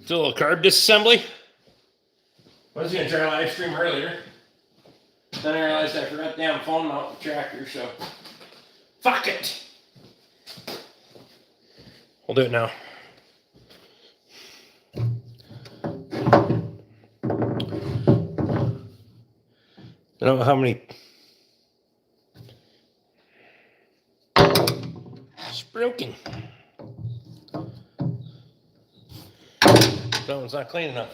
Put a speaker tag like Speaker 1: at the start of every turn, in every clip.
Speaker 1: It's a little carb disassembly. I was going to try a live stream earlier. Then I realized I forgot the damn phone mount the tractor, so fuck it. We'll do it now. I don't know how many. It's broken. That one's not clean enough.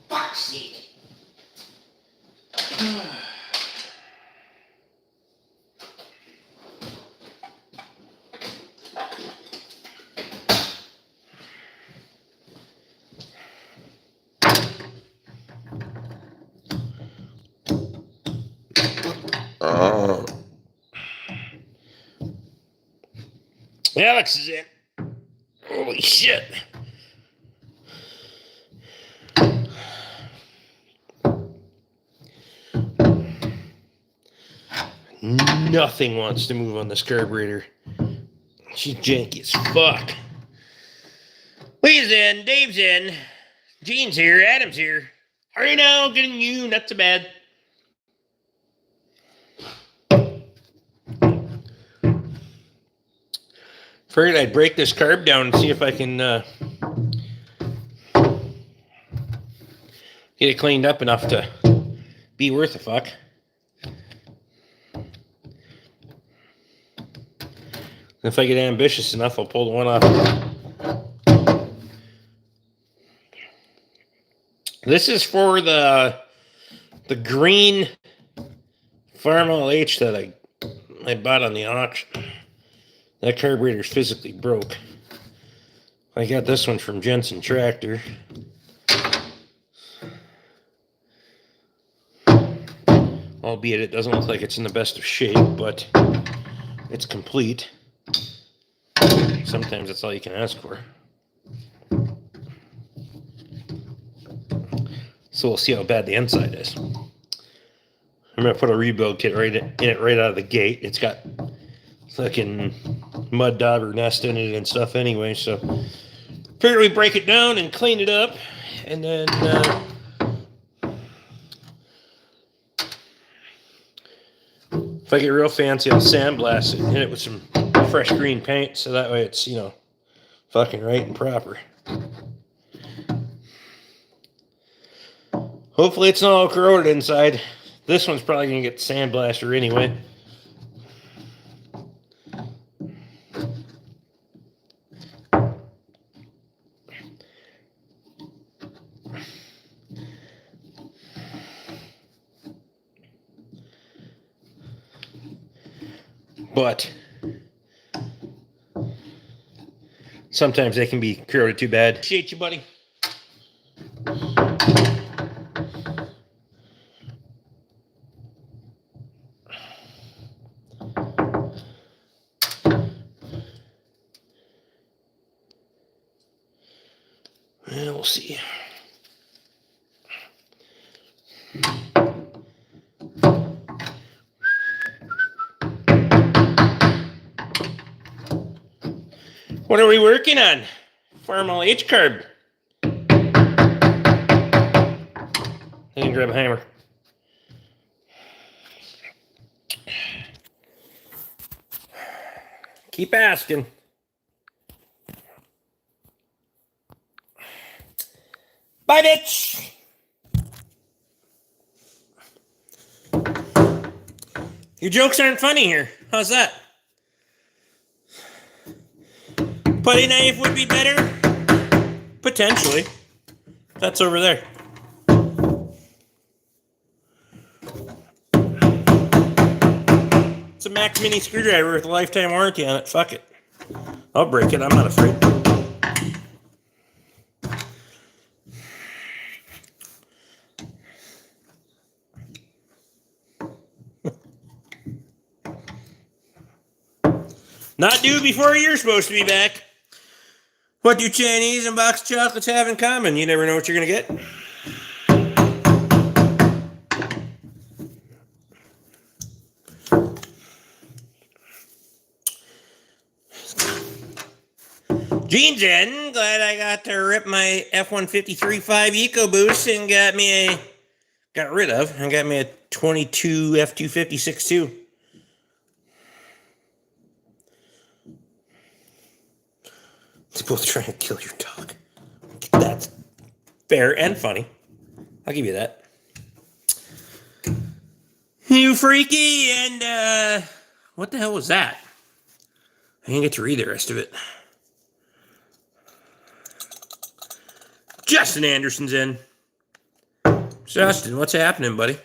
Speaker 1: Fuck's sake. Alex is in. Holy shit. Nothing wants to move on this carburetor. She's janky as fuck. Lee's in, Dave's in, Gene's here, Adam's here. Hurry now, getting you, not so bad. Figured I'd break this carb down and see if I can get it cleaned up enough to be worth a fuck. If I get ambitious enough, I'll pull the one off. This is for the green Farmall H that I bought on the auction. That carburetor's physically broke. I got this one from Jensen Tractor. Albeit it doesn't look like it's in the best of shape, but it's complete. Sometimes that's all you can ask for. So we'll see how bad the inside is. I'm going to put a rebuild kit right in it right out of the gate. It's got fucking mud dauber nest in it and stuff anyway, so figure we break it down and clean it up, and then if I get real fancy, I'll sandblast it and hit it with some fresh green paint, so that way it's, you know, fucking right and proper. Hopefully it's not all corroded inside. This one's probably going to get sandblaster anyway. But sometimes they can be corroded too bad. Appreciate you, buddy. And we'll see. What are we working on? Farmall H carb. I can grab a hammer. Keep asking. Bye, bitch. Your jokes aren't funny here. How's that? Putty knife would be better? Potentially. That's over there. It's a Max Mini screwdriver with a lifetime warranty on it. Fuck it. I'll break it. I'm not afraid. Not due before you're supposed to be back. What do Chinese and box chocolates have in common? You never know what you're going to get. Gene's in. Glad I got to rip my F-153 5 EcoBoost and got rid of and got me a 22 F-250 6.2. It's both trying to kill your dog. That's fair and funny. I'll give you that. You freaky, and what the hell was that? I didn't get to read the rest of it. Justin Anderson's in. Justin, what's happening, buddy?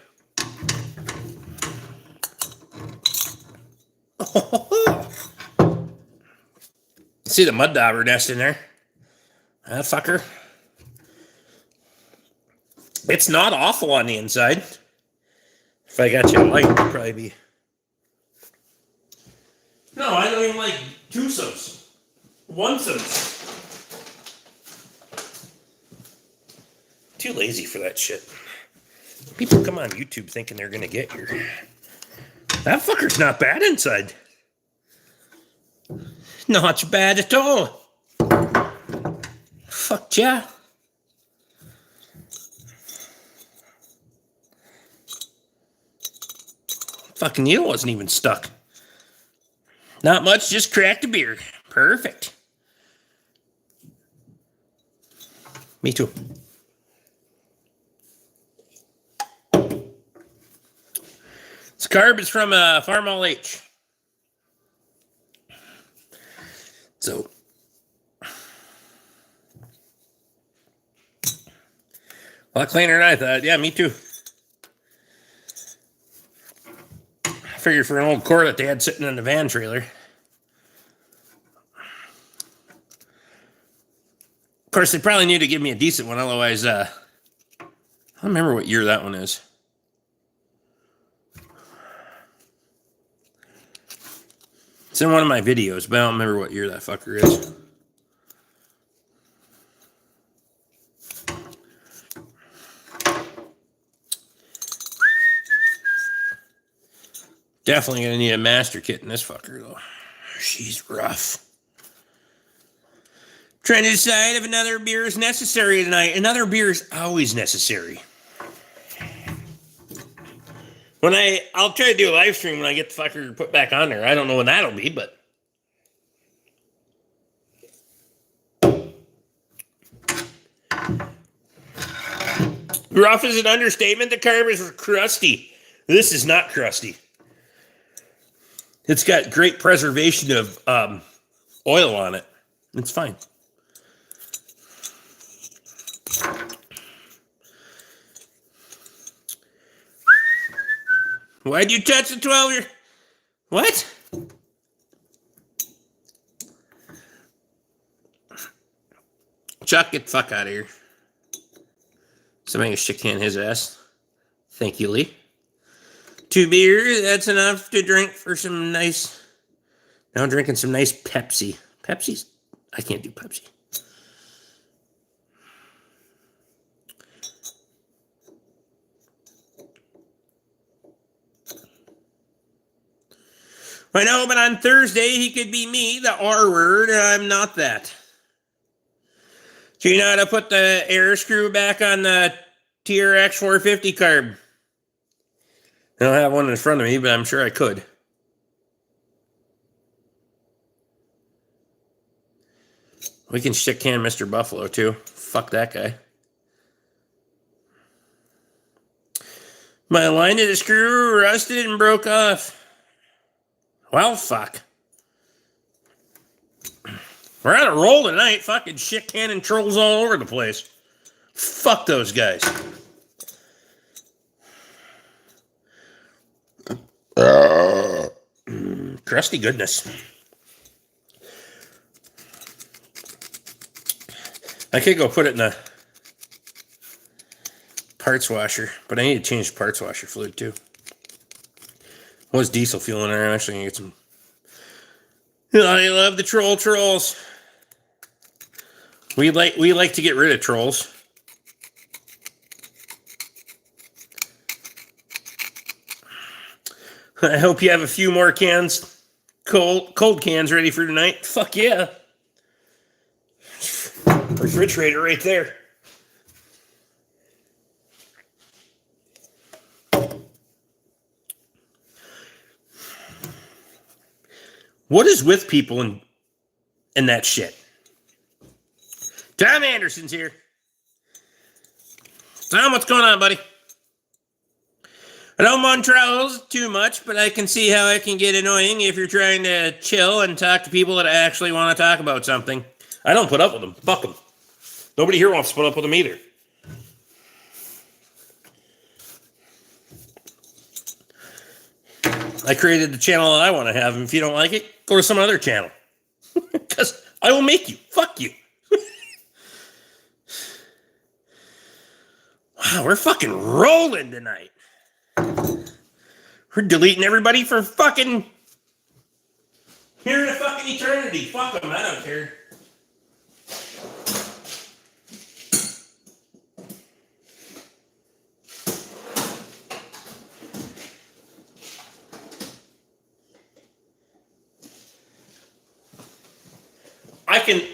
Speaker 1: See the mud dauber nest in there? That fucker. It's not awful on the inside. If I got you a light, it'd probably be. No, I don't even like twosomes. Onesomes. Too lazy for that shit. People come on YouTube thinking they're gonna get here. That fucker's not bad inside. Not bad at all. Fuck yeah. Fucking needle wasn't even stuck. Not much, just cracked a beer. Perfect. Me too. This carb is from Farm All H. So, a lot cleaner than I thought. Yeah, me too. I figured for an old core that they had sitting in the van trailer. Of course, they probably need to give me a decent one, otherwise, I don't remember what year that one is. It's in one of my videos, but I don't remember what year that fucker is. Definitely gonna need a master kit in this fucker, though. She's rough. Trying to decide if another beer is necessary tonight. Another beer is always necessary. I'll try to do a live stream when I get the fucker put back on there. I don't know when that'll be, but. Rough is an understatement. The carb is crusty. This is not crusty. It's got great preservation of oil on it. It's fine. Why'd you touch the 12-year? What? Chuck, get the fuck out of here. Somebody shook hand his ass. Thank you, Lee. 2 beers, that's enough to drink for some nice... Now I'm drinking some nice Pepsi. Pepsi's... I can't do Pepsi. I know, but on Thursday, he could be me, the R word, and I'm not that. Do you know how to put the air screw back on the TRX 450 carb? I don't have one in front of me, but I'm sure I could. We can shit can Mr. Buffalo, too. Fuck that guy. My line to the screw rusted and broke off. Well, fuck. We're on a roll tonight. Fucking shit cannon trolls all over the place. Fuck those guys. Crusty goodness. I could go put it in the parts washer, but I need to change the parts washer fluid too. What's diesel fuel in there? I'm actually gonna get some. I love the trolls. We like to get rid of trolls. I hope you have a few more cans, cold cans ready for tonight. Fuck yeah. refrigerator right there. What is with people and that shit? Tom Anderson's here. Tom, what's going on, buddy? I don't want trolls too much, but I can see how it can get annoying if you're trying to chill and talk to people that actually want to talk about something. I don't put up with them. Fuck them. Nobody here wants to put up with them either. I created the channel that I want to have, and if you don't like it, go to some other channel. Because I will make you. Fuck you. Wow, we're fucking rolling tonight. We're deleting everybody for fucking here to fucking eternity. Fuck them, I don't care.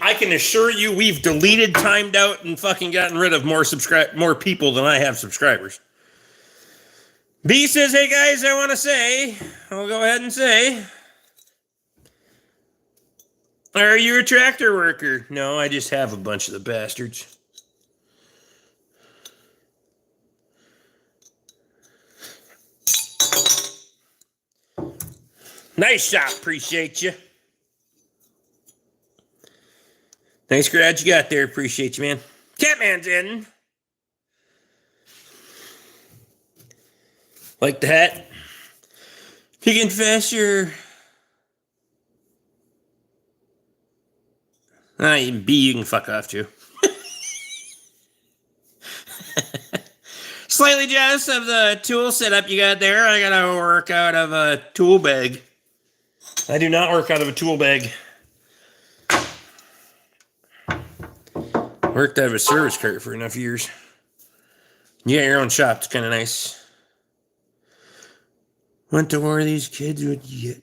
Speaker 1: I can assure you we've deleted, timed out, and fucking gotten rid of more people than I have subscribers. B says, hey guys, I want to say, I'll go ahead and say, are you a tractor worker? No, I just have a bunch of the bastards. Nice shot, appreciate you. Nice garage you got there, appreciate you, man. Catman's in. Like the hat. If you confess your... B, you can fuck off too. Slightly jealous of the tool setup you got there. I gotta work out of a tool bag. I do not work out of a tool bag. Worked out of a service cart for enough years. You got your own shop. It's kind of nice. Went to war, these kids would get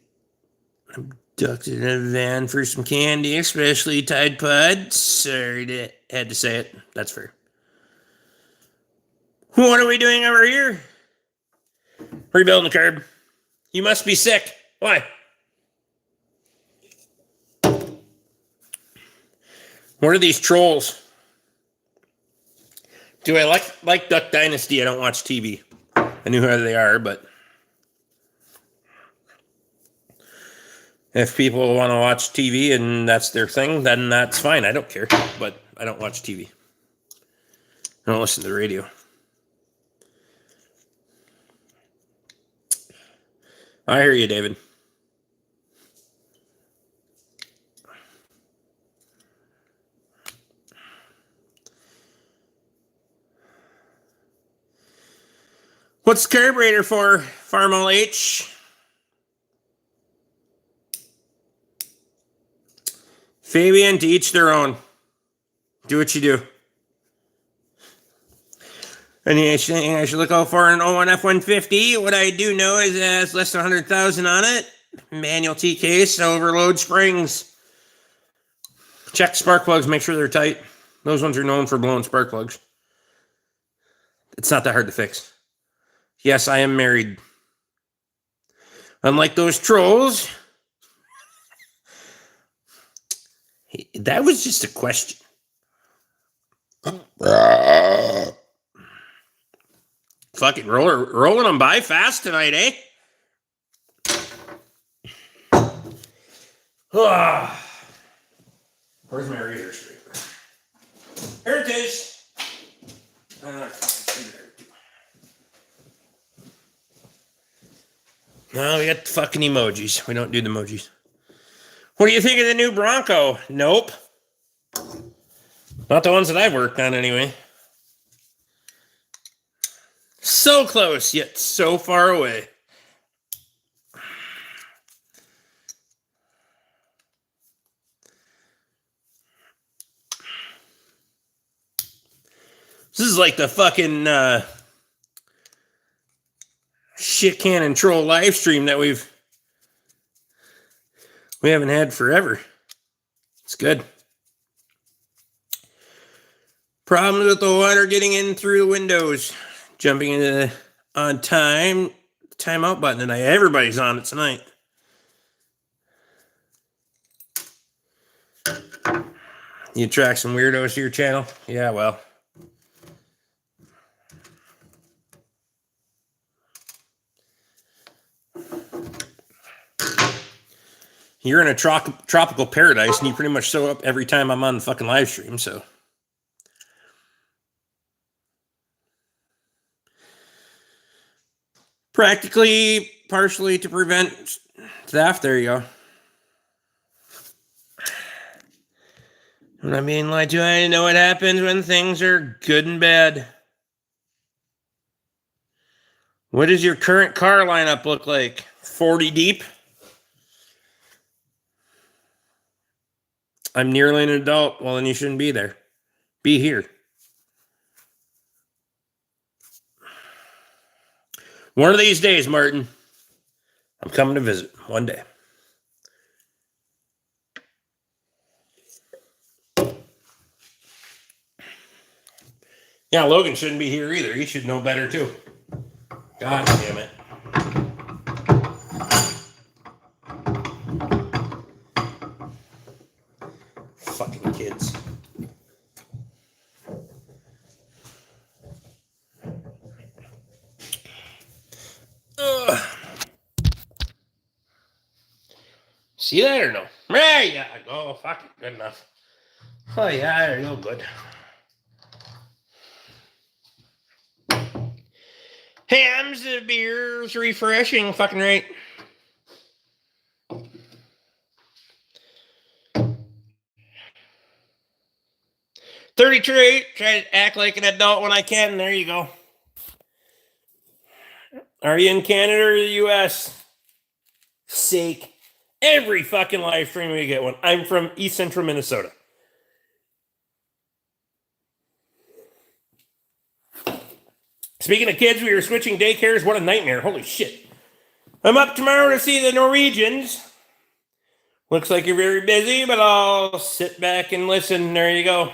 Speaker 1: abducted in a van for some candy, especially Tide Pods. Sorry, had to say it. That's fair. What are we doing over here? Rebuilding the curb. You must be sick. Why? What are these trolls? Do I like Duck Dynasty? I don't watch TV. I knew who they are, but if people want to watch TV and that's their thing, then that's fine. I don't care, but I don't watch TV. I don't listen to the radio. I hear you, David. What's the carburetor for, Farmal H? Fabian, to each their own. Do what you do. Anything I should look out for an 01 F-150? What I do know is it has less than 100,000 on it. Manual T-case, overload springs. Check spark plugs, make sure they're tight. Those ones are known for blowing spark plugs. It's not that hard to fix. Yes, I am married. Unlike those trolls. That was just a question. Fucking rolling them by fast tonight, eh? Where's my razor scraper? Here it is. No, we got the fucking emojis. We don't do the emojis. What do you think of the new Bronco? Nope. Not the ones that I've worked on anyway. So close, yet so far away. This is like the fucking shit cannon troll live stream that we haven't had forever. It's good. Problems with the water getting in through the windows. Jumping into the on timeout button tonight. Everybody's on it tonight. You attract some weirdos to your channel? Yeah, well. You're in a tropical paradise, and you pretty much show up every time I'm on the fucking live stream, so. Practically, partially to prevent theft. There you go. I'm not being lied to. I know what happens when things are good and bad. What does your current car lineup look like? 40 deep? I'm nearly an adult. Well, then you shouldn't be there. Be here. One of these days, Martin, I'm coming to visit. One day. Yeah, Logan shouldn't be here either. He should know better, too. God damn it. Fucking kids. Ugh. See that or no? Yeah. Oh, fuck it. Good enough. Oh, yeah, there you go. Good. Hams, the beer's refreshing. Fucking right. $33. Try to act like an adult when I can. There you go. Are you in Canada or the U.S.? Sake. Every fucking live stream we get one. I'm from East Central Minnesota. Speaking of kids, we were switching daycares. What a nightmare. Holy shit. I'm up tomorrow to see the Norwegians. Looks like you're very busy, but I'll sit back and listen. There you go.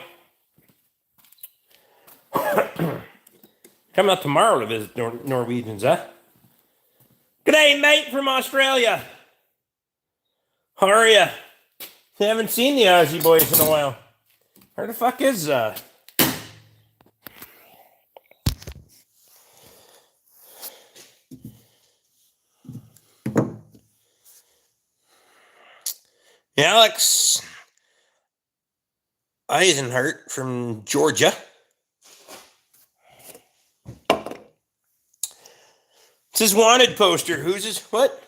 Speaker 1: Coming up tomorrow to visit Norwegians, huh? G'day, mate from Australia. How are ya? Haven't seen the Aussie boys in a while. Where the fuck is Alex Eisenhart from Georgia. It's his wanted poster. Who's his what?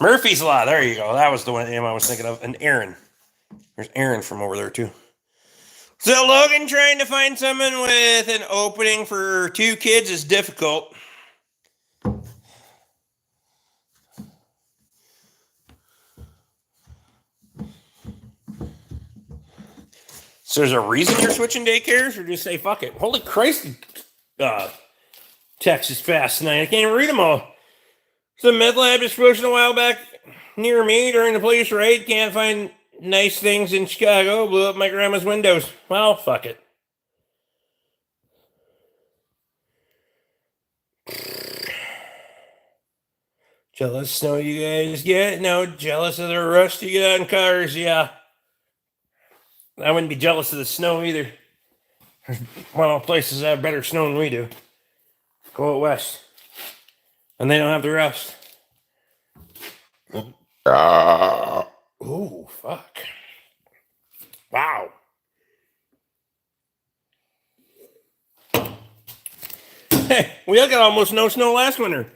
Speaker 1: Murphy's Law. There you go. That was the one name I was thinking of. And Aaron. There's Aaron from over there too. So Logan trying to find someone with an opening for 2 kids is difficult. So there's a reason you're switching daycares, or just say fuck it? Holy Christ, text is fast tonight. I can't even read them all. So the meth lab explosion a while back near me during the police raid. Can't find nice things in Chicago. Blew up my grandma's windows. Well, fuck it. Jealous snow you guys get? No, jealous of the rust you get on cars, yeah. I wouldn't be jealous of the snow either. There's one of the places that have better snow than we do. Go out west. And they don't have the rust. Oh, fuck. Wow. Hey, we got almost no snow last winter.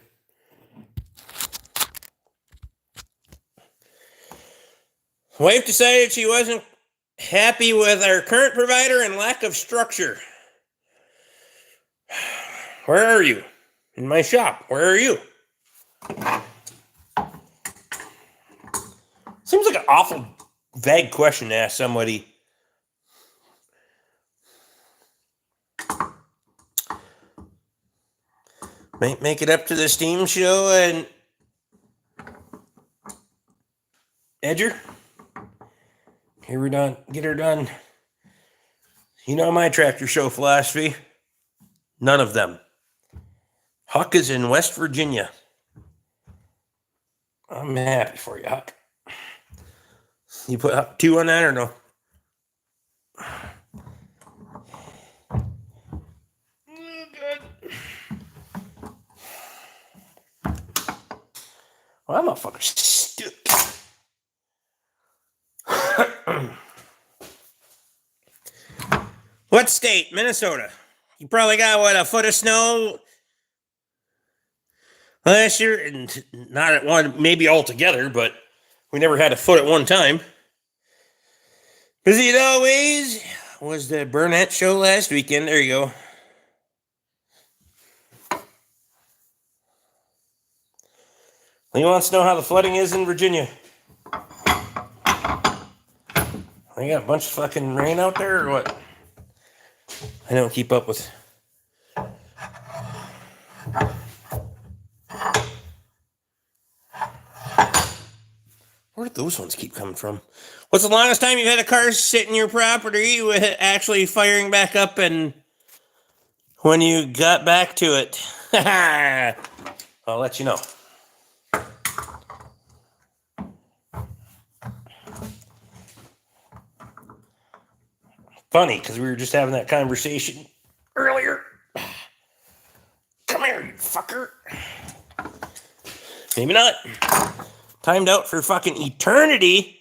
Speaker 1: Wife decided she wasn't happy with our current provider and lack of structure. Where are you? In my shop. Where are you? Seems like an awful vague question to ask somebody. Make it up to the Steam show and Edger. Here we're done. Get her done. You know my tractor show philosophy? None of them. Huck is in West Virginia. I'm happy for you, Huck. You put Huck 2 on that or no? Good. Well, that motherfucker's stuck. What state? Minnesota. You probably got, what, a foot of snow last year? And not at one, maybe all together, but we never had a foot at one time. Busy as always was the Burnett show last weekend. There you go. You want to know how the flooding is in Virginia? They got a bunch of fucking rain out there or what? I don't keep up with. Where did those ones keep coming from? What's the longest time you've had a car sit in your property with it actually firing back up and when you got back to it? I'll let you know. Funny, because we were just having that conversation earlier. Come here, you fucker. Maybe not. Timed out for fucking eternity.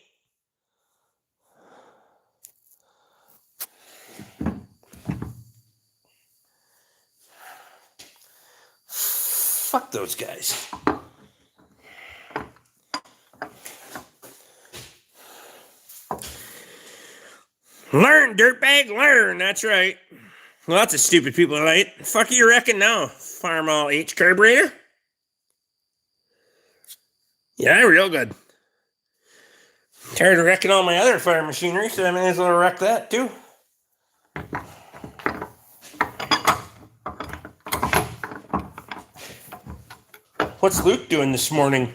Speaker 1: Fuck those guys. Learn, dirtbag, learn. That's right. Lots of stupid people tonight. Fuck you reckon now? Farm all H carburetor? Yeah, real good. Tired of wrecking all my other farm machinery, so I may as well wreck that too. What's Luke doing this morning?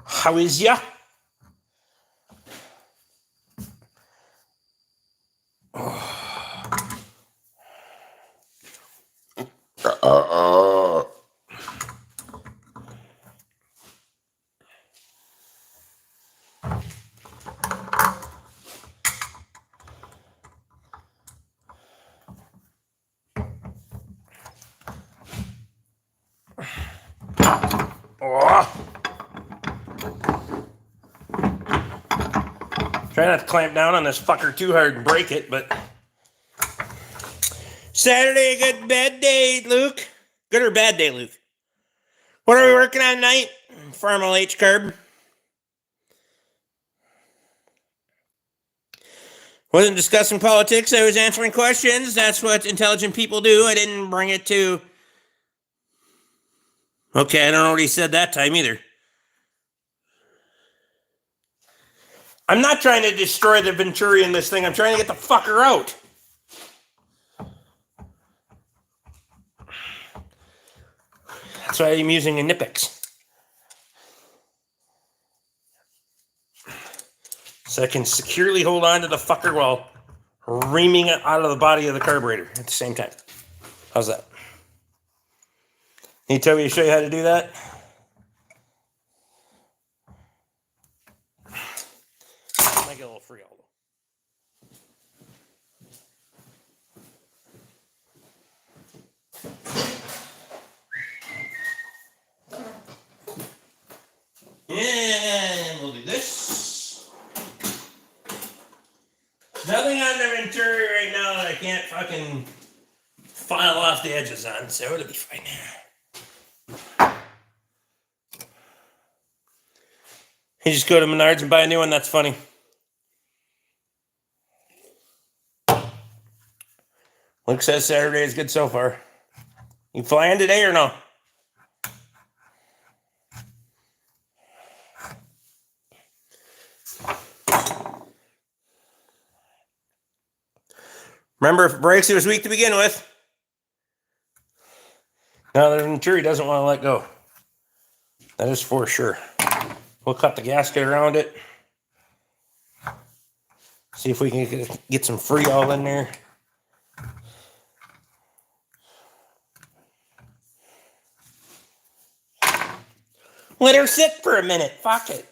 Speaker 1: How is ya? Try not to clamp down on this fucker too hard and break it, but Saturday, a good bad day, Luke. Good or bad day, Luke? What are we working on tonight? Farmal H carb. Wasn't discussing politics. I was answering questions. That's what intelligent people do. I didn't bring it to. Okay, I don't know what he said that time either. I'm not trying to destroy the Venturi in this thing. I'm trying to get the fucker out. That's why I'm using a Nipix. So I can securely hold on to the fucker while reaming it out of the body of the carburetor at the same time. How's that? Can you tell me to show you how to do that? I might get a little free although. And we'll do this. Nothing on the Venturi right now that I can't fucking file off the edges on, so it'll be fine. You just go to Menards and buy a new one, that's funny. Luke says Saturday is good so far. You flying today or no? Remember, if it breaks, it was weak to begin with. No, the jury doesn't want to let go. That is for sure. We'll cut the gasket around it. See if we can get some Freol in there. Let her sit for a minute. Fuck it.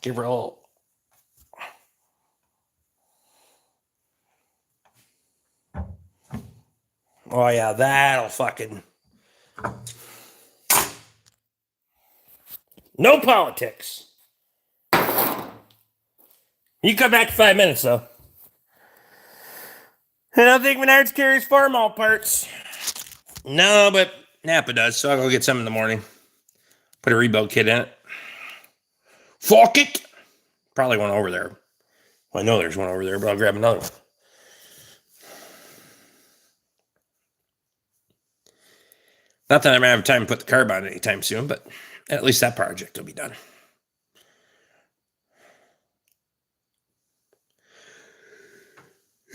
Speaker 1: Give her a little. Oh yeah, that'll fucking. No politics. You come back in 5 minutes though. I don't think Menards carries farm parts. No, but Napa does, so I'll go get some in the morning. Put a rebuild kit in it. Fuck it! Probably one over there. Well, I know there's one over there, but I'll grab another one. Not that I'm going to have time to put the carb on anytime soon, but at least that project will be done.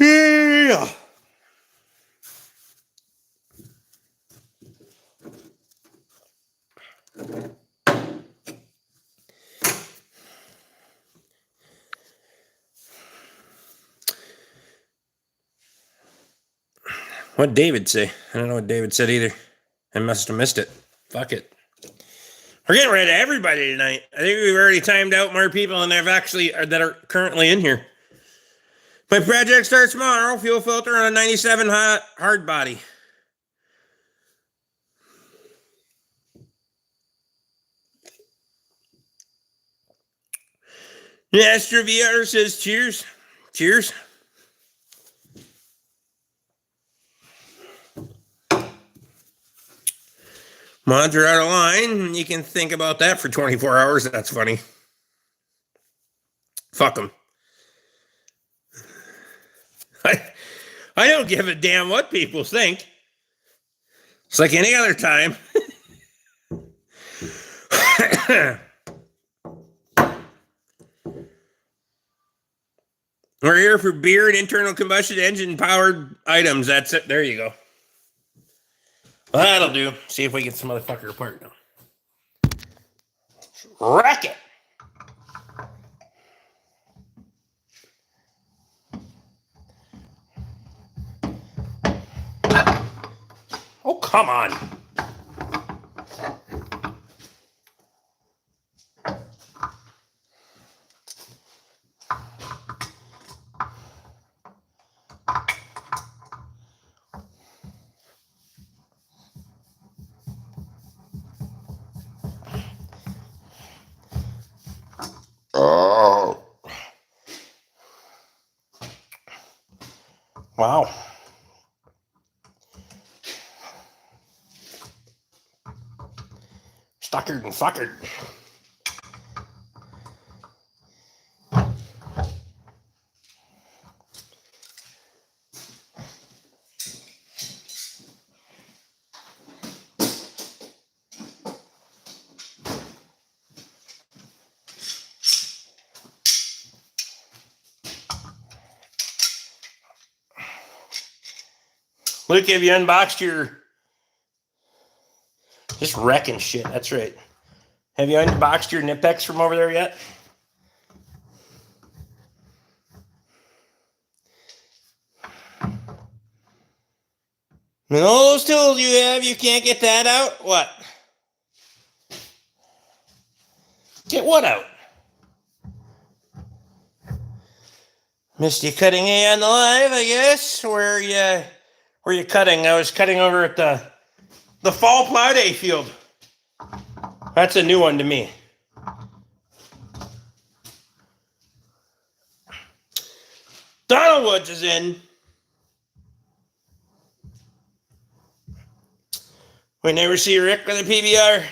Speaker 1: Yeah. What'd David say? I don't know what David said either. I must have missed it. Fuck it. We're getting rid of everybody tonight. I think we've already timed out more people than that are currently in here. My project starts tomorrow. Fuel filter on a 97 hard body. Yeah, Astra VR says cheers. Cheers. Mods are out of line. You can think about that for 24 hours. That's funny. Fuck them. I don't give a damn what people think. It's like any other time. We're here for beer and internal combustion engine powered items. That's it. There you go. Well, that'll do. See if we get some motherfucker apart now. Wreck it. Oh, come on. Oh. Wow. Stuckered and fuckered. Luke, have you unboxed your... Just wrecking shit, that's right. Have you unboxed your Nipex from over there yet? And all those tools you have, you can't get that out? What? Get what out? Missed you cutting A on the live, I guess. Where you cutting? I was cutting over at the fall plow day field. That's a new one to me. Donald Woods is in. We never see Rick with a PBR.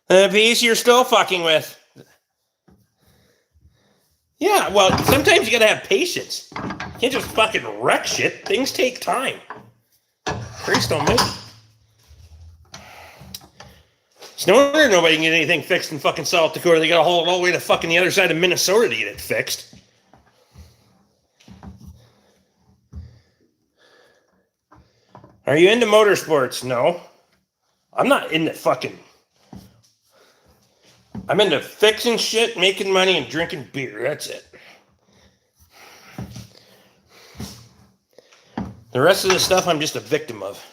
Speaker 1: The piece you're still fucking with. Yeah, well, sometimes you gotta have patience. You can't just fucking wreck shit. Things take time. Grace don't make it. It's no wonder nobody can get anything fixed in fucking South Dakota. They got to haul it all the way to fucking the other side of Minnesota to get it fixed. Are you into motorsports? No. I'm not into fucking... I'm into fixing shit, making money, and drinking beer. That's it. The rest of the stuff I'm just a victim of.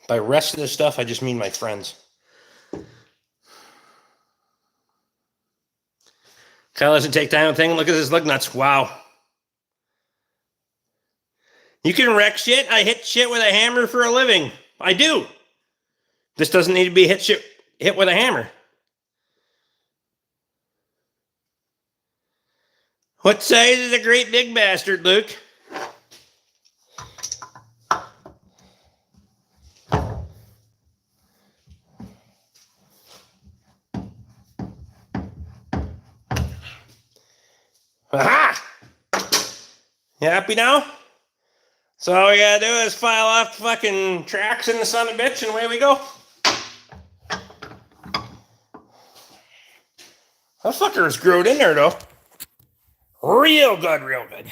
Speaker 1: By rest of the stuff, I just mean my friends. Kyle doesn't take time to think. Look at this lug nuts. Wow. You can wreck shit. I hit shit with a hammer for a living. I do. This doesn't need to be hit with a hammer. What size is a great big bastard, Luke? Aha! You happy now? So all we gotta do is file off the fucking tracks in the son of a bitch, and away we go. That fucker is growed in there, though. Real good, real good.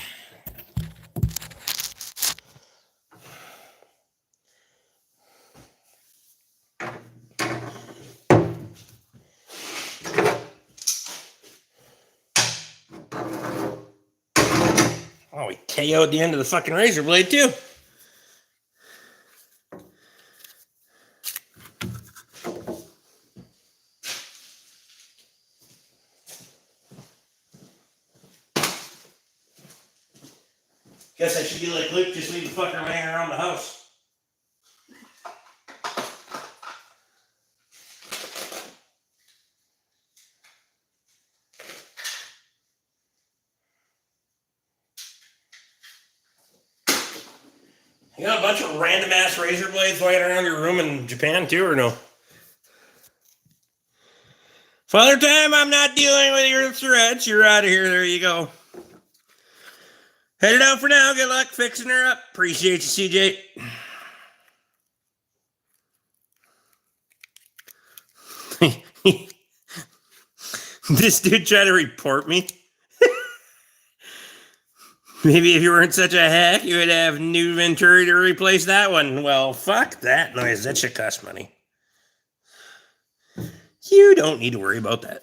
Speaker 1: Oh, we KO'd the end of the fucking razor blade, too. Guess I should be like Luke, just leave the fucker hanging around the house. You got a bunch of random ass razor blades lying around your room in Japan too, or no? Father Time, I'm not dealing with your threats. You're out of here. There you go. Headed out for now. Good luck fixing her up. Appreciate you, CJ. This dude tried to report me. Maybe if you weren't such a hack, you would have new Venturi to replace that one. Well, fuck that noise. That shit costs money. You don't need to worry about that.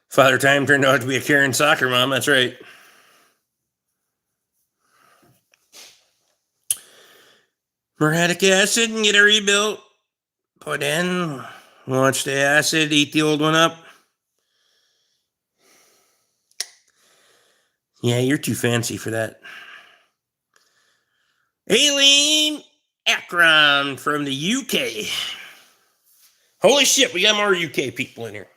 Speaker 1: Father Time turned out to be a Karen soccer mom. That's right. Muriatic acid and get it rebuilt. Put in. Watch the acid. Eat the old one up. Yeah, you're too fancy for that. Aileen Akron from the UK. Holy shit, we got more UK people in here.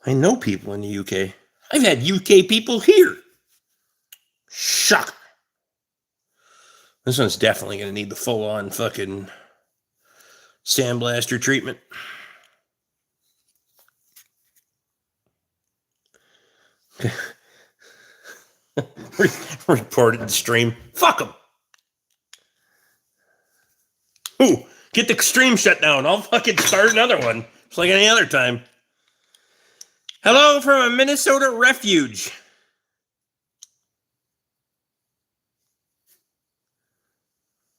Speaker 1: I know people in the UK. I've had UK people here. Shocker. This one's definitely going to need the full-on fucking sandblaster treatment. Reported the stream. Fuck them. Ooh, get the stream shut down. I'll fucking start another one. It's like any other time. Hello from a Minnesota refuge.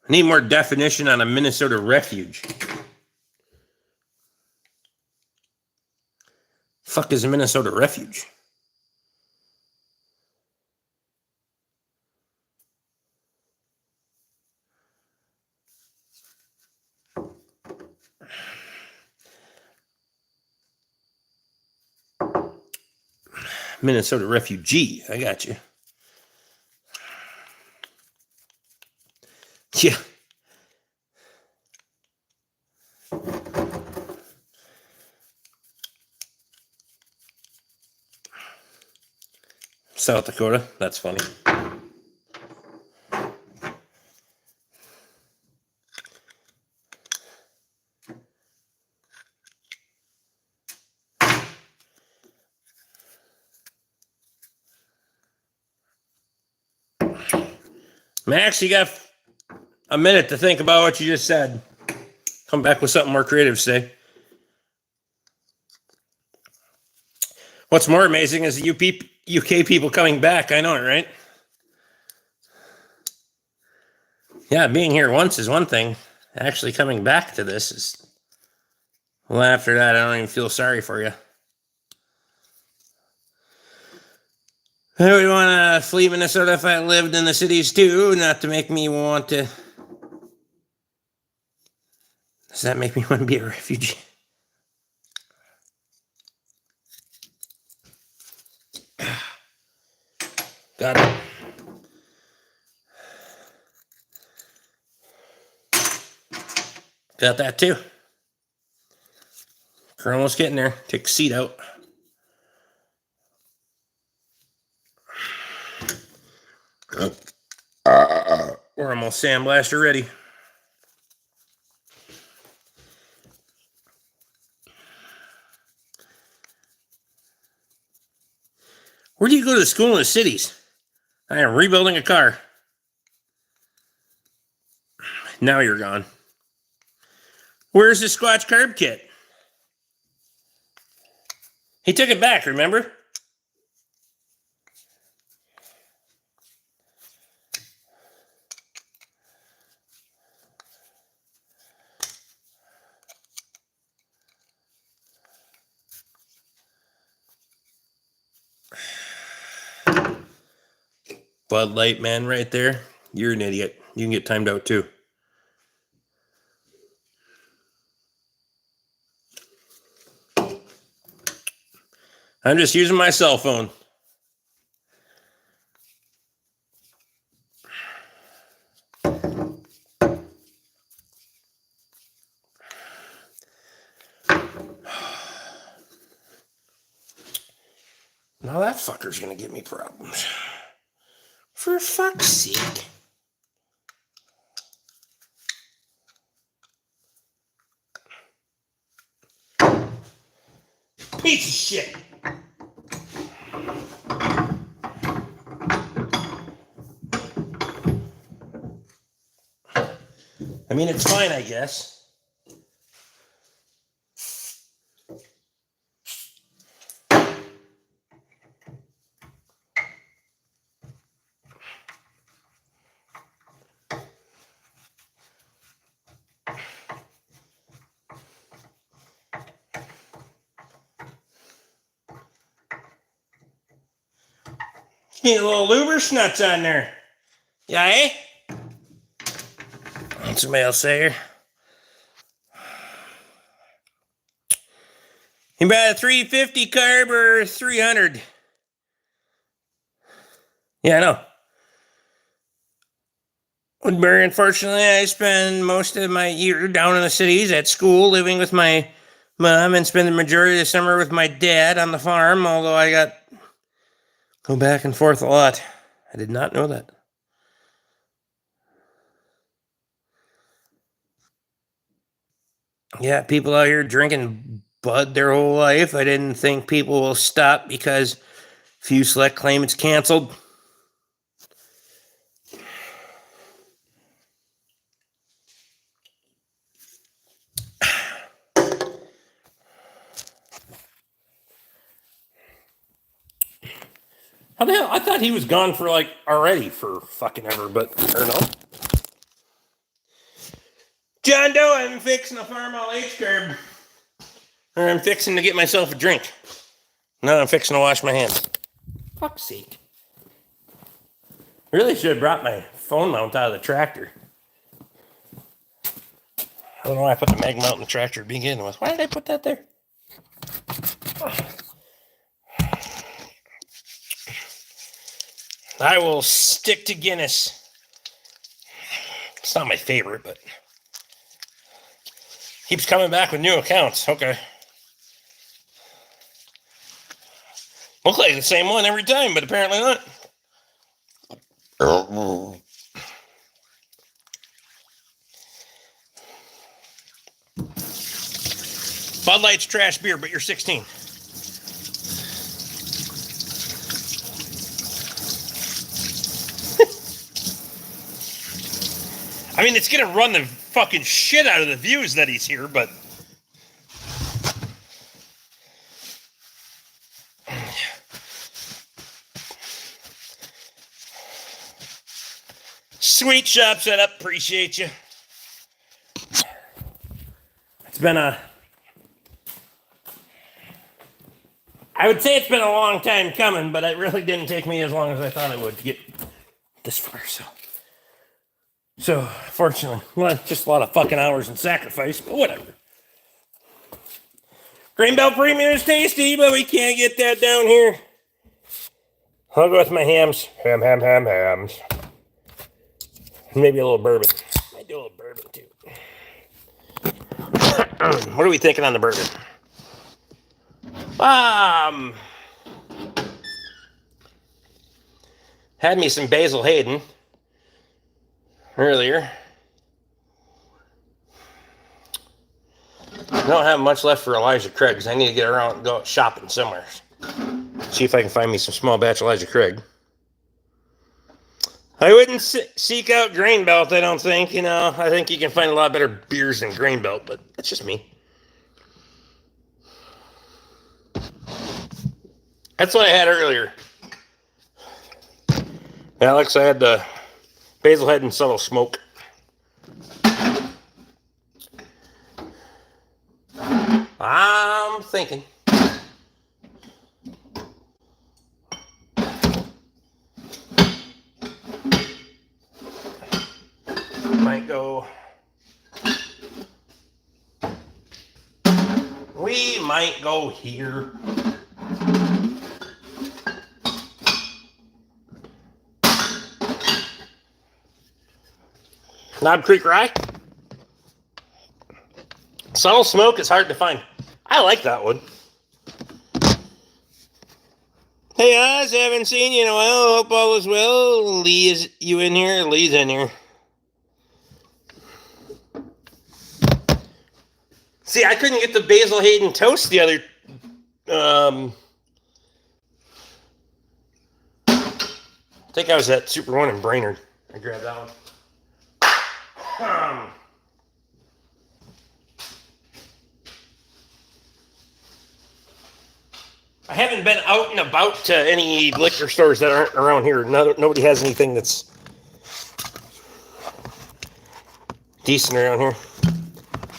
Speaker 1: I need more definition on a Minnesota refuge. Fuck is a Minnesota refuge? Minnesota refugee. I got you. Yeah. South Dakota. That's funny. Max, you got a minute to think about what you just said. Come back with something more creative, say. What's more amazing is the UK people coming back. I know it, right? Yeah, being here once is one thing. Actually coming back to this is... Well, after that, I don't even feel sorry for you. I would want to flee Minnesota if I lived in the cities too, not to make me want to... Does that make me want to be a refugee? Got it. Got that too. We're almost getting there. Take the seat out. We're almost sandblaster ready. Where do you go to school in the cities? I am rebuilding a car. Now you're gone. Where's the Squatch carb kit? He took it back, remember? Bud Light man right there. You're an idiot. You can get timed out too. I'm just using my cell phone. Now that fucker's gonna give me problems. For fuck's sake. Piece of shit. I mean, it's fine, I guess. Need a little luber schnuts on there. Yeah, eh? Somebody else say here. You buy a 350 carb or 300? Yeah, I know. Woodbury, unfortunately, I spend most of my year down in the cities at school, living with my mom, and spend the majority of the summer with my dad on the farm, although I go back and forth a lot. I did not know that. Yeah, people out here drinking Bud their whole life. I didn't think people will stop because a few select claim it's canceled. How the hell? I thought he was gone for already for fucking ever, but I don't know. John Doe, I'm fixing a Farmall H carb. Or I'm fixing to get myself a drink. No, I'm fixing to wash my hands. Fuck's sake. I really should have brought my phone mount out of the tractor. I don't know why I put the mag mount in the tractor to begin with. Why did I put that there? I will stick to Guinness. It's not my favorite, but keeps coming back with new accounts. Okay. Look like the same one every time, but apparently not. Bud Light's trash beer, but you're 16. I mean, it's gonna run the fucking shit out of the views that he's here, but sweet shop setup. Appreciate you. It's been I would say it's been a long time coming, but it really didn't take me as long as I thought it would to get this far. So fortunately, well, just a lot of fucking hours and sacrifice, but whatever. Greenbelt Premium is tasty, but we can't get that down here. I'll go with my hams. Hams. Maybe a little bourbon. Might do a little bourbon too. What are we thinking on the bourbon? Had me some Basil Hayden earlier. I don't have much left for Elijah Craig because I need to get around and go shopping somewhere. See if I can find me some small batch Elijah Craig. I wouldn't seek out Grain Belt, I don't think. You know, I think you can find a lot better beers than Grain Belt, but that's just me. That's what I had earlier. Alex, I had the Basil Head and Subtle Smoke. I'm thinking. Might go. We might go here. Knob Creek Rye. Subtle Smoke is hard to find. I like that one. Hey, Oz, haven't seen you in a while. Hope all is well. Lee, is you in here? Lee's in here. See, I couldn't get the Basil Hayden toast the other. I think I was at Super One in Brainerd. I grabbed that one. I haven't been out and about to any liquor stores that aren't around here. Nobody has anything that's decent around here.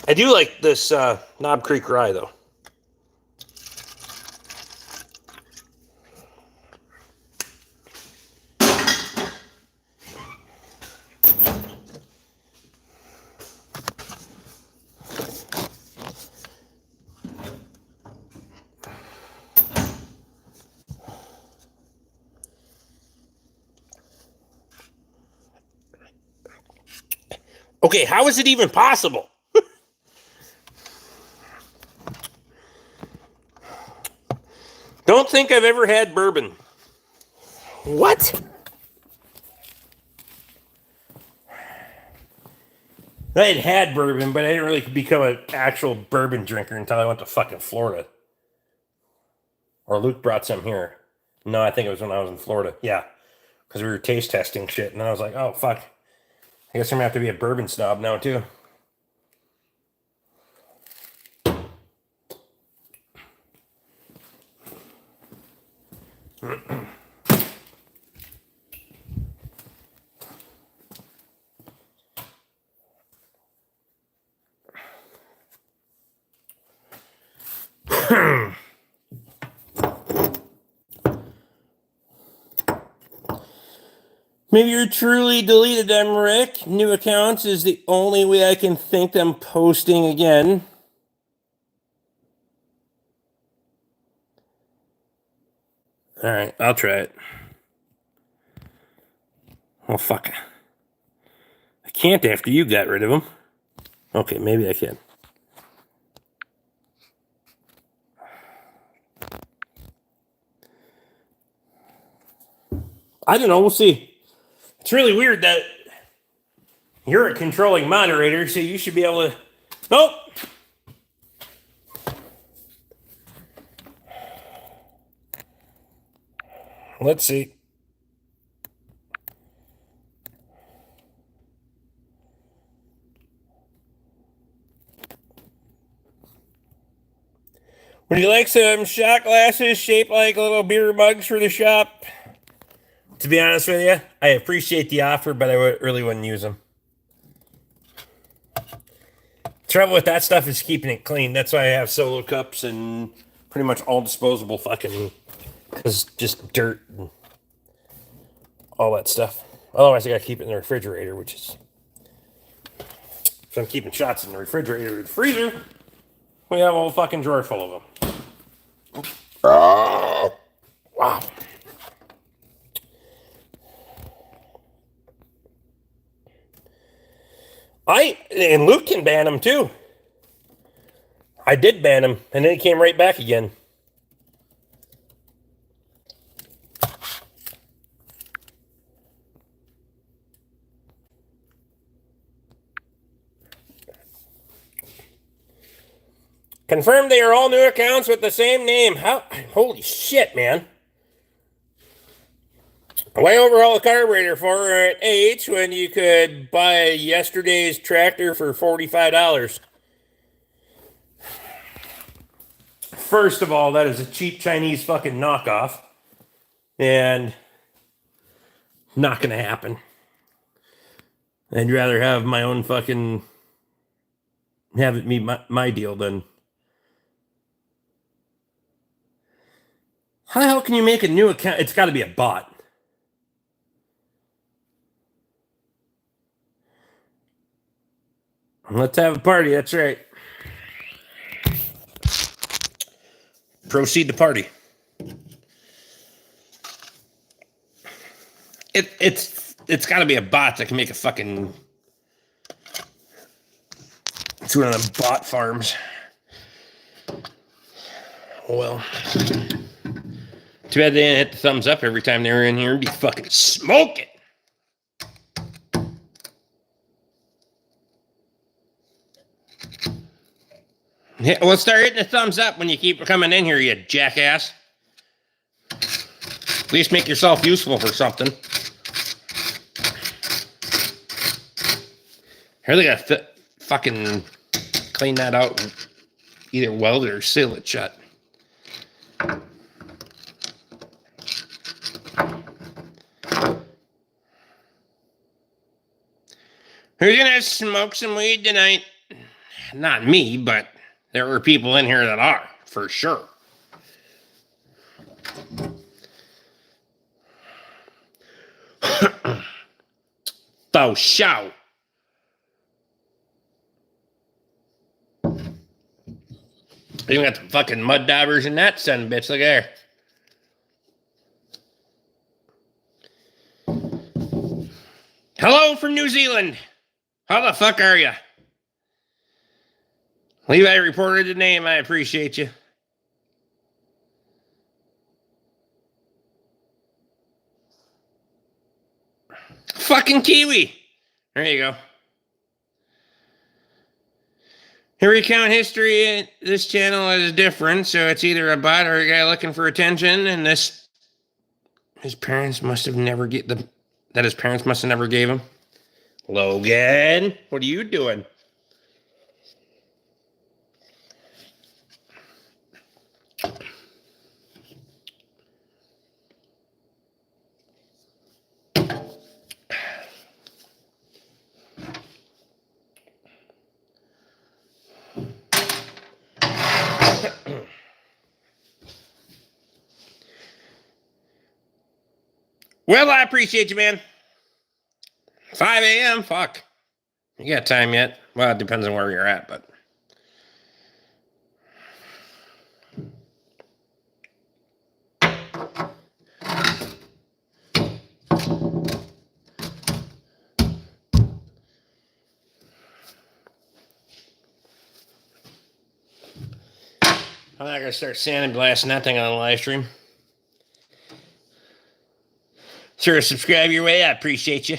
Speaker 1: I do like this Knob Creek Rye, though. Okay, how is it even possible? Don't think I've ever had bourbon. What? I had bourbon, but I didn't really become an actual bourbon drinker until I went to fucking Florida. Or Luke brought some here. No, I think it was when I was in Florida. Yeah, because we were taste testing shit, and I was like, oh, fuck. I guess I'm going to have to be a bourbon snob now, too. Maybe you're truly deleted them, Rick. New accounts is the only way I can think them posting again. All right, I'll try it. Oh, fuck. I can't after you got rid of them. Okay, maybe I can. I don't know. We'll see. It's really weird that you're a controlling moderator, so you should be able to... Nope. Let's see. Would you like some shot glasses shaped like little beer mugs for the shop? To be honest with you, I appreciate the offer, but I really wouldn't use them. Trouble with that stuff is keeping it clean. That's why I have solo cups and pretty much all disposable fucking, because just dirt and all that stuff. Otherwise, I gotta keep it in the refrigerator, which is, if I'm keeping shots in the refrigerator or the freezer, we have a whole fucking drawer full of them. Wow. And Luke can ban them too. I did ban him, and then he came right back again. Confirmed they are all new accounts with the same name. How? Holy shit, man. Why overhaul a carburetor for an H when you could buy yesterday's tractor for $45? First of all, that is a cheap Chinese fucking knockoff. And not going to happen. I'd rather have my own fucking, have it be my deal than. How the hell can you make a new account? It's got to be a bot. Let's have a party. That's right. Proceed to party. It's got to be a bot that can make a fucking. It's one of them bot farms. Well, too bad they didn't hit the thumbs up every time they were in here and be fucking smoking. Yeah, well, start hitting the thumbs up when you keep coming in here, you jackass. At least make yourself useful for something. I really gotta fucking clean that out and either weld it or seal it shut. Who's gonna smoke some weed tonight? Not me, but there are people in here that are, for sure. Faux show. Even got the fucking mud daubers in that son of a bitch. Look there. Hello from New Zealand. How the fuck are you? Levi reported the name. I appreciate you. Fucking Kiwi. There you go. Here we count history. This channel is different, so it's either a bot or a guy looking for attention, and this his parents must have never gave him. Logan, what are you doing? Well, I appreciate you, man. 5 a.m. Fuck. You got time yet? Well, it depends on where you're at, but. I'm not going to start sandblasting that thing on a live stream. Sure, subscribe your way. I appreciate you.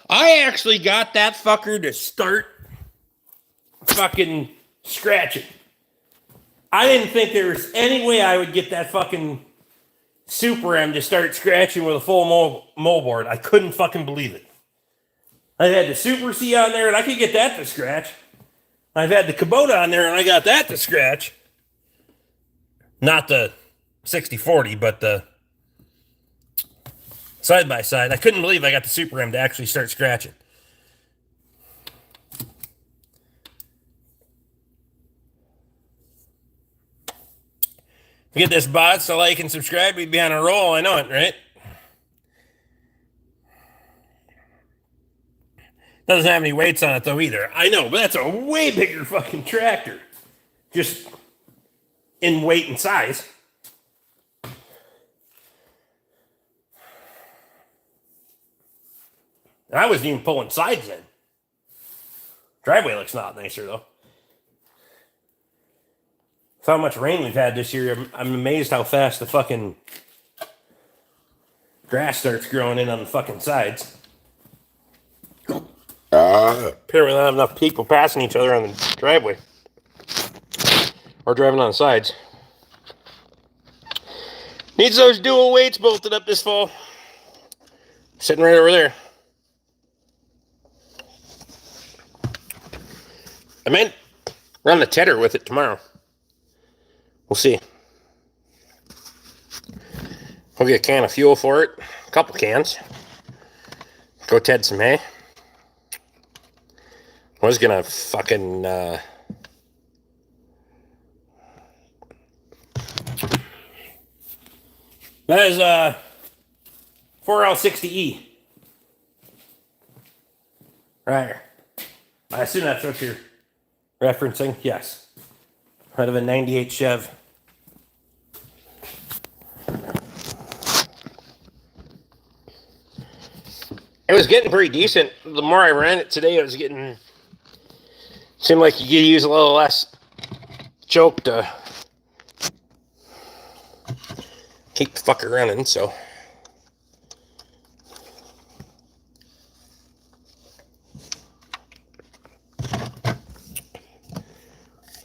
Speaker 1: I actually got that fucker to start fucking scratching. I didn't think there was any way I would get that fucking Super M to start scratching with a full moldboard. I couldn't fucking believe it. I had the Super C on there and I could get that to scratch. I've had the Kubota on there and I got that to scratch. Not the 60/40, but the side-by-side. I couldn't believe I got the Super M to actually start scratching. Get this bot, so like and subscribe. We'd be on a roll. I know it, right? Doesn't have any weights on it, though, either. I know, but that's a way bigger fucking tractor. Just in weight and size. And I wasn't even pulling sides in. Driveway looks a lot nicer, though. With how much rain we've had this year, I'm amazed how fast the fucking grass starts growing in on the fucking sides. Apparently not enough people passing each other on the driveway. Or driving on the sides. Needs those dual weights bolted up this fall. Sitting right over there. I might run the tedder with it tomorrow. We'll see. We'll get a can of fuel for it. A couple cans. Go ted some hay. I was gonna fucking that is 4L60E. Right here. I assume that's what you're referencing. Yes. Out of a 98 Chev. It was getting pretty decent. The more I ran it today, it was getting... Seemed like you could use a little less choke to keep the fucker running, so...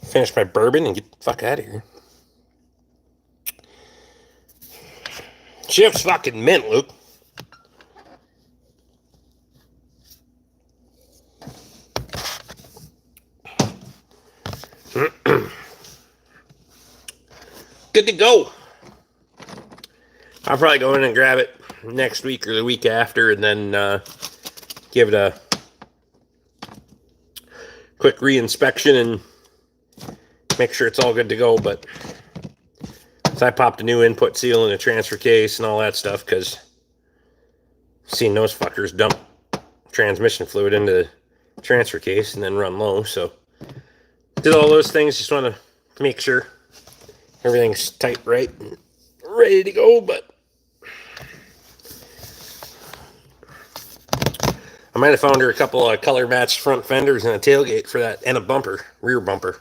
Speaker 1: Finish my bourbon and get the fuck out of here. Shit's fucking mint, Luke. Good to go. I'll probably go in and grab it next week or the week after and then give it a quick re-inspection and make sure it's all good to go. But so I popped a new input seal in a transfer case and all that stuff because I've seen those fuckers dump transmission fluid into the transfer case and then run low. So did all those things. Just want to make sure everything's tight, right, and ready to go. But I might have found her a couple of color matched front fenders and a tailgate for that, and a bumper, rear bumper.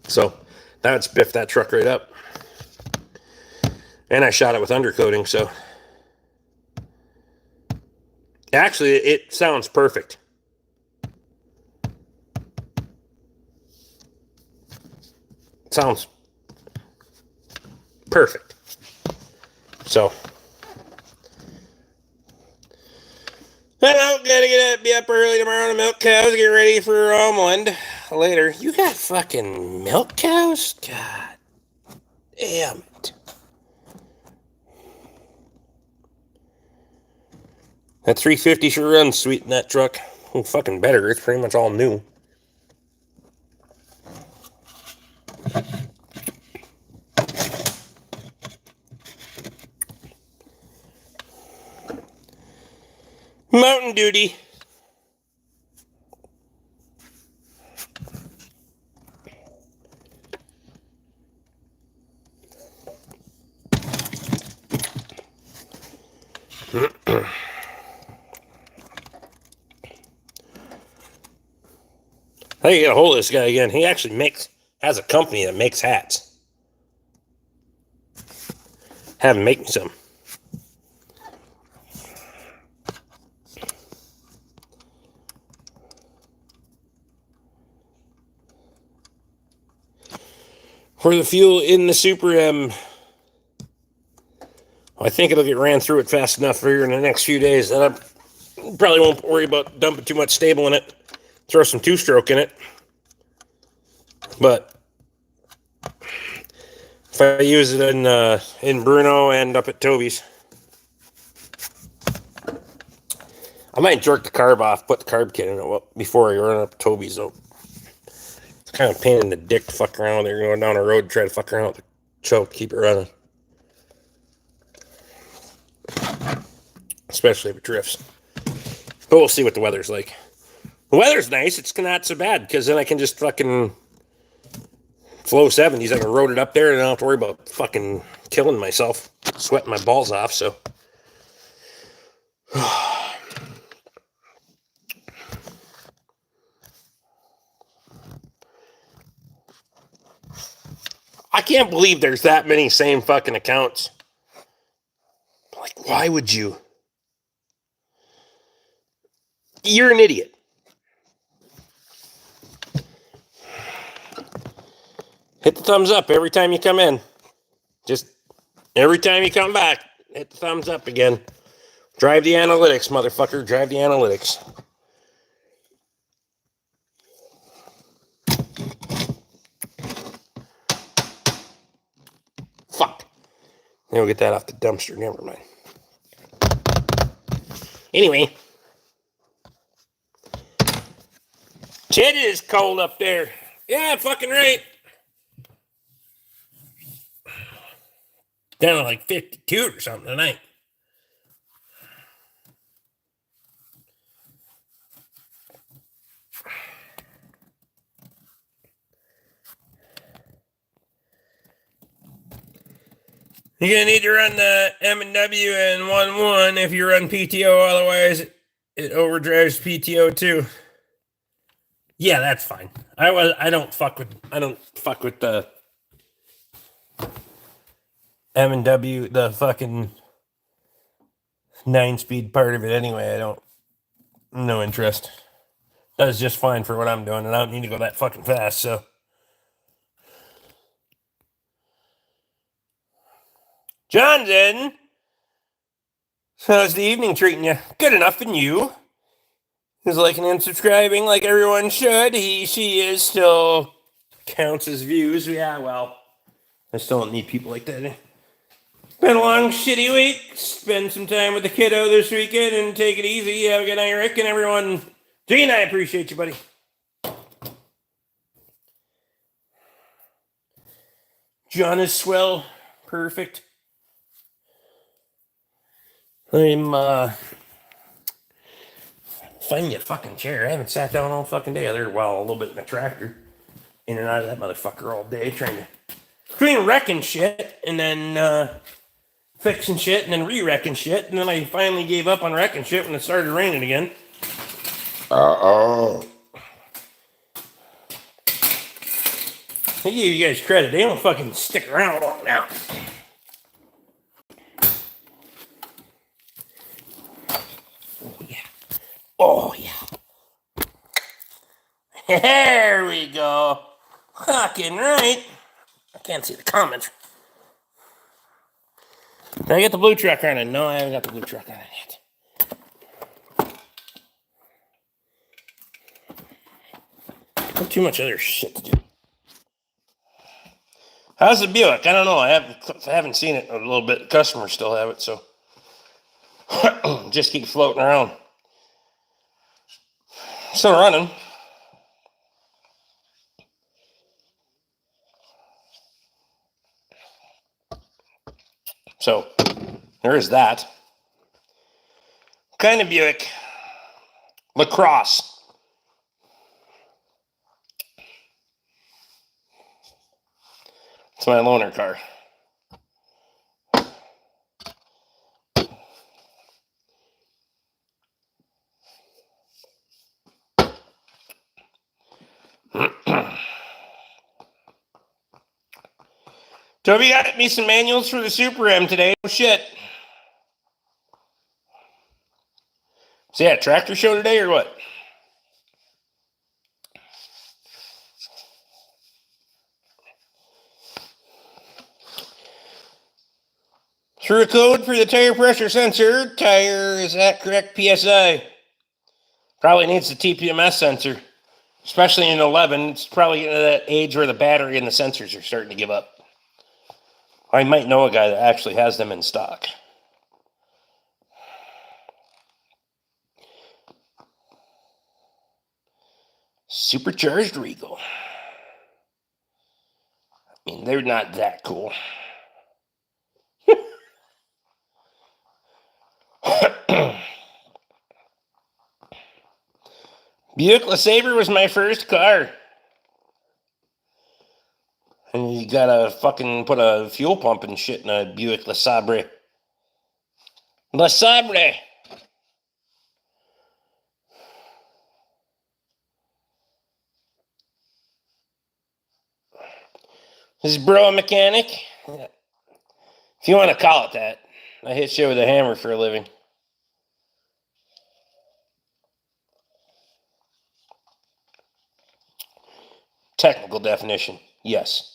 Speaker 1: So that would spiff that truck right up. And I shot it with undercoating, so actually it sounds perfect. It sounds perfect. So well, gotta be up early tomorrow to milk cows, get ready for almond later. You got fucking milk cows? God damn it. That 350 sure runs sweet in that truck. Oh, fucking better. It's pretty much all new. Mountain duty. I think you get a hold of this guy again. He actually has a company that makes hats. Have him make me some. For the fuel in the Super M, I think it'll get ran through it fast enough here in the next few days that I probably won't worry about dumping too much stable in it. Throw some two-stroke in it. But if I use it in Bruno and up at Toby's, I might jerk the carb off, put the carb kit in it before I run up to Toby's, though. It's kind of a pain in the dick to fuck around there, going down the road, try to fuck around with the choke, keep it running. Especially if it drifts. But we'll see what the weather's like. The weather's nice. It's not so bad, because then I can just fucking flow 70s. I can road it up there, and I don't have to worry about fucking killing myself, sweating my balls off, so. I can't believe there's that many same fucking accounts. Like, why would you? You're an idiot. Hit the thumbs up every time you come in. Just every time you come back, hit the thumbs up again. Drive the analytics, motherfucker. Drive the analytics. Fuck. We'll get that off the dumpster. Never mind. Anyway. It is cold up there. Yeah, fucking right. Down to like 52 or something tonight. You're going to need to run the M&W and 1-1 if you run PTO. Otherwise, it overdrives PTO too. Yeah, that's fine. I don't fuck with the M&W, the fucking 9-speed part of it anyway. No interest. Does just fine for what I'm doing, and I don't need to go that fucking fast, so. John's in. How's the evening treating you? Good enough, and you? Who's liking and subscribing like everyone should. She is still counts as views. Yeah, well, I still don't need people like that. Been a long, shitty week. Spend some time with the kiddo this weekend and take it easy. Have a good night, Rick, and everyone. Gene, I appreciate you, buddy. John is swell. Perfect. I'm, find me a fucking chair. I haven't sat down all fucking day. A little bit in the tractor. In and out of that motherfucker all day, trying to wrecking shit, and then fixing shit, and then re-wrecking shit, and then I finally gave up on wrecking shit when it started raining again. I give you guys credit. They don't fucking stick around long now. Oh, yeah. There we go. Fucking right. I can't see the comments. Did I get the blue truck running? No, I haven't got the blue truck running yet. Not too much other shit to do. How's the Buick? I don't know. I haven't seen it in a little bit. Customers still have it, so just keep floating around. Still running. So there is that. What kind of Buick? Lacrosse. It's my loaner car. Toby got me some manuals for the Super M today. Oh, shit. So, yeah, tractor show today or what? Through a code for the tire pressure sensor. Tire, is that correct? PSI. Probably needs the TPMS sensor. Especially in 11, it's probably getting to that age where the battery and the sensors are starting to give up. I might know a guy that actually has them in stock. Supercharged Regal. I mean, they're not that cool. Buick LeSabre was my first car. And you gotta fucking put a fuel pump and shit in a Buick LeSabre. LeSabre! This is bro a mechanic? If you want to call it that. I hit shit with a hammer for a living. Technical definition, yes.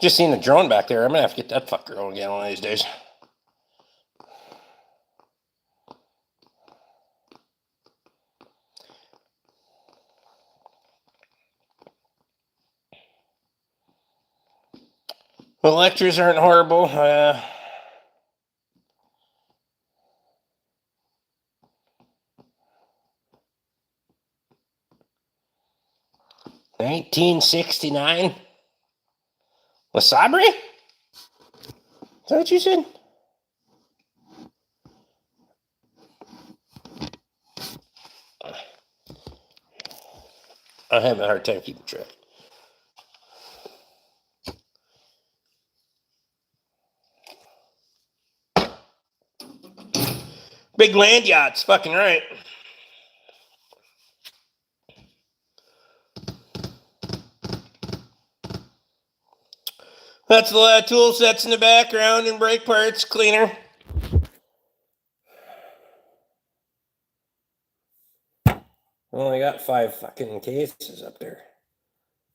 Speaker 1: Just seen the drone back there. I'm gonna have to get that fucker going again one of these days. The lectures aren't horrible. 1969? LeSabre? Is that what you said? I'm having a hard time keeping track. Big land yachts, fucking right. That's the tool sets in the background and brake parts cleaner. Only got 5 fucking cases up there.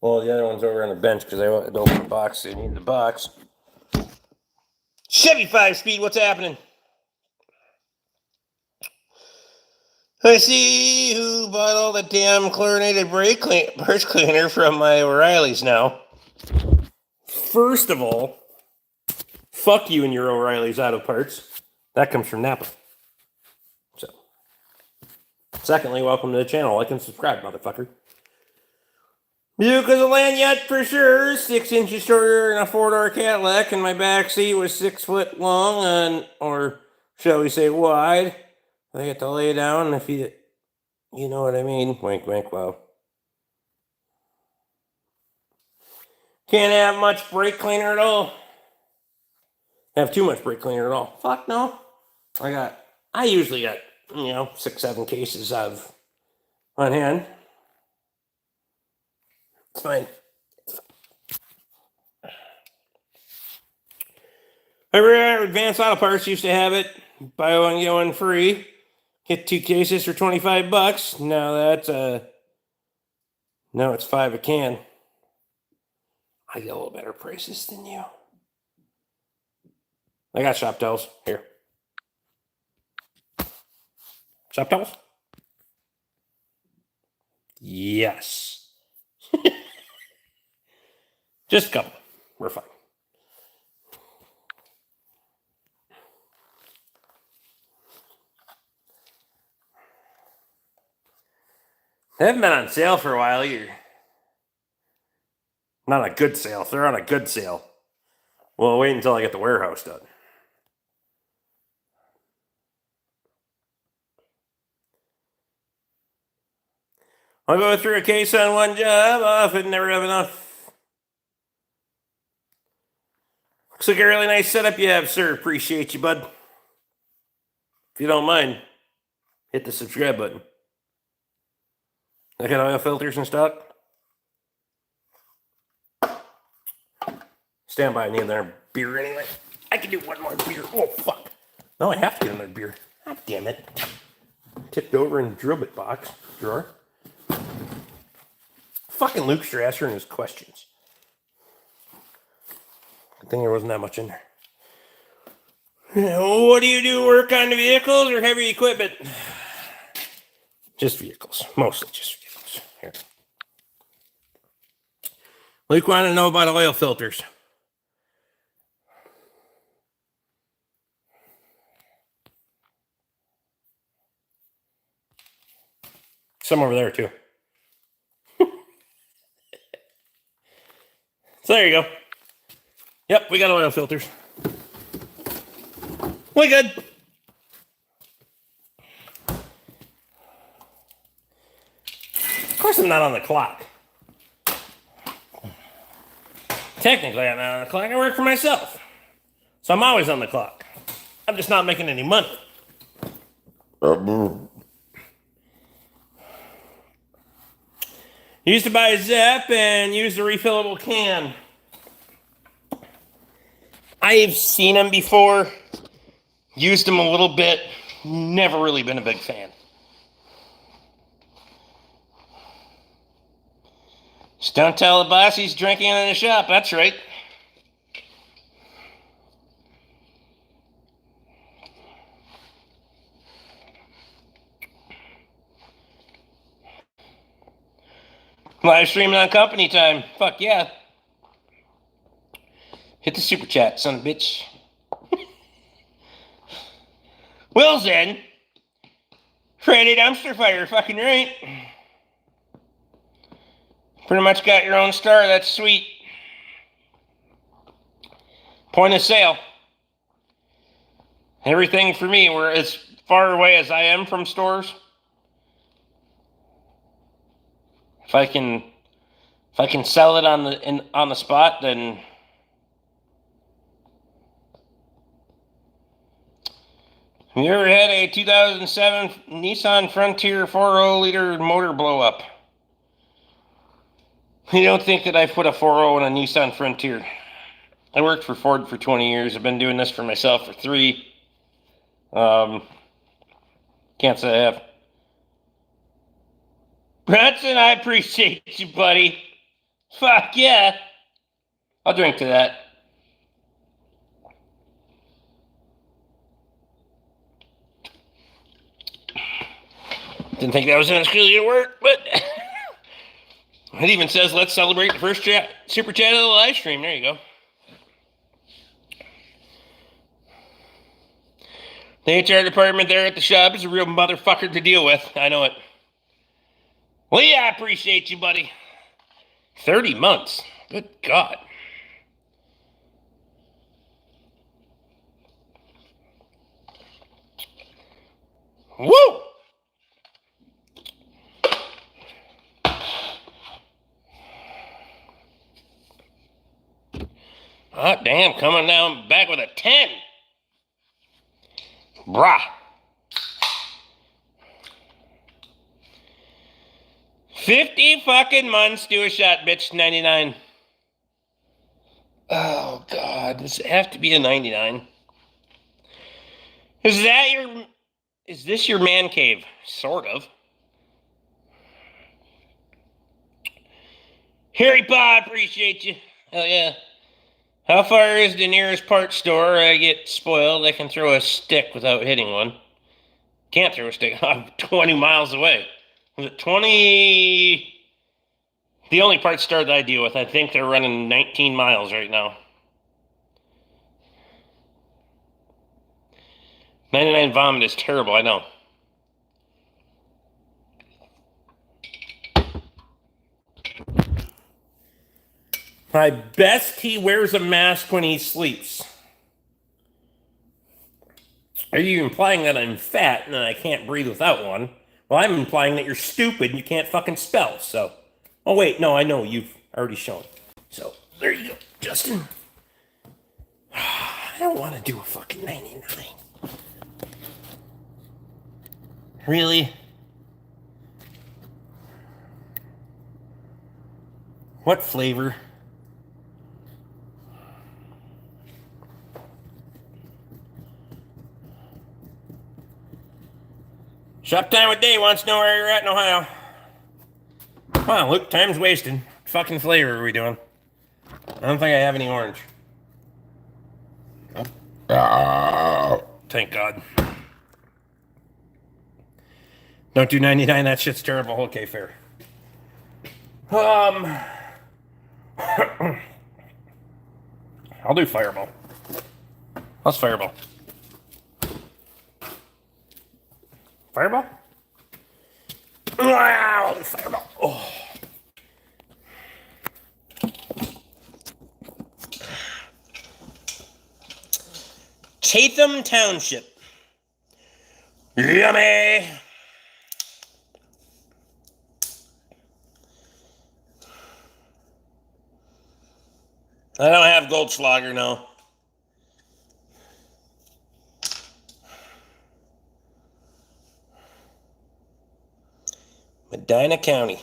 Speaker 1: Well, the other one's over on the bench because I wanted to open the box. They need the box. Chevy 5-speed, what's happening? I see who bought all the damn chlorinated brake parts cleaner from my O'Reilly's now. First of all, fuck you and your O'Reilly's Auto Parts. That comes from Napa. So, secondly, welcome to the channel. Like and subscribe, motherfucker. Buick was a land yacht for sure. 6 inches shorter than a 4-door Cadillac, and my back seat was 6 foot long, and or shall we say wide. I get to lay down if you know what I mean. Wink, wink, wow. Can't have much brake cleaner at all. Have too much brake cleaner at all. Fuck no. I usually got, 6, 7 cases of on hand. It's fine. Advanced Auto Parts used to have it. Buy one, get one free. Get 2 cases for $25. Now it's $5 a can. I get a little better prices than you. I got shop towels here. Shop towels? Yes. Just a couple. We're fine. They haven't been on sale for a while either. Not a good sale. If they're on a good sale, well, wait until I get the warehouse done. I'll go through a case on one job. Often never have enough. Looks like a really nice setup you have, sir. Appreciate you, bud. If you don't mind, hit the subscribe button. I got oil filters in stock. Stand by, I need another beer anyway. I can do one more beer. Oh, fuck. No, I have to get another beer. God damn it. Tipped over in the drill bit box drawer. Fucking Luke Strasser and his questions. Good thing there wasn't that much in there. What do you do? Work on the vehicles or heavy equipment? Just vehicles. Mostly just vehicles. Here. Luke wanted to know about oil filters. Some over there, too. So there you go. Yep, we got oil filters. We good. Of course I'm not on the clock. Technically, I'm not on the clock. I work for myself. So I'm always on the clock. I'm just not making any money. Used to buy a Zep and use the refillable can. I've seen them before. Used them a little bit. Never really been a big fan. Just don't tell the boss he's drinking in the shop. That's right. Live streaming on company time. Fuck yeah. Hit the super chat, son of a bitch. Will's in. Friday dumpster fire, fucking right. Pretty much got your own star, that's sweet. Point of sale. Everything for me, we're as far away as I am from stores. If I can sell it on the spot, then have you ever had a 2007 Nissan Frontier 4.0 liter motor blow up? You don't think that I put a 4.0 in a Nissan Frontier. I worked for Ford for 20 years. I've been doing this for myself for 3. Can't say I have. Branson, I appreciate you, buddy. Fuck yeah. I'll drink to that. Didn't think that was going to work, but it even says, let's celebrate the first super chat of the live stream. There you go. The HR department there at the shop is a real motherfucker to deal with. I know it. Well, yeah, I appreciate you, buddy. 30 months. Good God. Woo! Oh, damn, coming down back with a 10. Brah. 50 fucking months, do a shot, bitch, 99. Oh, God, does it have to be a 99? Is this your man cave? Sort of. Harry Pod, appreciate you. Hell yeah. How far is the nearest parts store? I get spoiled. I can throw a stick without hitting one. Can't throw a stick. I'm 20 miles away. Was it 20? The only parts store that I deal with, I think they're running 19 miles right now. 99 vomit is terrible, I know. I best he wears a mask when he sleeps. Are you implying that I'm fat and that I can't breathe without one? Well, I'm implying that you're stupid and you can't fucking spell, so. Oh, wait, no, I know, you've already shown. So, there you go, Justin. I don't want to do a fucking 99. Really? What flavor? Shop time of day wants to know where you're at in Ohio. Wow, look, time's wasted. What fucking flavor are we doing? I don't think I have any orange. Oh, thank God. Don't do 99, that shit's terrible. Okay, fair. I'll do Fireball. How's Fireball? Fireball? Wow, Fireball. Oh. Chatham Township. Yummy. I don't have Goldschlager, no. Medina County.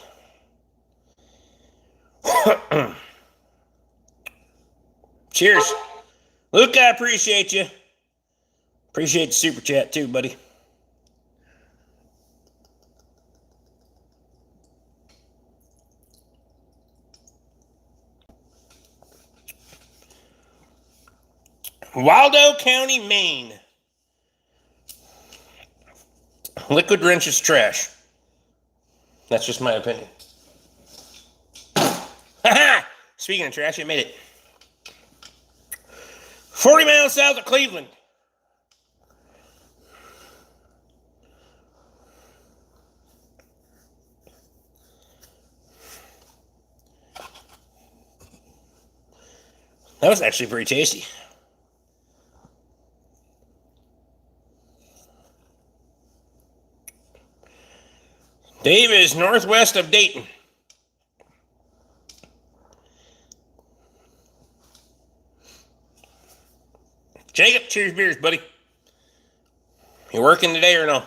Speaker 1: Cheers. Luke, I appreciate you. Appreciate the super chat too, buddy. Waldo County, Maine. Liquid wrench is trash. That's just my opinion. Speaking of trash, it made it. 40 miles south of Cleveland. That was actually pretty tasty. Dave is northwest of Dayton. Jacob, cheers beers, buddy. You working today or no?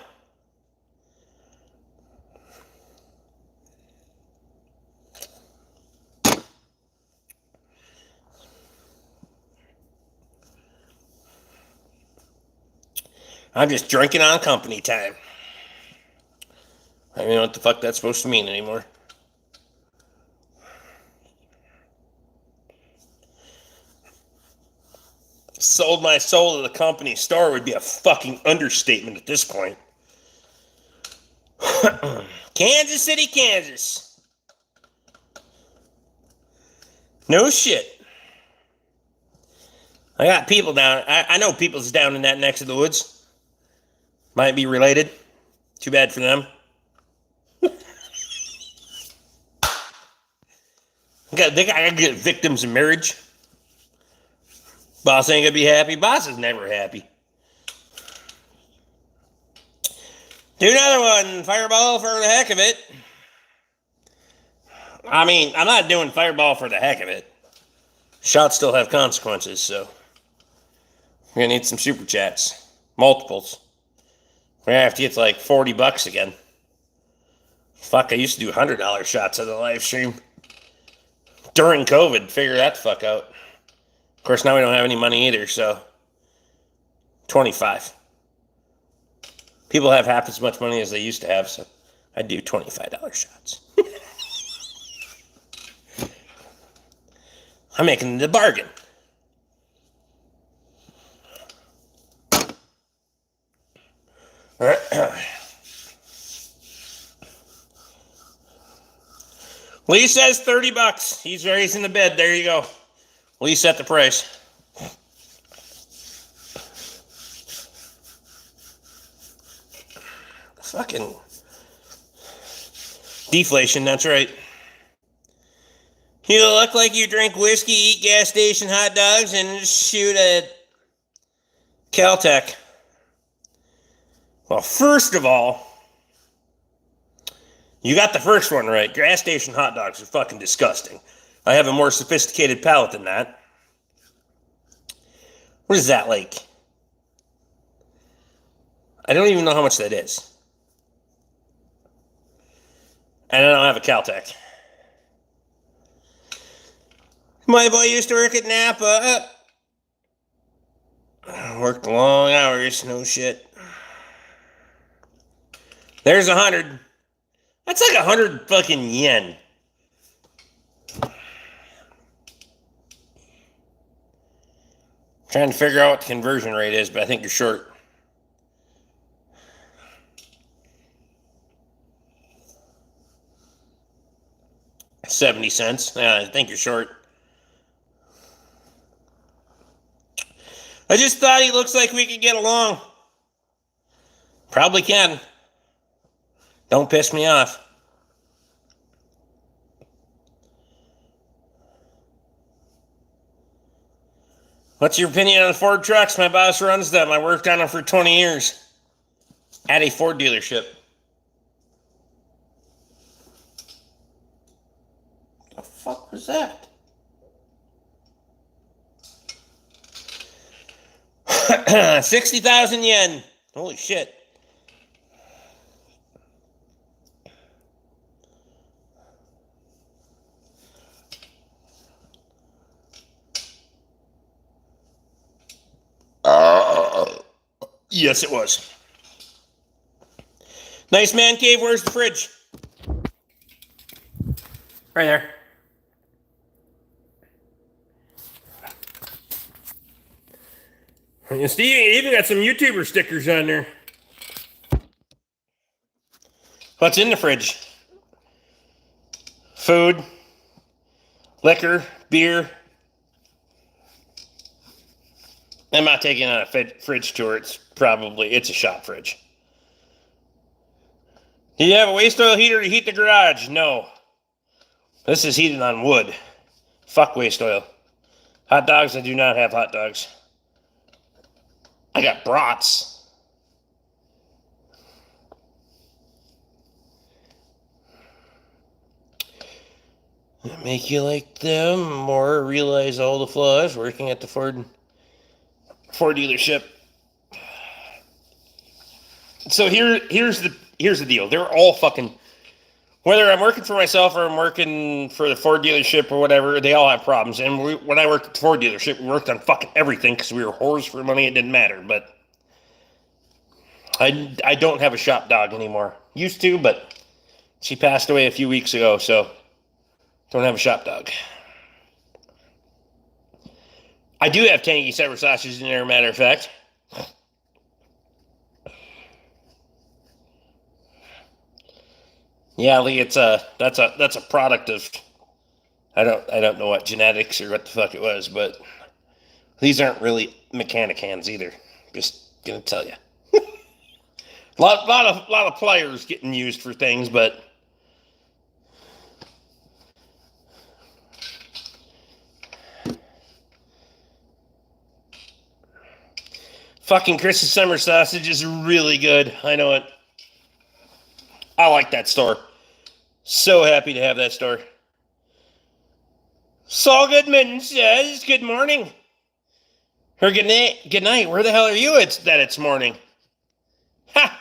Speaker 1: I'm just drinking on company time. I don't know what the fuck that's supposed to mean anymore. Sold my soul to the company store would be a fucking understatement at this point. Kansas City, Kansas. No shit. I got people down. I know people's down in that neck of the woods. Might be related. Too bad for them. They gotta get victims of marriage. Boss ain't gonna be happy. Boss is never happy. Do another one. Fireball for the heck of it. I mean, I'm not doing Fireball for the heck of it. Shots still have consequences, so we're gonna need some super chats. Multiples. We're gonna have to get to like $40 again. Fuck, I used to do $100 shots on the live stream. During COVID, figure that the fuck out. Of course, now we don't have any money either, so 25. People have half as much money as they used to have, so I do $25 shots. I'm making the bargain. Lee says $30. He's raising the bid. There you go. Lee set the price. Fucking deflation, that's right. You look like you drink whiskey, eat gas station hot dogs, and shoot at Caltech. Well, first of all, you got the first one right. Gas station hot dogs are fucking disgusting. I have a more sophisticated palate than that. What is that like? I don't even know how much that is. And I don't have a Caltech. My boy used to work at Napa. Worked long hours, no shit. There's 100. That's like 100 fucking yen. Trying to figure out what the conversion rate is, but I think you're short. $0.70. I think you're short. I just thought he looks like we could get along. Probably can. Don't piss me off. What's your opinion on Ford trucks? My boss runs them. I worked on them for 20 years at a Ford dealership. What the fuck was that? $60,000 Holy shit. Yes, it was. Nice man cave. Where's the fridge? Right there. You see, you even got some YouTuber stickers on there. What's in the fridge? Food, liquor, beer. I'm not taking on a fridge tour. It's a shop fridge. Do you have a waste oil heater to heat the garage? No. This is heated on wood. Fuck waste oil. Hot dogs, I do not have hot dogs. I got brats. Make you like them more, realize all the flaws working at the Ford dealership. So here's the deal. They're all fucking, whether I'm working for myself or I'm working for the Ford dealership or whatever, they all have problems. And when I worked at the Ford dealership, we worked on fucking everything because we were whores for money. It didn't matter. But I don't have a shop dog anymore. Used to, but she passed away a few weeks ago, so don't have a shop dog. I do have tangy sour sausages in there, matter of fact. Yeah, Lee, that's a product of I don't know what genetics or what the fuck it was, but these aren't really mechanic hands either. Just gonna tell you. lot of pliers getting used for things, but fucking Chris's summer sausage is really good. I know it. I like that store. So happy to have that store. Saul Goodman says, good morning. Or good night. Where the hell are you? It's morning. Ha!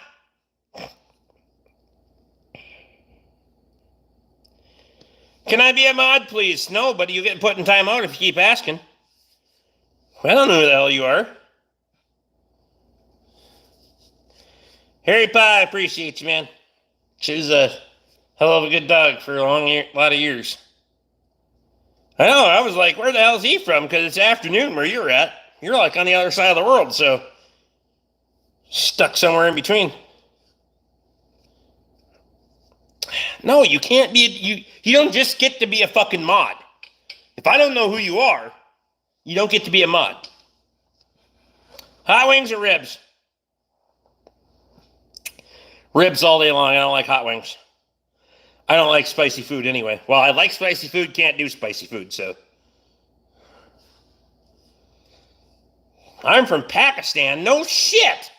Speaker 1: Can I be a mod, please? No, but you get put in timeout if you keep asking. I don't know who the hell you are. Harry Pie, appreciate you, man. She was a hell of a good dog for a lot of years. I know, I was like, where the hell is he from? Because it's afternoon where you're at. You're like on the other side of the world, so stuck somewhere in between. No, you can't be, you don't just get to be a fucking mod. If I don't know who you are, you don't get to be a mod. Hot wings or ribs? Ribs all day long. I don't like hot wings. I don't like spicy food anyway. Well, I like spicy food, can't do spicy food, so. I'm from Pakistan. No shit.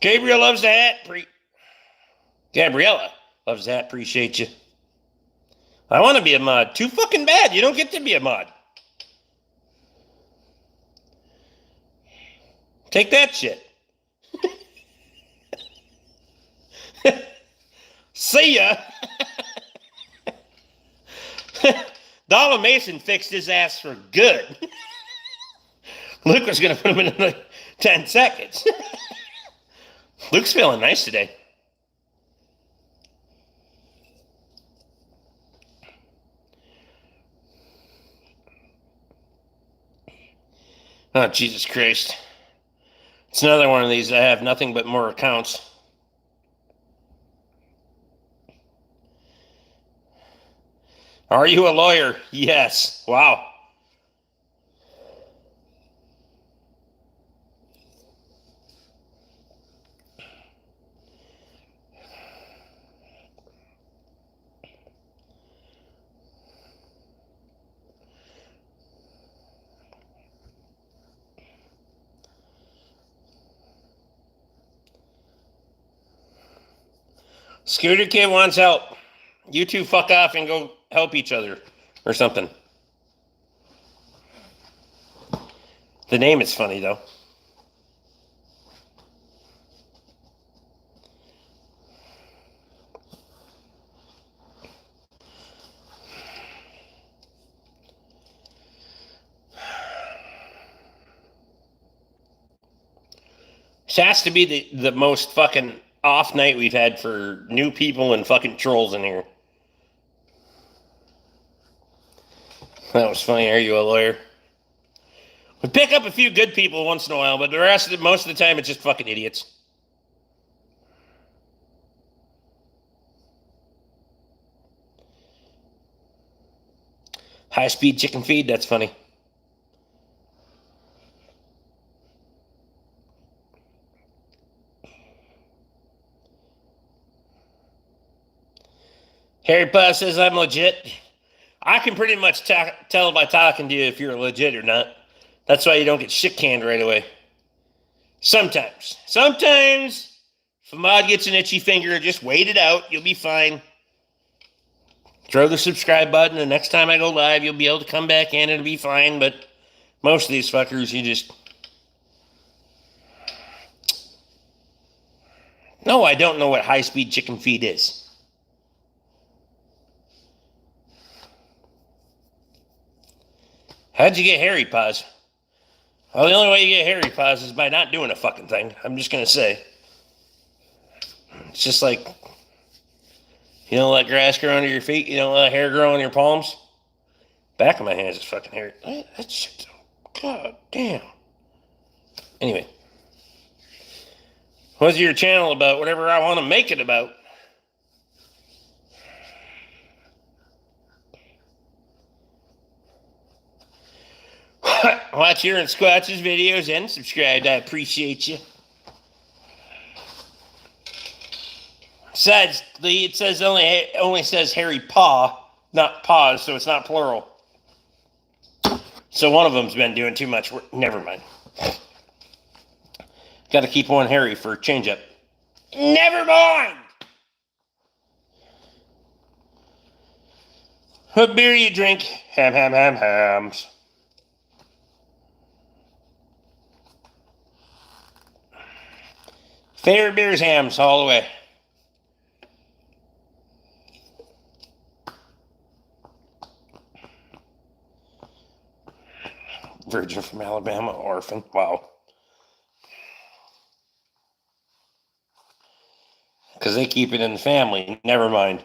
Speaker 1: Gabriel loves the hat. Gabriella loves the hat. Appreciate you. I want to be a mod. Too fucking bad. You don't get to be a mod. Take that shit. See ya. Donald Mason fixed his ass for good. Luke was going to put him in 10 seconds. Luke's feeling nice today. Oh, Jesus Christ. It's another one of these. I have nothing but more accounts. Are you a lawyer? Yes. Wow. Scooter Kid wants help. You two fuck off and go help each other or something. The name is funny, though. This has to be the most fucking off night we've had for new people and fucking trolls in here. That was funny. Are you a lawyer? We pick up a few good people once in a while, but the rest of it, most of the time, it's just fucking idiots. High-speed chicken feed, that's funny. Harry Potter says I'm legit. I can pretty much tell by talking to you if you're legit or not. That's why you don't get shit canned right away. Sometimes. Sometimes, if a mod gets an itchy finger, just wait it out. You'll be fine. Throw the subscribe button, and next time I go live, you'll be able to come back in and it'll be fine. But most of these fuckers, you just... No, I don't know what high-speed chicken feed is. How'd you get hairy paws? Well, the only way you get hairy paws is by not doing a fucking thing. I'm just going to say. It's just like, you don't let grass grow under your feet. You don't let hair grow on your palms. Back of my hands is fucking hairy. That shit's, god damn. Anyway. What's your channel about? Whatever I want to make it about. Watch your and Squatch's videos and subscribe. I appreciate you. Besides, it says only says hairy paw, not paws, so it's not plural. So one of them's been doing too much work. Never mind. Got to keep one hairy for a change-up. Never mind! What beer you drink? Hams. Favorite beers, hams, all the way. Virgin from Alabama, orphan. Wow. Because they keep it in the family. Never mind.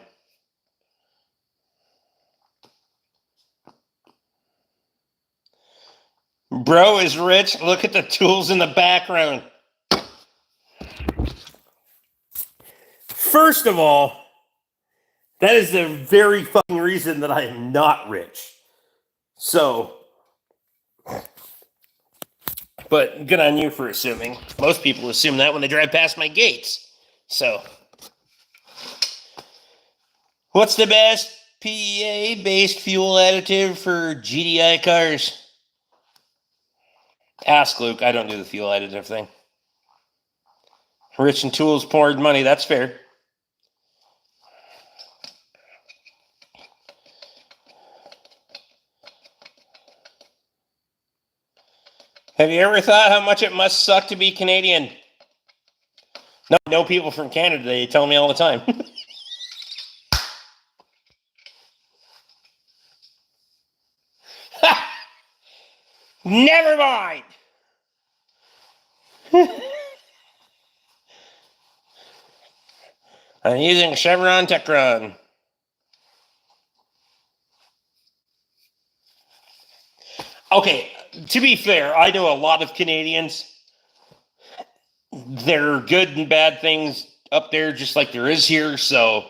Speaker 1: Bro is rich. Look at the tools in the background. First of all, that is the very fucking reason that I am not rich. So, but good on you for assuming. Most people assume that when they drive past my gates. So, what's the best PEA-based fuel additive for GDI cars? Ask Luke. I don't do the fuel additive thing. Rich in tools, poor in money. That's fair. Have you ever thought how much it must suck to be Canadian? No, I know people from Canada. They tell me all the time. Never mind. I'm using Chevron Techron. Okay, to be fair, I know a lot of Canadians. There are good and bad things up there, just like there is here, so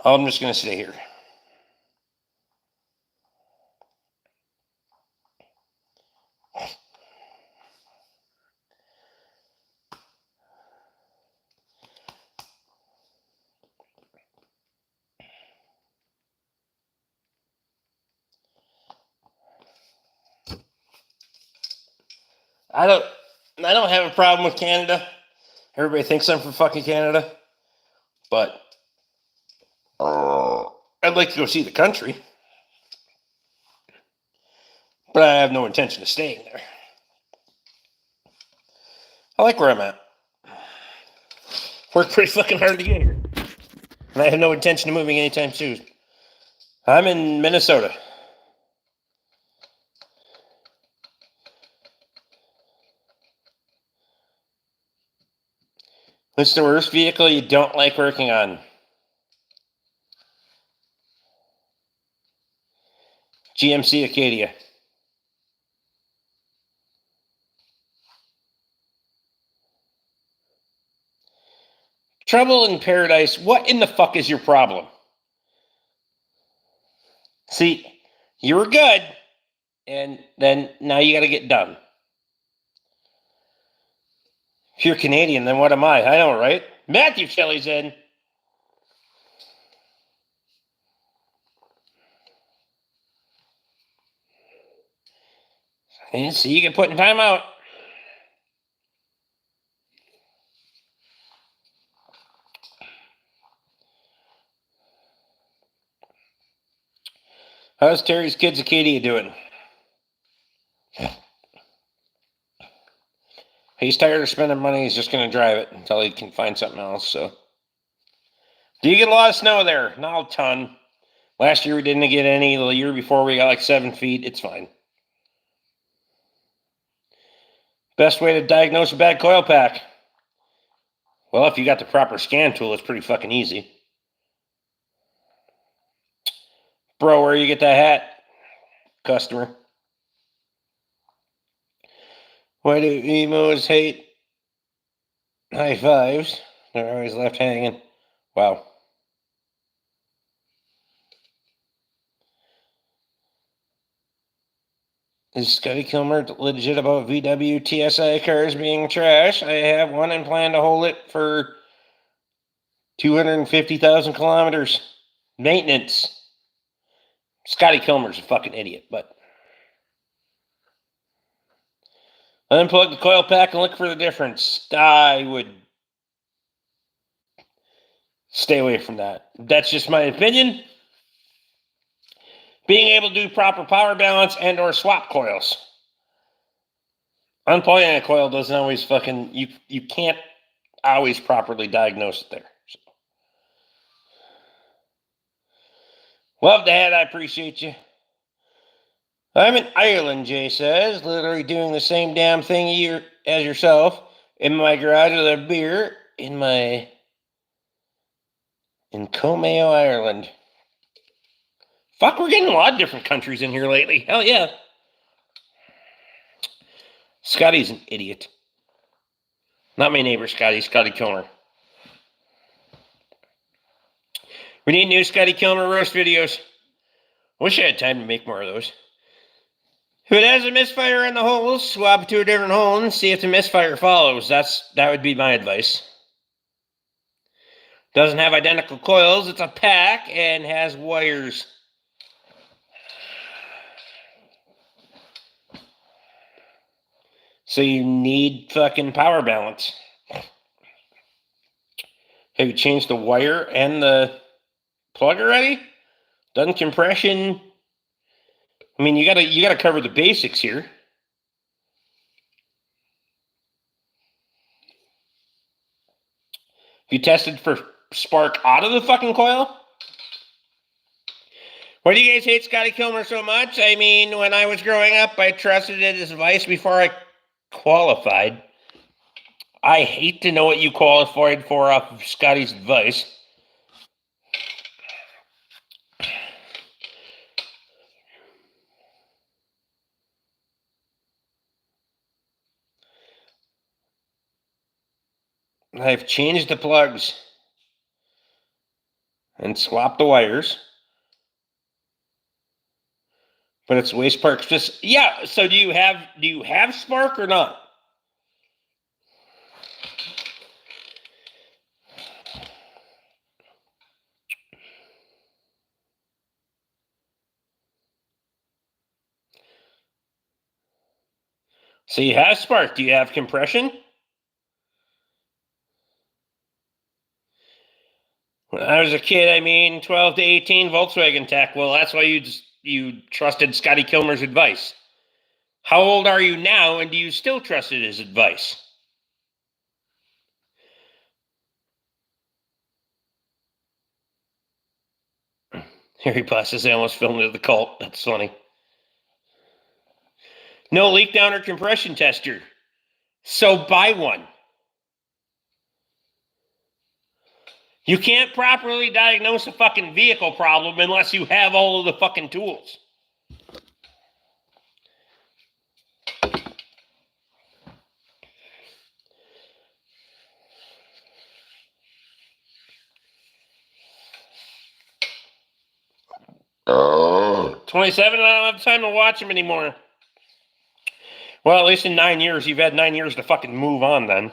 Speaker 1: I'm just going to stay here. I don't have a problem with Canada. Everybody thinks I'm from fucking Canada, but I'd like to go see the country. But I have no intention of staying there. I like where I'm at. Worked pretty fucking hard to get here. And I have no intention of moving anytime soon. I'm in Minnesota. What's the worst vehicle you don't like working on? GMC Acadia. Trouble in Paradise. What in the fuck is your problem? See, you were good, and then now you got to get done. If you're Canadian, then what am I? I know, right? Matthew Kelly's in. And see, you get put in timeout. How's Terry's kids Acadia doing? He's tired of spending money. He's just going to drive it until he can find something else. So, do you get a lot of snow there? Not a ton. Last year we didn't get any. The year before we got like 7 feet. It's fine. Best way to diagnose a bad coil pack? Well, if you got the proper scan tool, it's pretty fucking easy. Bro, where you get that hat? Customer. Why do emos hate high fives? They're always left hanging. Wow. Is Scotty Kilmer legit about VW TSI cars being trash? I have one and plan to hold it for 250,000 kilometers. Maintenance. Scotty Kilmer's a fucking idiot, but unplug the coil pack and look for the difference. I would stay away from that. That's just my opinion. Being able to do proper power balance and or swap coils. Unplugging a coil doesn't always fucking... You can't always properly diagnose it there. So. Love the hat. I appreciate you. I'm in Ireland, Jay says. Literally doing the same damn thing as yourself. In my garage with a beer. In Comeo, Ireland. Fuck, we're getting a lot of different countries in here lately. Hell yeah. Scotty's an idiot. Not my neighbor, Scotty Kilmer. We need new Scotty Kilmer roast videos. Wish I had time to make more of those. If it has a misfire in the holes, swap it to a different hole and see if the misfire follows. That would be my advice. Doesn't have identical coils. It's a pack and has wires. So you need fucking power balance. Have you changed the wire and the plug already? Done compression? I mean, you gotta cover the basics here. You tested for spark out of the fucking coil? Why do you guys hate Scotty Kilmer so much? I mean, when I was growing up, I trusted his advice before I qualified. I hate to know what you qualified for off of Scotty's advice. I've changed the plugs and swapped the wires. But it's waste parts. Just yeah. So do you have spark or not? So you have spark. Do you have compression? When I was a kid, 12 to 18 Volkswagen Tech. Well, that's why you trusted Scotty Kilmer's advice. How old are you now, and do you still trust his advice? Harry Potter says I almost fell into the cult. That's funny. No leak down or compression tester. So buy one. You can't properly diagnose a fucking vehicle problem unless you have all of the fucking tools. Oh. 27, I don't have time to watch him anymore. Well, at least in 9 years, you've had 9 years to fucking move on then.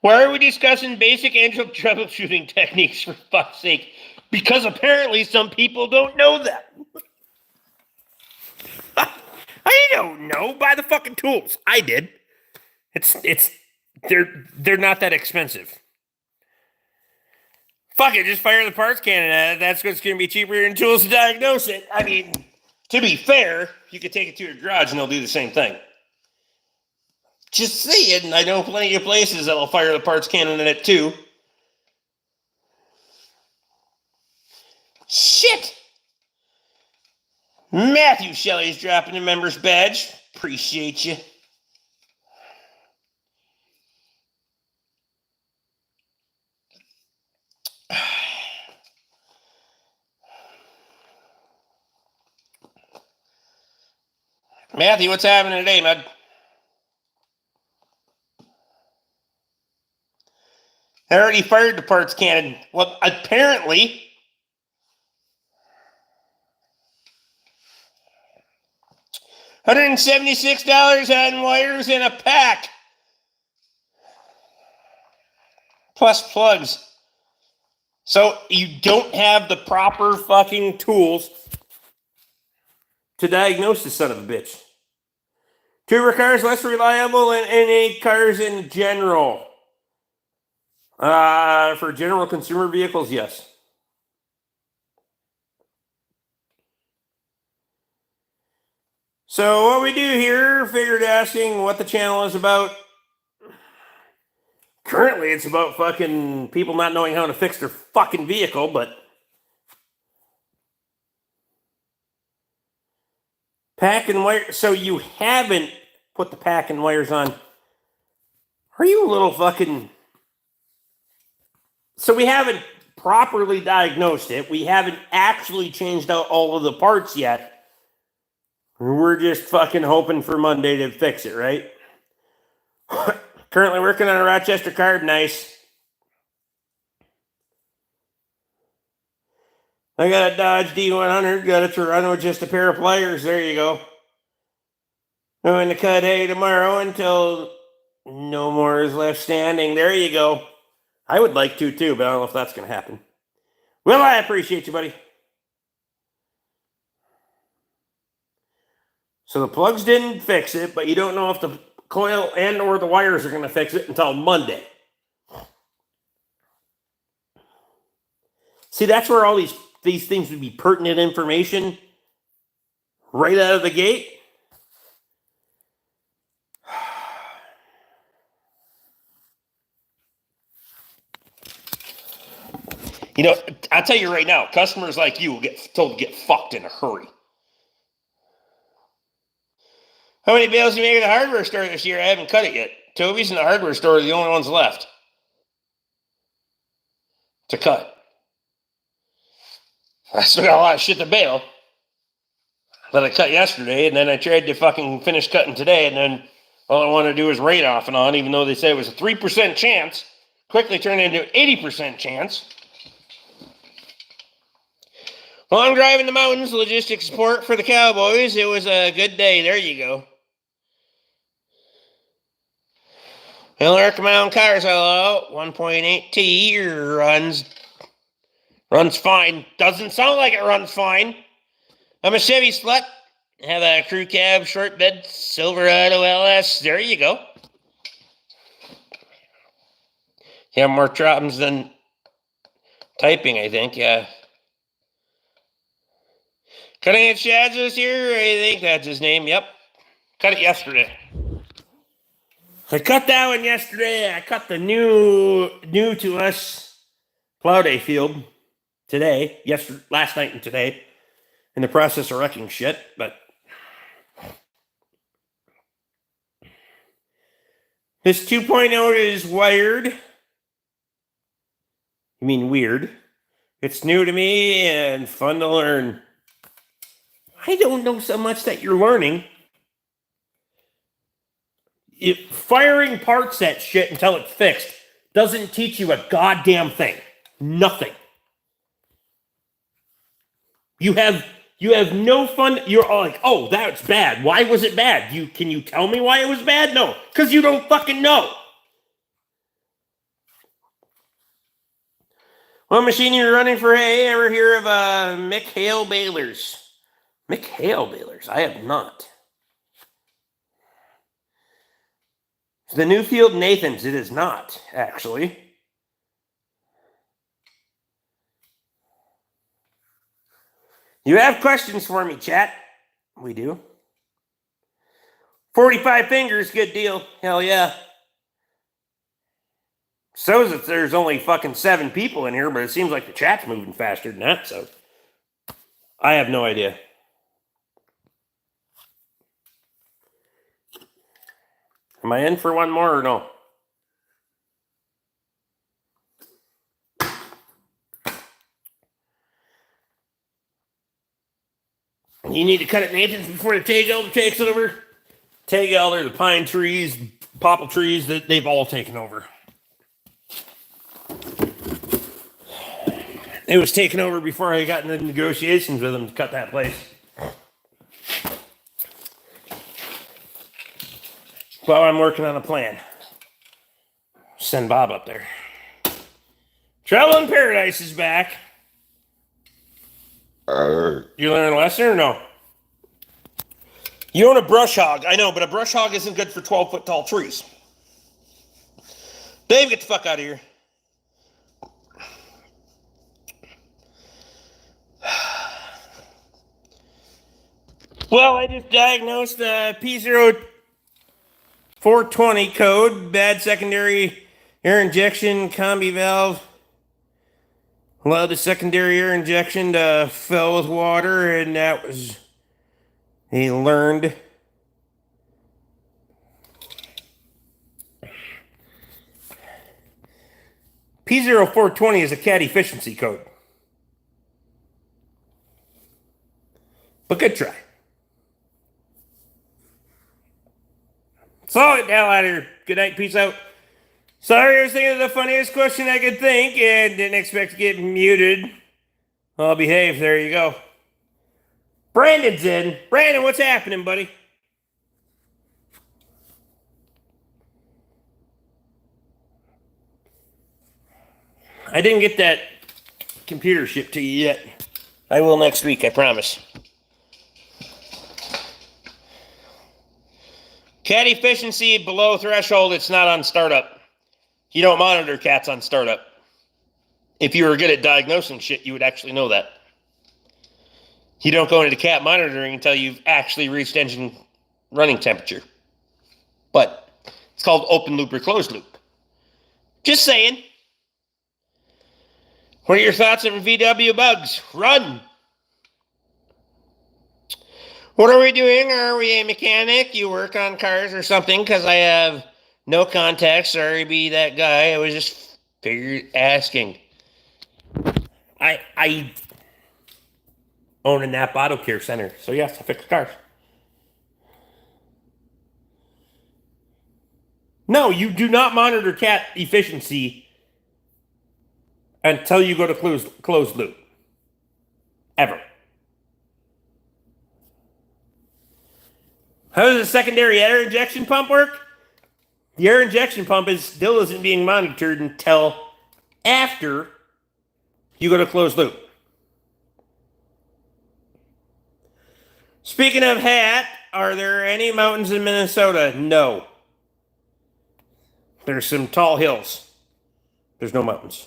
Speaker 1: Why are we discussing basic angel troubleshooting techniques, for fuck's sake? Because apparently some people don't know them. I don't know. Buy the fucking tools. I did. They're not that expensive. Fuck it, just fire the parts cannon at it. That's what's going to be cheaper than tools to diagnose it. To be fair, you could take it to your garage and they'll do the same thing. Just saying, I know plenty of places that'll fire the parts cannon in it too. Shit! Matthew Shelley's dropping a member's badge. Appreciate you. Matthew, what's happening today, bud? I already fired the parts cannon. Well, apparently. $176 on wires in a pack. Plus plugs. So you don't have the proper fucking tools to diagnose this son of a bitch. Tuber cars less reliable than NA cars in general. For general consumer vehicles, yes. So what we do here, figured asking what the channel is about. Currently, it's about fucking people not knowing how to fix their fucking vehicle, but pack and wire. So you haven't put the pack and wires on. Are you a little fucking... So we haven't properly diagnosed it. We haven't actually changed out all of the parts yet. We're just fucking hoping for Monday to fix it, right? Currently working on a Rochester Carb Nice. I got a Dodge D100. Got a Toronto with just a pair of pliers. There you go. Going to cut hay tomorrow until no more is left standing. There you go. I would like to too, but I don't know if that's going to happen. Well, I appreciate you, buddy. So the plugs didn't fix it, but you don't know if the coil and or the wires are going to fix it until Monday. See, that's where all these things would be pertinent information right out of the gate. You know, I'll tell you right now, customers like you will get told to get fucked in a hurry. How many bales do you make at the hardware store this year? I haven't cut it yet. Toby's and the hardware store are the only ones left to cut. I still got a lot of shit to bale that I cut yesterday, and then I tried to fucking finish cutting today, and then all I wanted to do was rate off and on, even though they said it was a 3% chance, quickly turned into an 80% chance. Long drive in the mountains, logistics support for the Cowboys. It was a good day. There you go. Hillary Mountain Cars, hello. 1.8T runs fine. Doesn't sound like it runs fine. I'm a Chevy slut. Have a crew cab, short bed, Silverado LS. There you go. You have more problems than typing, I think. Yeah. Cutting it Shads this year? I think that's his name. Yep. Cut it yesterday. I cut that one yesterday. I cut the new to us plow day field today. Last night and today. In the process of wrecking shit, but this 2.0 is wired. You mean weird. It's new to me and fun to learn. I don't know so much that you're learning. Firing parts at shit until it's fixed doesn't teach you a goddamn thing. Nothing. You have no fun. You're all like, oh, that's bad. Why was it bad? Can you tell me why it was bad? No, because you don't fucking know. What machine you're running for hay? Ever hear of Mick Hale balers? Mick Hale balers? I have not. The Newfield Nathans, it is not, actually. You have questions for me, chat? We do. 45 fingers, good deal. Hell yeah. So that there's only fucking 7 people in here, but it seems like the chat's moving faster than that, so I have no idea. Am I in for one more or no? You need to cut it, Nathan's, before the tag elder takes over. Tag elder, the pine trees, popple trees, they've all taken over. It was taken over before I got into negotiations with them to cut that place. Well, I'm working on a plan. Send Bob up there. Travel in Paradise is back. You learn a lesson or no? You own a brush hog. I know, but a brush hog isn't good for 12-foot tall trees. Dave, get the fuck out of here. Well, I just diagnosed the P0420 code, bad secondary air injection combi valve. Allowed the secondary air injection to fill with water, and that was a learned. P0420 is a cat efficiency code. But good try. So, get the hell out of here. Good night, peace out. Sorry, I was thinking of the funniest question I could think and didn't expect to get muted. I'll behave. There you go. Brandon's in. Brandon, what's happening, buddy? I didn't get that computer shipped to you yet. I will next week, I promise. Cat efficiency below threshold, it's not on startup. You don't monitor cats on startup. If you were good at diagnosing shit, you would actually know that. You don't go into cat monitoring until you've actually reached engine running temperature. But it's called open loop or closed loop. Just saying. What are your thoughts on VW bugs? Run! What are we doing? Are we a mechanic? You work on cars or something? Because I have no contacts. Sorry to be that guy. I was just asking. I own a Napa Auto Care Center. So yes, I fix cars. No, you do not monitor cat efficiency until you go to closed loop. Ever. How does the secondary air injection pump work? The air injection pump still isn't being monitored until after you go to closed loop. Speaking of hat, are there any mountains in Minnesota? No. There's some tall hills. There's no mountains.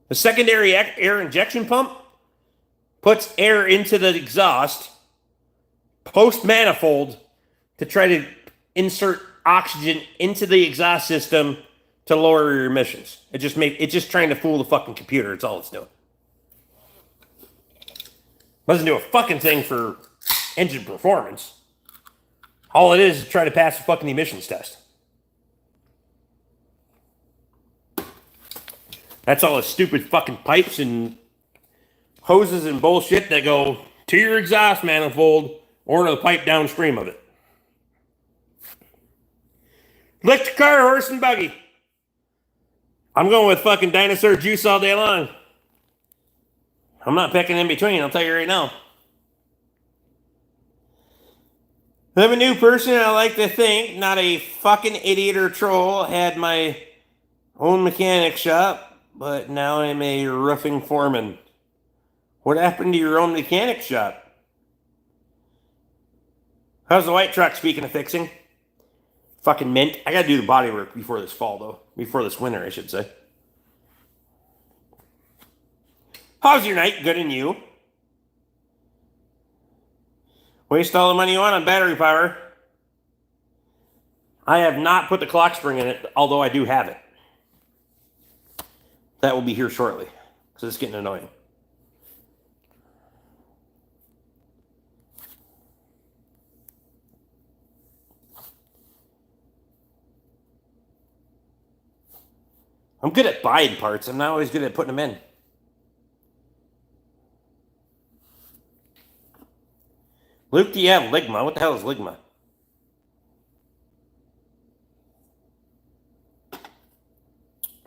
Speaker 1: The secondary air injection pump puts air into the exhaust post-manifold to try to insert oxygen into the exhaust system to lower your emissions. It's just trying to fool the fucking computer. It's all it's doing. Doesn't do a fucking thing for engine performance. All it is try to pass the fucking emissions test. That's all the stupid fucking pipes and hoses and bullshit that go to your exhaust manifold or to the pipe downstream of it. Electric car, horse, and buggy. I'm going with fucking dinosaur juice all day long. I'm not picking in between, I'll tell you right now. I'm a new person, I like to think, not a fucking idiot or troll. I had my own mechanic shop, but now I'm a roofing foreman. What happened to your own mechanic shop? How's the white truck, speaking of fixing? Fucking mint. I gotta do the body work before this fall, though. Before this winter, I should say. How's your night? Good, and you? Waste all the money you want on battery power. I have not put the clock spring in it, although I do have it. That will be here shortly, because it's getting annoying. I'm good at buying parts. I'm not always good at putting them in. Luke, do you have Ligma? What the hell is Ligma?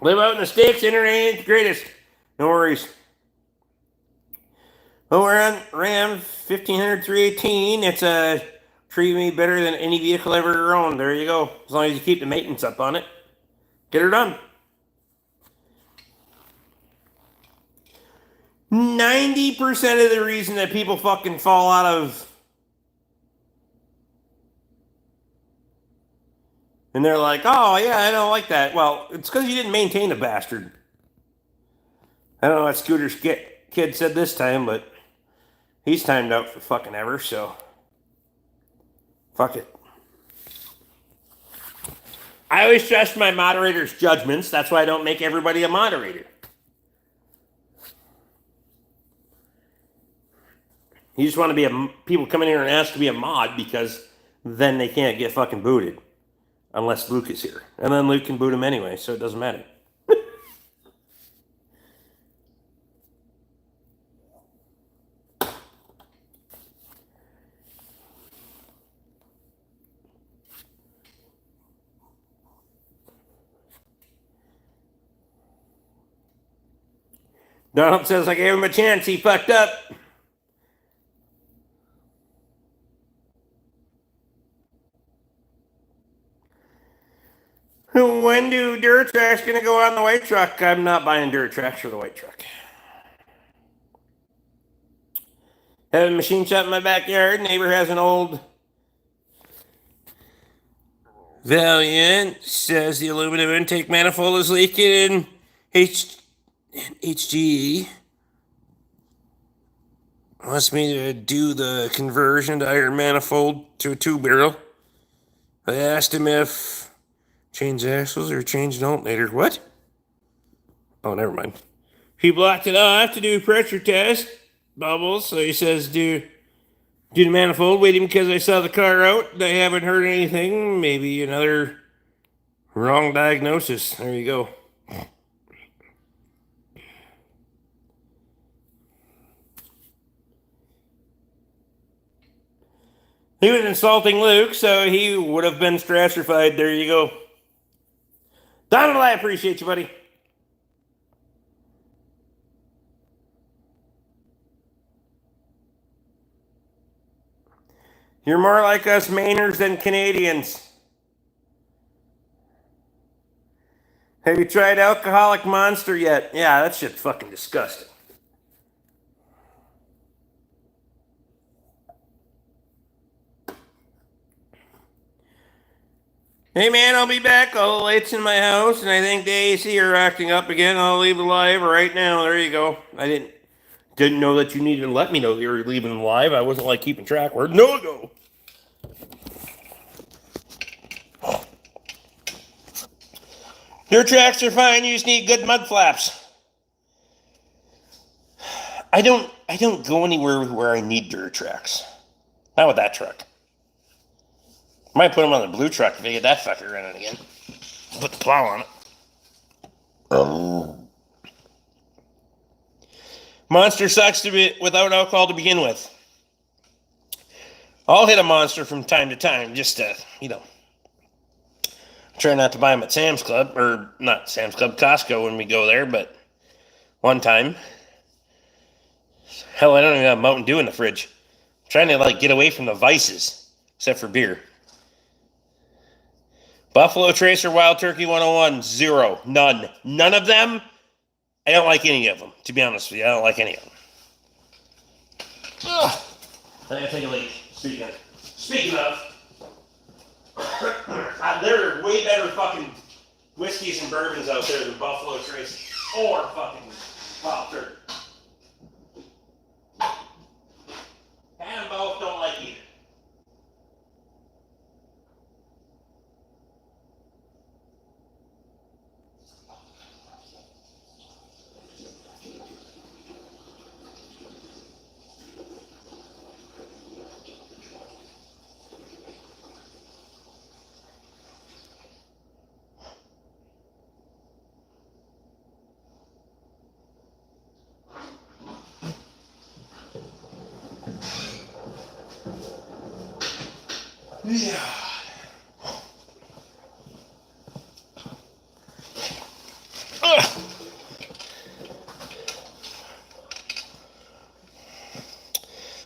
Speaker 1: Live out in the sticks, internet ain't the greatest. No worries. Well, we're on Ram 1500 318. It's a treat me better than any vehicle ever owned. There you go. As long as you keep the maintenance up on it. Get her done. 90% of the reason that people fucking fall out of... And they're like, oh, yeah, I don't like that. Well, it's because you didn't maintain the bastard. I don't know what Scooter's kid said this time, but he's timed out for fucking ever, so fuck it. I always trust my moderator's judgments. That's why I don't make everybody a moderator. You just want to be people come in here and ask to be a mod because then they can't get fucking booted. Unless Luke is here. And then Luke can boot him anyway, so it doesn't matter. Donald says I gave him a chance, he fucked up. When do dirt tracks gonna go on the white truck? I'm not buying dirt tracks for the white truck. Have a machine shop in my backyard. Neighbor has an old Valiant. Says the aluminum intake manifold is leaking in HGE. Wants me to do the conversion to iron manifold to a 2-barrel. I asked him if change axles or change an alternator. What? Oh, never mind. He blocked it off to do a pressure test, Bubbles. So he says, do the manifold, waiting because I saw the car out. I haven't heard anything. Maybe another wrong diagnosis. There you go. He was insulting Luke, so he would have been stratified. There you go. Donald, I appreciate you, buddy. You're more like us Mainers than Canadians. Have you tried Alcoholic Monster yet? Yeah, that shit's fucking disgusting. Hey man, I'll be back. All the lights in my house, and I think the AC are acting up again. I'll leave it live right now. There you go. I didn't know that you needed to let me know that you were leaving them live. I wasn't like keeping track. Where no go. Your tracks are fine. You just need good mud flaps. I don't go anywhere where I need dirt tracks. Not with that truck. Might put them on the blue truck if I get that fucker running again. Put the plow on it. Oh. Monster sucks to be without alcohol to begin with. I'll hit a Monster from time to time just to, try not to buy them at Sam's Club, or not Sam's Club, Costco when we go there, but one time, hell, I don't even have Mountain Dew in the fridge. I'm trying to get away from the vices, except for beer. Buffalo Tracer Wild Turkey 101, 0. None. None of them. I don't like any of them, to be honest with you. I don't like any of them. Ugh. I gotta take a leak. Speaking of, there are way better fucking whiskeys and bourbons out there than Buffalo Tracer or fucking Wild Turkey. And both don't like either. Yeah. Ugh.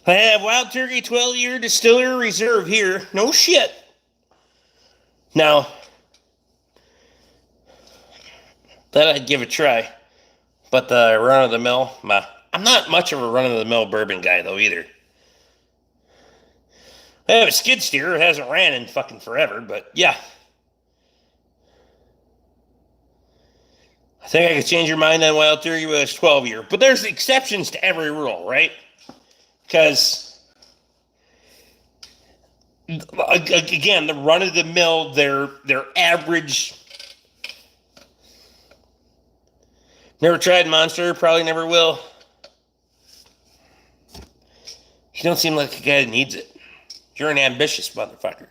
Speaker 1: I have Wild Turkey 12-year Distiller Reserve here. No shit. Now, that I'd give a try. But the run-of-the-mill, I'm not much of a run-of-the-mill bourbon guy, though, either. I have a skid steer. It hasn't ran in fucking forever, but yeah. I think I could change your mind on Wild Turkey with a 12-year. But there's exceptions to every rule, right? Because, again, the run-of-the-mill, their average. Never tried Monster, probably never will. You don't seem like a guy that needs it. You're an ambitious motherfucker.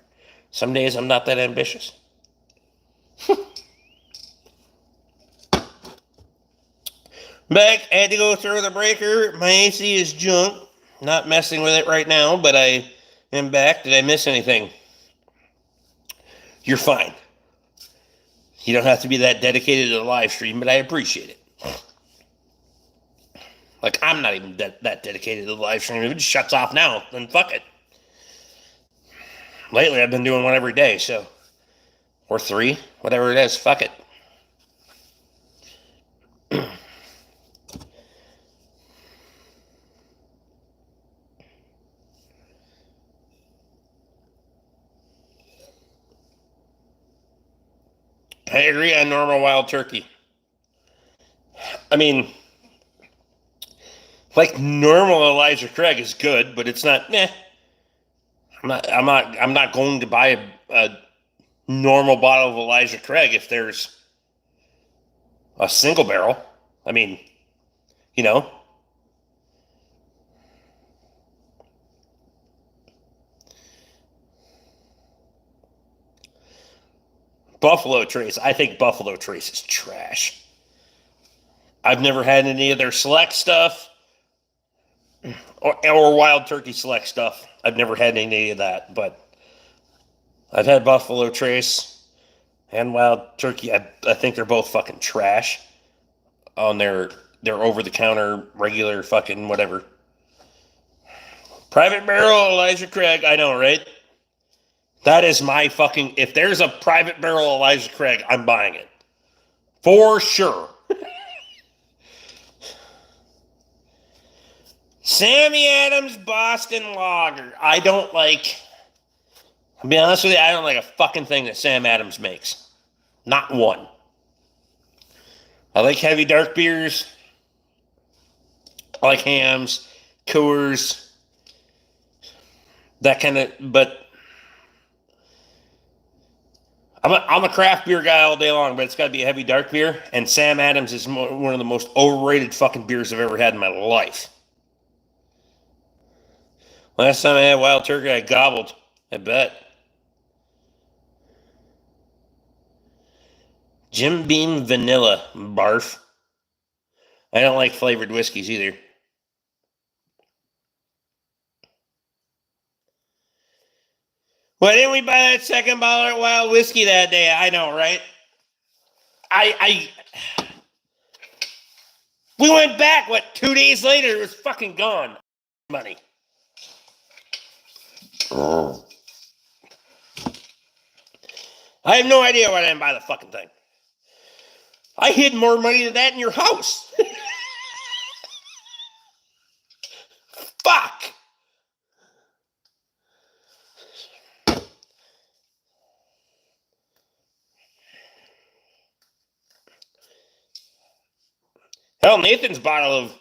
Speaker 1: Some days I'm not that ambitious. Back, I had to go through the breaker. My AC is junk. Not messing with it right now, but I am back. Did I miss anything? You're fine. You don't have to be that dedicated to the live stream, but I appreciate it. I'm not even that dedicated to the live stream. If it just shuts off now, then fuck it. Lately, I've been doing one every day, so. Or 3, whatever it is, fuck it. I agree on normal Wild Turkey. I mean, normal Elijah Craig is good, but it's not, I'm not going to buy a normal bottle of Elijah Craig if there's a single barrel. I mean, you know. Buffalo Trace. I think Buffalo Trace is trash. I've never had any of their select stuff or Wild Turkey select stuff. I've never had any of that, but I've had Buffalo Trace and Wild Turkey. I think they're both fucking trash on their over the counter regular fucking whatever. Private Barrel Elijah Craig. I know, right? That is my fucking. If there's a Private Barrel Elijah Craig, I'm buying it for sure. Sammy Adams Boston Lager. I don't like. I'll be honest with you, I don't like a fucking thing that Sam Adams makes. Not one. I like heavy dark beers. I like hams, Coors, that kind of. But I'm a craft beer guy all day long, but it's got to be a heavy dark beer. And Sam Adams is one of the most overrated fucking beers I've ever had in my life. Last time I had Wild Turkey, I gobbled. I bet. Jim Beam Vanilla. Barf. I don't like flavored whiskeys either. Why didn't we buy that second bottle of Wild Whiskey that day? I know, right? We went back, 2 days later, it was fucking gone. Money. Oh. I have no idea why I didn't buy the fucking thing. I hid more money than that in your house. Fuck. Hell, Nathan's bottle of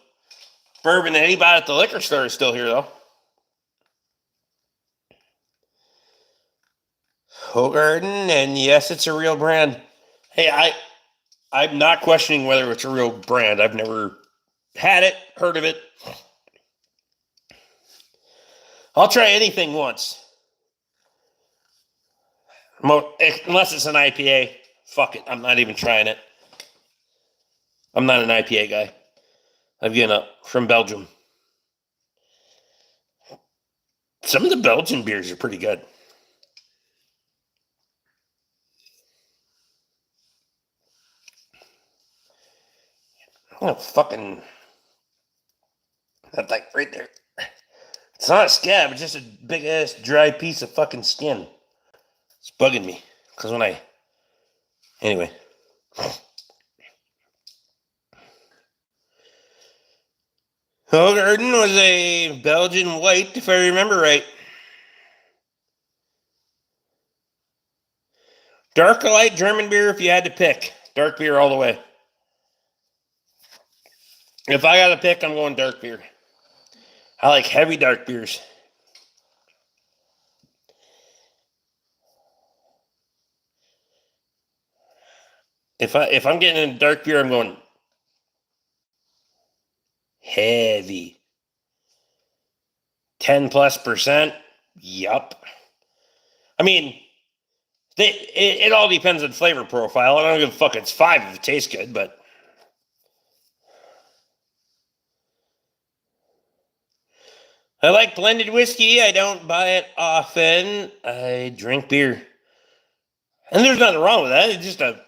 Speaker 1: bourbon that he bought at the liquor store is still here, though. Hogarden, and yes, it's a real brand. Hey, I'm not questioning whether it's a real brand. I've never had it, heard of it. I'll try anything once. Unless it's an IPA. Fuck it, I'm not even trying it. I'm not an IPA guy. I've given up. From Belgium. Some of the Belgian beers are pretty good. Oh, fucking. That thing right there. It's not a scab, it's just a big ass dry piece of fucking skin. It's bugging me. Because when I. Anyway. Hogarden was a Belgian white, if I remember right. Dark or light German beer if you had to pick. Dark beer all the way. If I got to pick, I'm going dark beer. I like heavy dark beers. If I'm getting a dark beer, I'm going heavy. 10+%. Yup. I mean, it all depends on flavor profile. I don't give a fuck. It's 5 if it tastes good, but. I like blended whiskey. I don't buy it often. I drink beer. And there's nothing wrong with that. It's just a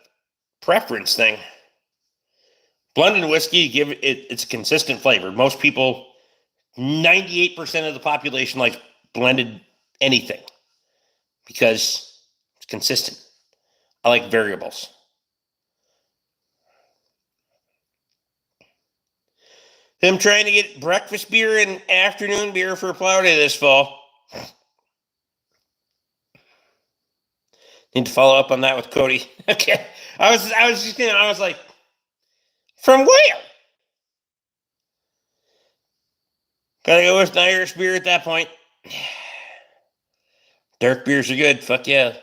Speaker 1: preference thing. Blended whiskey, it's a consistent flavor. Most people, 98% of the population like blended anything because it's consistent. I like variables. I'm trying to get breakfast beer and afternoon beer for plow day this fall. Need to follow up on that with Cody. Okay. I was like, from where? Gotta go with an Irish beer at that point. Dark beers are good. Fuck yeah.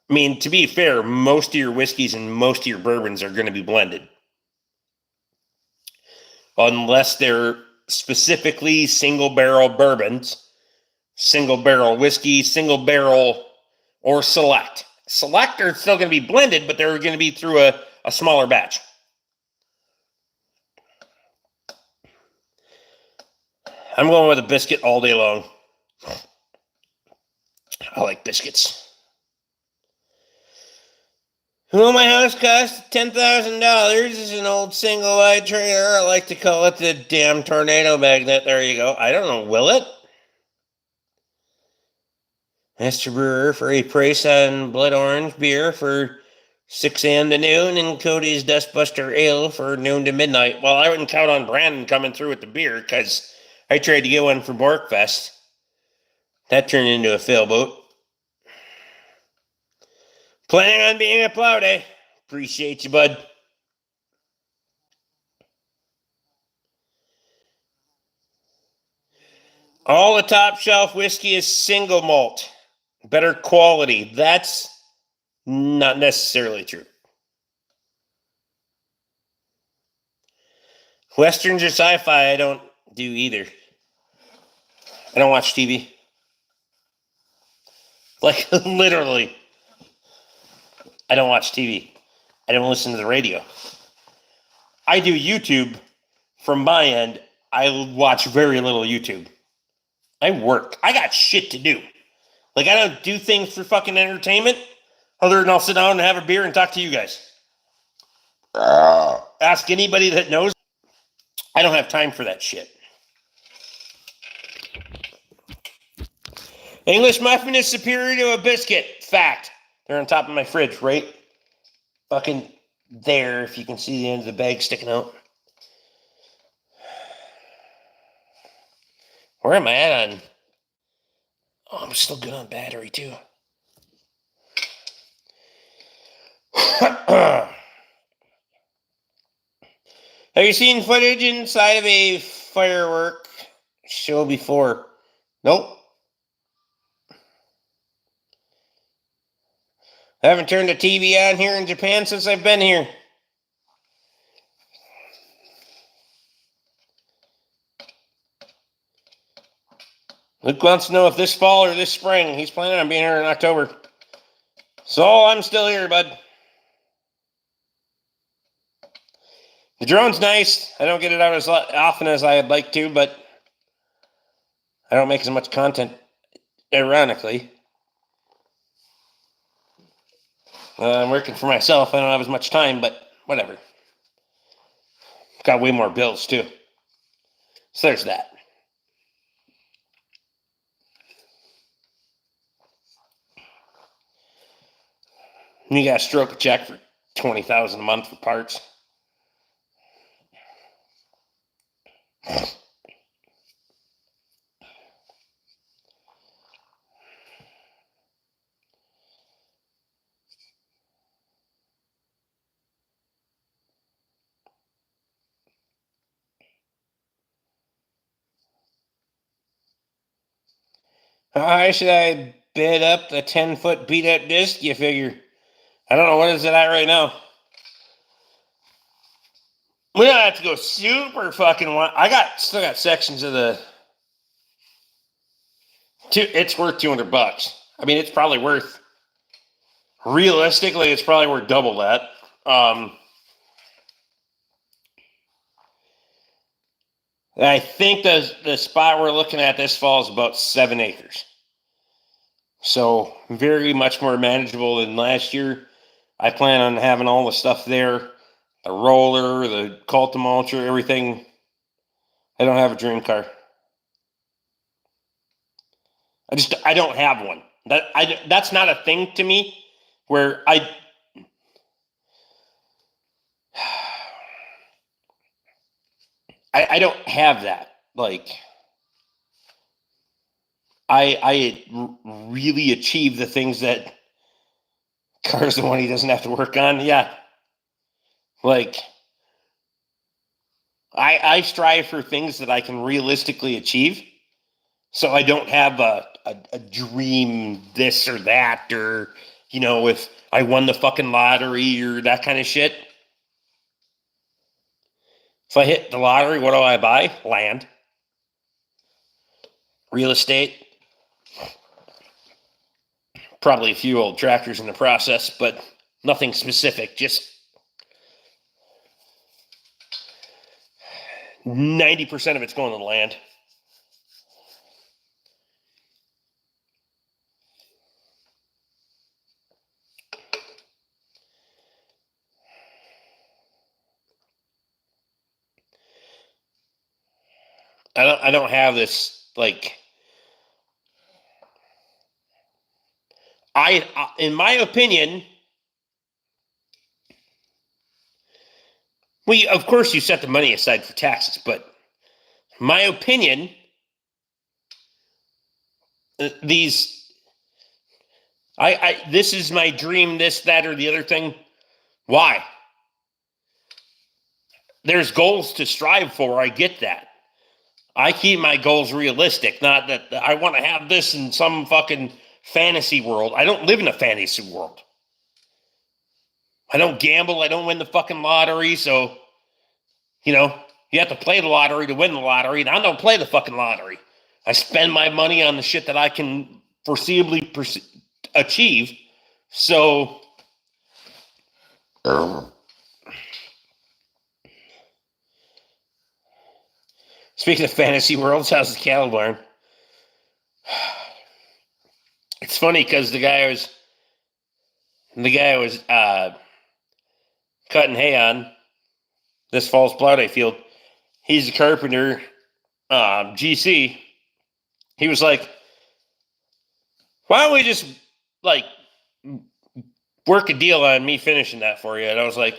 Speaker 1: I mean, to be fair, most of your whiskeys and most of your bourbons are going to be blended. Unless they're specifically single barrel bourbons, single barrel whiskey, single barrel, or select. Select are still going to be blended, but they're going to be through a smaller batch. I'm going with a biscuit all day long. I like biscuits. Well, my house cost $10,000. It's an old single wide trailer. I like to call it the damn tornado magnet. There you go. I don't know. Will it? Master Brewer for a price on Blood Orange beer for 6 a.m. to noon, and Cody's Dustbuster Ale for noon to midnight. Well, I wouldn't count on Brandon coming through with the beer because I tried to get one for BORK Fest. That turned into a failboat. Planning on being a plow day. Appreciate you, bud. All the top shelf whiskey is single malt. Better quality. That's not necessarily true. Westerns or sci-fi, I don't do either. I don't watch TV. Like, literally. I don't watch TV. I don't listen to the radio. I do YouTube. From my end, I watch very little YouTube. I work. I got shit to do. Like, I don't do things for fucking entertainment other than I'll sit down and have a beer and talk to you guys. Ask anybody that knows. I don't have time for that shit. English muffin is superior to a biscuit. Fact. They're on top of my fridge, right? Fucking there, if you can see the end of the bag sticking out. Where am I at on? Oh, I'm still good on battery, too. Have you seen footage inside of a firework show before? Nope. I haven't turned the TV on here in Japan since I've been here. Luke wants to know if this fall or this spring. He's planning on being here in October. So I'm still here, bud. The drone's nice. I don't get it out as often as I'd like to, but I don't make as much content, ironically. I'm working for myself. I don't have as much time, but whatever. Got way more bills, too. So there's that. You got to stroke a check for $20,000 a month for parts. How should I bid up the 10-foot beat-up disc, you figure? I don't know, what is it at right now? We don't have to go super fucking wide. Still got sections of the... It's worth $200. I mean, it's probably worth... Realistically, it's probably worth double that. I think the spot we're looking at this fall is about 7 acres. So very much more manageable than last year. I plan on having all the stuff there. The roller, the cultimulture, everything. I don't have a dream car. I don't have one. That's not a thing to me where I don't have that. Like, I really achieve the things that Car's the one he doesn't have to work on. Yeah. Like, I strive for things that I can realistically achieve. So I don't have a dream this or that or, if I won the fucking lottery or that kind of shit. If I hit the lottery, what do I buy? Land. Real estate. Probably a few old tractors in the process, but nothing specific. Just 90% of it's going to the land. I don't have this, like, in my opinion, of course you set the money aside for taxes, but my opinion, this is my dream, this, that, or the other thing. Why? There's goals to strive for. I get that. I keep my goals realistic, not that I want to have this in some fucking fantasy world. I don't live in a fantasy world. I don't gamble. I don't win the fucking lottery. So, you have to play the lottery to win the lottery. And I don't play the fucking lottery. I spend my money on the shit that I can foreseeably achieve. So, speaking of fantasy worlds, how's the cattle barn? It's funny because the guy I was cutting hay on this fall's plow day field, he's a carpenter, GC. He was like, why don't we just, like, work a deal on me finishing that for you? And I was like,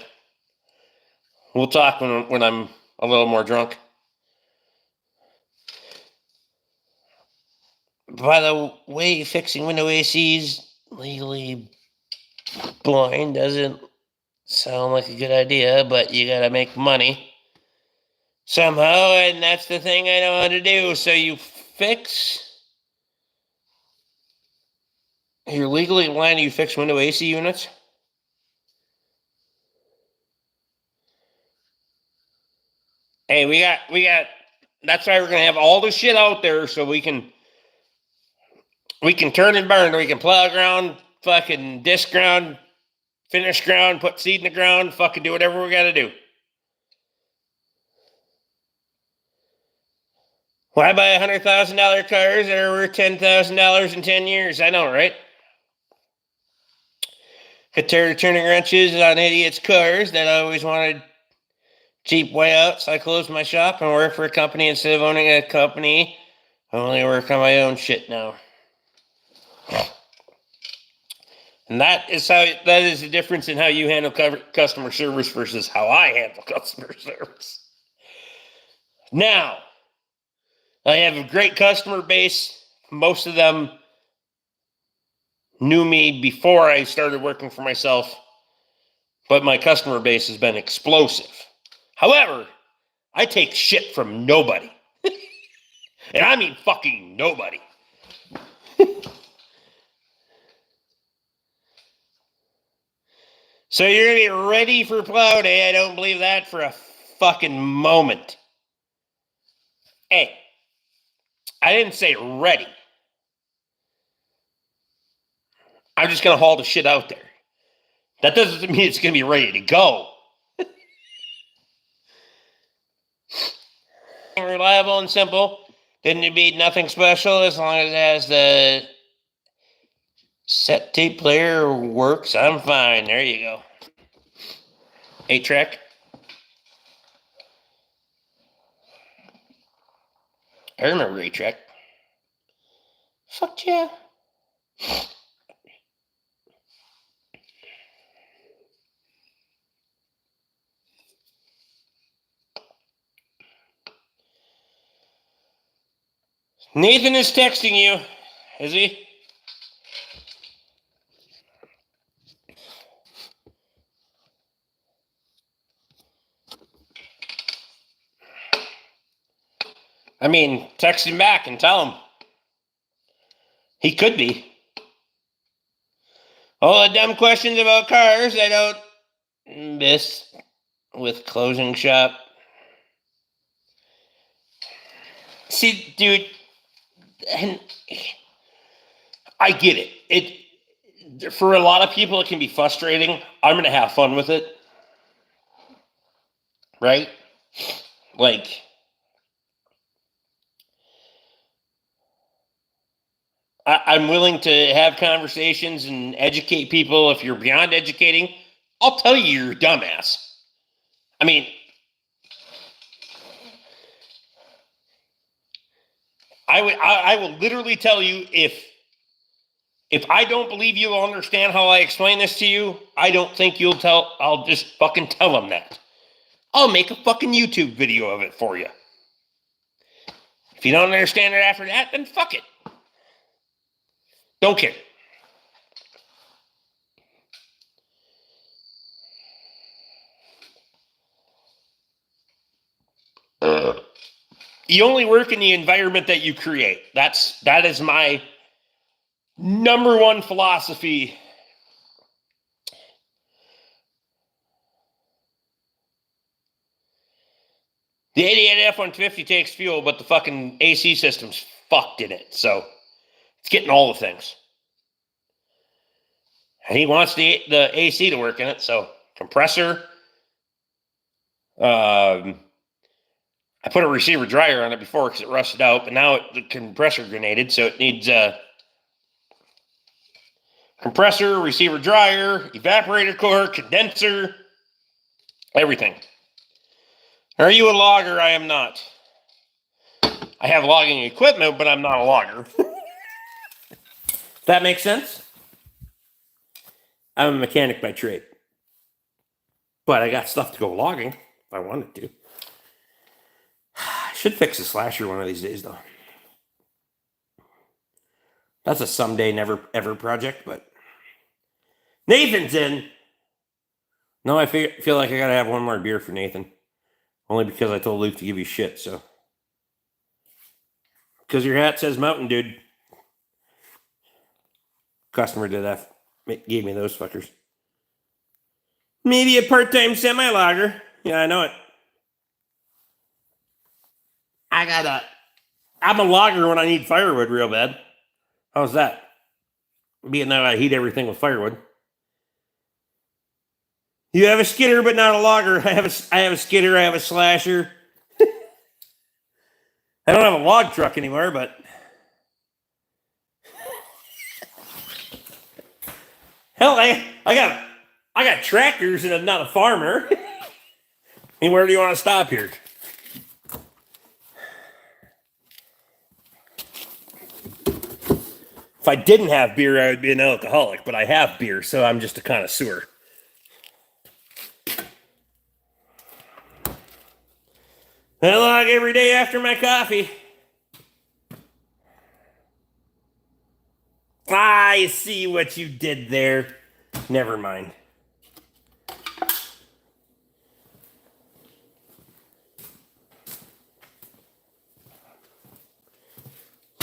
Speaker 1: we'll talk when I'm a little more drunk. By the way, fixing window ACs legally blind doesn't sound like a good idea, but you gotta make money somehow, and that's the thing I know how to do. So you're legally blind, you fix window AC units? Hey, we got, that's why we're gonna have all the shit out there so we can turn and burn. We can plow ground, fucking disc ground, finish ground, put seed in the ground, fucking do whatever we gotta do. Why buy $100,000 cars that are worth $10,000 in 10 years? I know, right? Could tear turning wrenches on idiots' cars that always wanted cheap way out, so I closed my shop and work for a company instead of owning a company. I only work on my own shit now. And that is the difference in how you handle customer service versus how I handle customer service. Now, I have a great customer base. Most of them knew me before I started working for myself, but my customer base has been explosive. However, I take shit from nobody. And I mean fucking nobody. So you're going to be ready for plow day? I don't believe that for a fucking moment. Hey, I didn't say ready. I'm just going to haul the shit out there. That doesn't mean it's going to be ready to go. Reliable and simple. Didn't need nothing special as long as it has the set tape player works. I'm fine. There you go. 8-track. I remember 8-track. Fuck yeah. Nathan is texting you. Is he? I mean, text him back and tell him. He could be. All the dumb questions about cars I don't miss with closing shop. See, dude, and I get it. It for a lot of people it can be frustrating. I'm gonna have fun with it. Right? Like, I'm willing to have conversations and educate people. If you're beyond educating, I'll tell you you're a dumbass. I mean, I will literally tell you if I don't believe you'll understand how I explain this to you, I don't think you'll tell. I'll just fucking tell them that. I'll make a fucking YouTube video of it for you. If you don't understand it after that, then fuck it. Don't care. You only work in the environment that you create. That is my number one philosophy. The 88 F-150 takes fuel, but the fucking AC system's fucked in it. So it's getting all the things. And he wants the AC to work in it. So compressor. I put a receiver dryer on it before because it rusted out, but now the compressor grenaded, so it needs compressor, receiver dryer, evaporator core, condenser, everything. Are you a logger? I am not. I have logging equipment, but I'm not a logger. That makes sense? I'm a mechanic by trade. But I got stuff to go logging if I wanted to. I should fix the slasher one of these days, though. That's a someday, never ever project, but Nathan's in. No, I feel like I gotta have one more beer for Nathan. Only because I told Luke to give you shit, so. Because your hat says Mountain Dude. Customer did that. Gave me those fuckers. Maybe a part-time semi-logger. Yeah, I know it. I'm a logger when I need firewood real bad. How's that? Being that I heat everything with firewood. You have a skidder, but not a logger. I have a skidder. I have a slasher. I don't have a log truck anymore, but hell, I got tractors, and I'm not a farmer. I mean, where do you want to stop here? If I didn't have beer, I would be an alcoholic, but I have beer, so I'm just a connoisseur. I log every day after my coffee. I see what you did there. Never mind.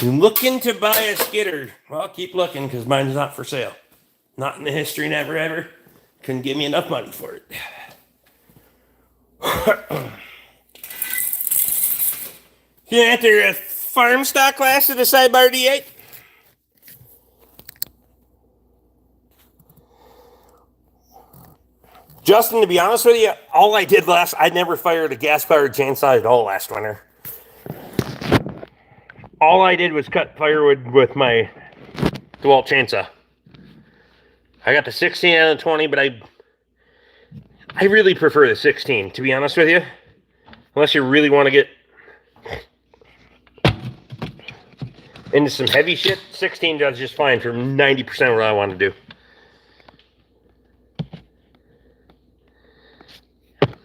Speaker 1: Looking to buy a skidder. Well, keep looking because mine's not for sale. Not in the history, never ever. Couldn't give me enough money for it. You enter a farm stock class to the sidebar D8? Justin, to be honest with you, all I did I never fired a gas-powered chainsaw at all last winter. All I did was cut firewood with my DeWalt chainsaw. I got the 16 and the 20, but I really prefer the 16, to be honest with you. Unless you really want to get into some heavy shit, 16 does just fine for 90% of what I want to do.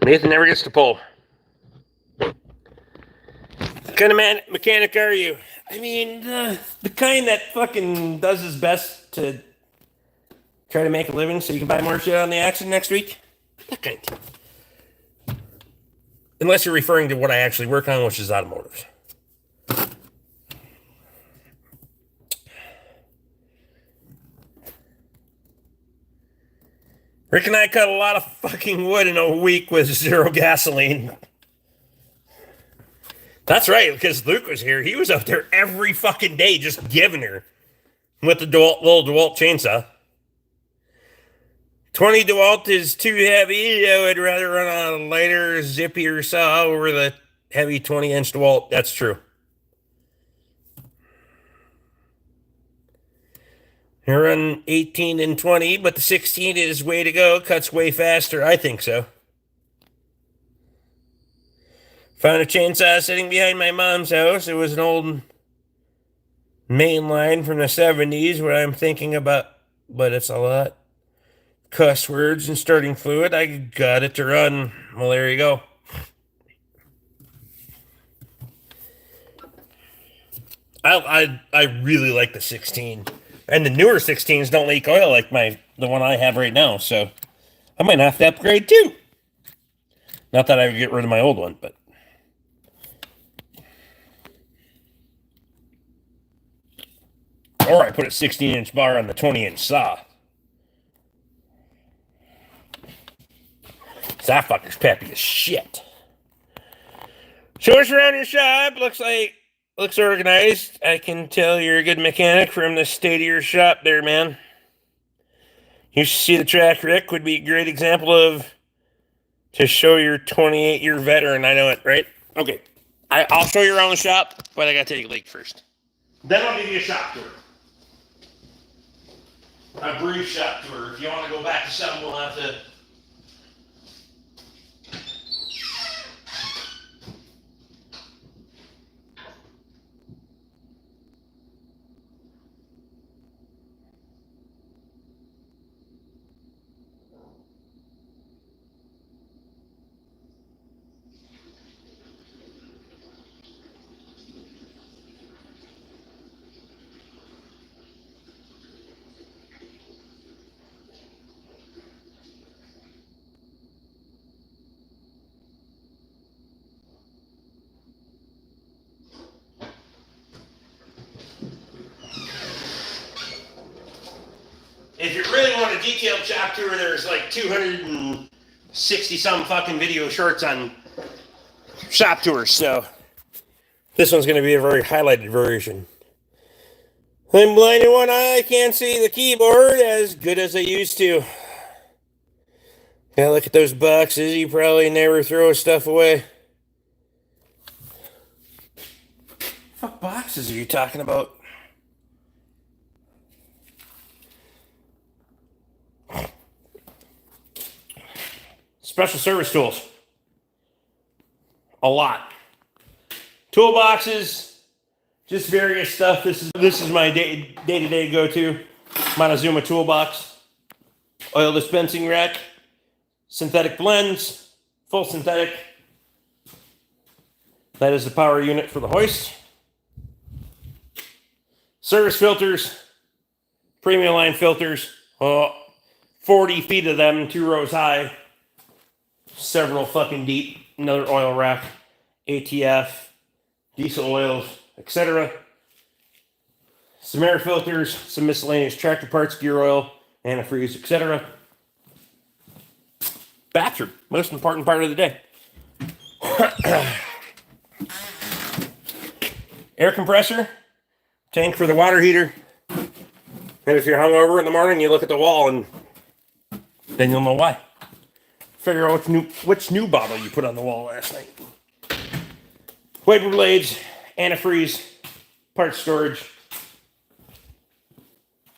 Speaker 1: Nathan never gets to pull. What kind of mechanic are you? I mean, the kind that fucking does his best to try to make a living so you can buy more shit on the auction next week. That kind. Unless you're referring to what I actually work on, which is automotive. Rick and I cut a lot of fucking wood in a week with 0 gasoline. That's right, because Luke was here. He was out there every fucking day just giving her with the little DeWalt chainsaw. 20 DeWalt is too heavy. I would rather run on a lighter, zippier saw over the heavy 20-inch DeWalt. That's true. I run 18 and 20, but the 16 is way to go. Cuts way faster. I think so. Found a chainsaw sitting behind my mom's house. It was an old mainline from the 70s, what I'm thinking about, but it's a lot. Cuss words and starting fluid. I got it to run. Well, there you go. I really like the 16. And the newer 16s don't leak oil like the one I have right now, so I might have to upgrade too. Not that I would get rid of my old one, but. Or I put a 16-inch bar on the 20-inch saw. That fucker's peppy as shit. Show us around your shop. Looks organized. I can tell you're a good mechanic from the state of your shop there, man. You should see the track, Rick. Would be a great example of to show your 28-year veteran. I know it, right? Okay. I'll show you around the shop, but I gotta take a leak first. Then I'll give you a shop tour. A brief shop tour. If you want to go back to something, we'll have to. If you really want a detailed shop tour, there's like 260 some fucking video shorts on shop tours, so this one's going to be a very highlighted version. I'm blind in one eye, can't see the keyboard as good as I used to. Yeah, look at those boxes, you probably never throw stuff away. What fuck boxes are you talking about? Special service tools. A lot. Toolboxes, just various stuff. This is my day-to-day go-to. Montezuma toolbox. Oil dispensing rack. Synthetic blends. Full synthetic. That is the power unit for the hoist. Service filters. Premium line filters. 40 feet of them, 2 rows high. Several fucking deep. Another oil rack. ATF. Diesel oils, etc. Some air filters. Some miscellaneous tractor parts, gear oil, antifreeze, etc. Bathroom. Most important part of the day. Air compressor. Tank for the water heater. And if you're hungover in the morning, you look at the wall and then you'll know why. Figure out which new bottle you put on the wall last night. Wiper blades, antifreeze, parts storage,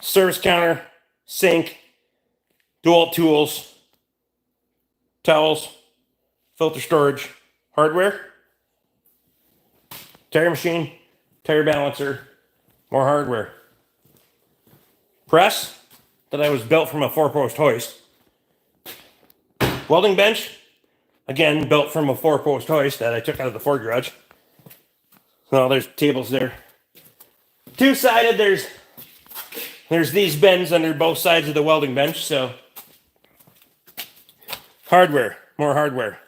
Speaker 1: service counter, sink, DeWalt tools, towels, filter storage, hardware, tire machine, tire balancer, more hardware. Press that I was built from a 4-post hoist. Welding bench, again, built from a 4-post hoist that I took out of the Ford garage. Well, there's tables there. Two-sided, there's these bends under both sides of the welding bench, so. Hardware, more hardware.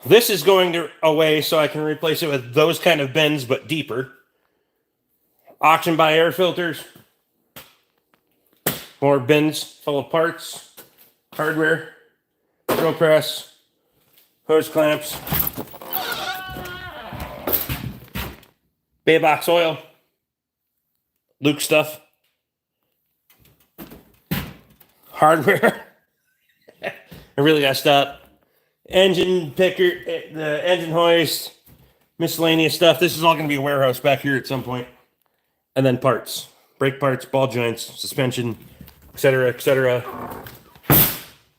Speaker 1: This is going away so I can replace it with those kind of bends, but deeper. Auction buy air filters. More bins full of parts, hardware, drill press, hose clamps, bay box oil, Luke stuff, hardware. I really got to stop. Engine picker, the engine hoist, miscellaneous stuff. This is all going to be a warehouse back here at some point. And then parts, brake parts, ball joints, suspension, etc., etc.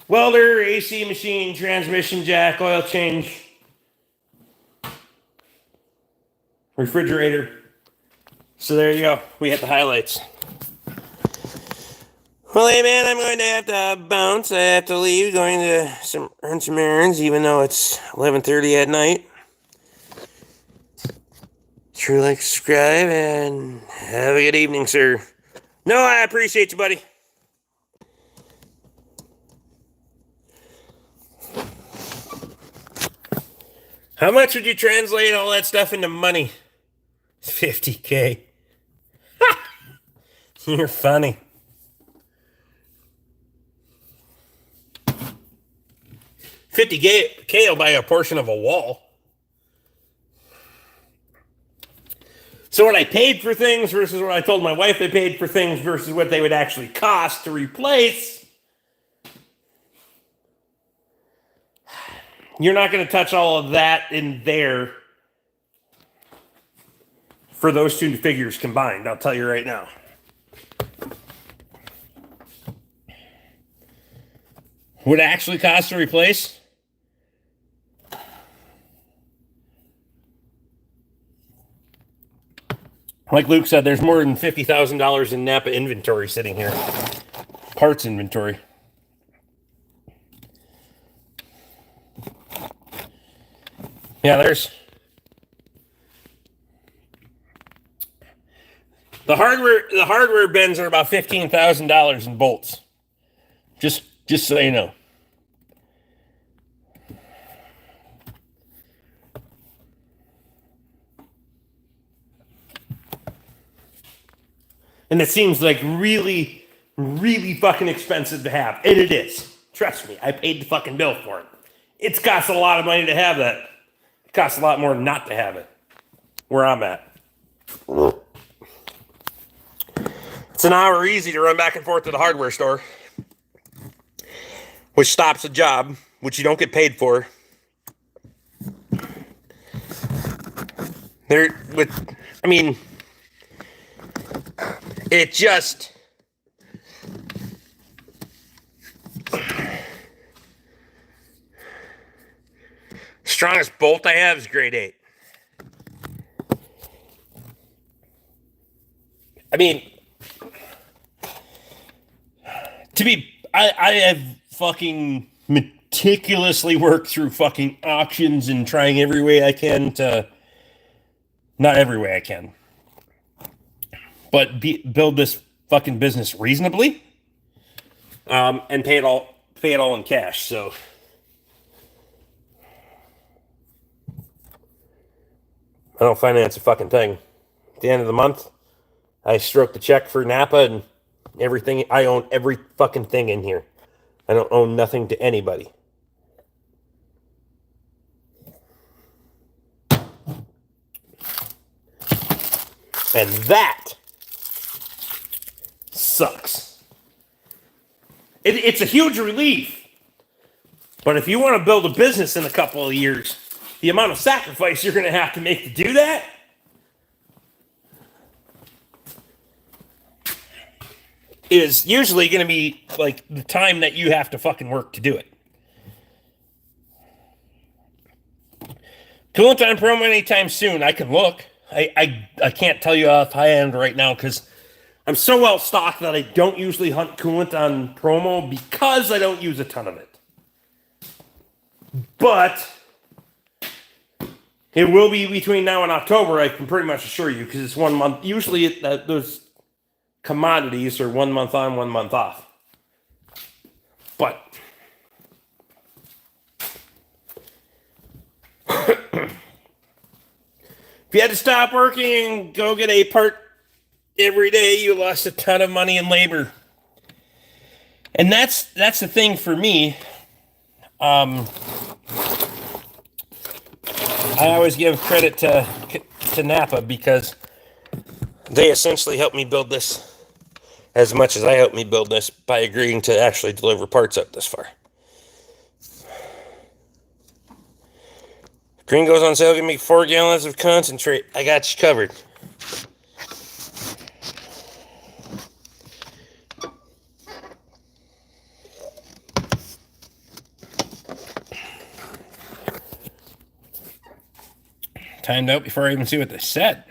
Speaker 1: Welder, AC machine, transmission jack, oil change, refrigerator. So there you go. We hit the highlights. Well, hey man, I'm going to have to bounce. I have to leave, going to run some errands, even though it's 11:30 at night. Sure, like, subscribe, and have a good evening, sir. No, I appreciate you, buddy. How much would you translate all that stuff into money? $50K. You're funny. $50K will buy a portion of a wall. So what I paid for things versus what I told my wife I paid for things versus what they would actually cost to replace. You're not going to touch all of that in there for those two figures combined. I'll tell you right now. Would it actually cost to replace? Like Luke said, there's more than $50,000 in Napa inventory sitting here. Parts inventory. Yeah, there's the hardware bins are about $15,000 in bolts. Just so you know. And it seems like really, really fucking expensive to have. And it is. Trust me, I paid the fucking bill for it. It's cost a lot of money to have that. It costs a lot more not to have it. Where I'm at. It's an hour easy to run back and forth to the hardware store. Which stops a job, which you don't get paid for. It just... Strongest bolt I have is grade 8. I mean, I have fucking meticulously worked through fucking auctions and trying every way I can to, not every way I can, but build this fucking business reasonably, and pay it all in cash. So I don't finance a fucking thing. At the end of the month, I stroke the check for Napa and everything. I own every fucking thing in here. I don't own nothing to anybody. And that sucks. It's a huge relief. But if you want to build a business in a couple of years, the amount of sacrifice you're going to have to make to do that is usually going to be like the time that you have to fucking work to do it. Coolant on promo anytime soon. I can look. I can't tell you offhand right now because I'm so well stocked that I don't usually hunt coolant on promo because I don't use a ton of it. But it will be between now and October, I can pretty much assure you, because it's 1 month. Usually those commodities are 1 month on, 1 month off. But if you had to stop working and go get a part every day, you lost a ton of money in labor. And that's the thing for me. I always give credit to Napa because they essentially helped me build this as much as I helped me build this by agreeing to actually deliver parts up this far. Green goes on sale, give me 4 gallons of concentrate. I got you covered. Timed out before I even see what they said.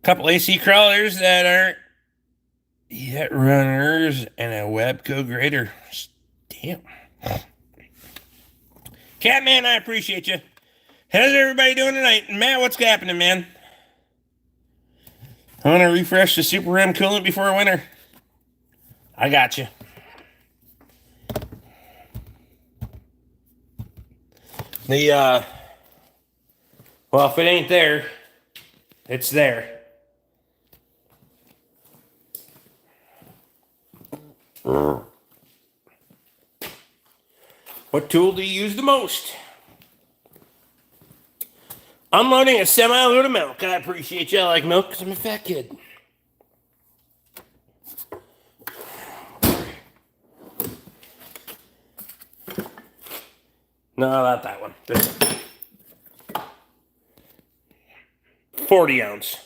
Speaker 1: A couple AC crawlers that aren't yet runners and a Webco grater. Damn. Catman, I appreciate you. How's everybody doing tonight? Matt, what's happening, man? I want to refresh the Super M coolant before winter. I got you. Well, if it ain't there, it's there. What tool do you use the most? Unloading a semi-load of milk. I appreciate you. I like milk because I'm a fat kid. No, not that one. This one. 40 ounce.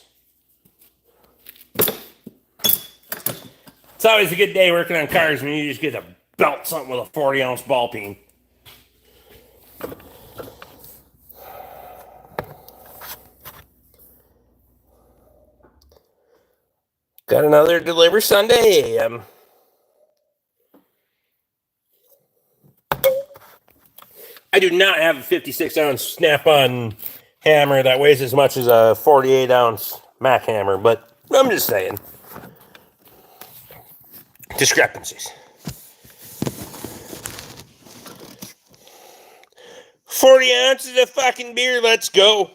Speaker 1: It's always a good day working on cars when you just get to belt something with a 40 ounce ball peen. Got another deliver Sunday. I do not have a 56 ounce snap-on hammer that weighs as much as a 48 ounce Mac hammer, but I'm just saying. Discrepancies. 40 ounces of fucking beer, let's go.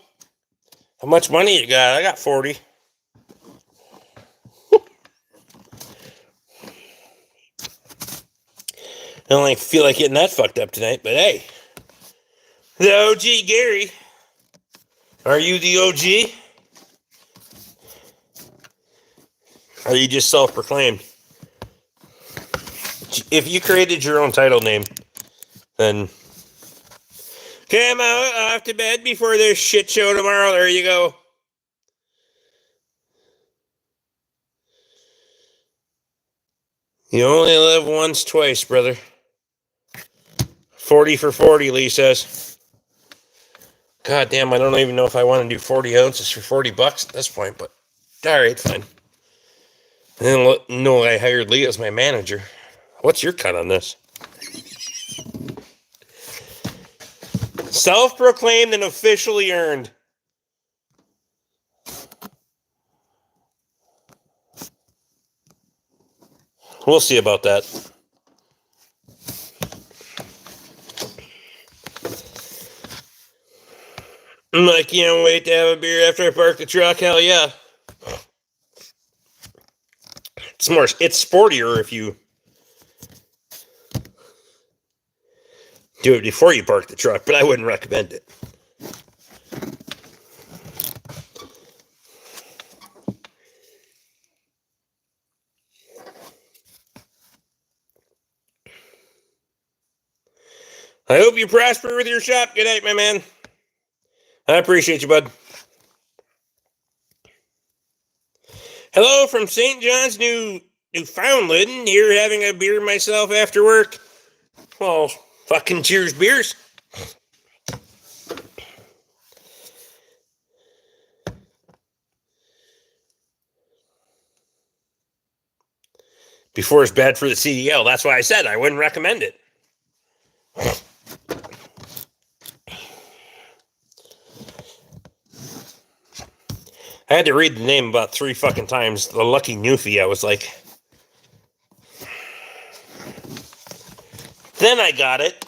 Speaker 1: How much money you got? I got 40. I don't feel like getting that fucked up tonight, but hey. The OG Gary. Are you the OG? Or are you just self-proclaimed? If you created your own title name, then... Okay, I'm off to bed before this shit show tomorrow. There you go. You only live once, twice, brother. 40 for 40, Lee says. God damn, I don't even know if I want to do 40 ounces for $40 at this point, but alright, fine. I didn't know I hired Lee as my manager. What's your cut on this? Self-proclaimed and officially earned. We'll see about that. I can't wait to have a beer after I park the truck. Hell yeah. It's sportier if you do it before you park the truck, but I wouldn't recommend it. I hope you prosper with your shop. Good night, my man. I appreciate you, bud. Hello from St. John's, Newfoundland. Here having a beer myself after work. Well, fucking cheers beers. Before it's bad for the CDL. That's why I said I wouldn't recommend it. I had to read the name about 3 fucking times. The Lucky Newfie, I was like... Then I got it.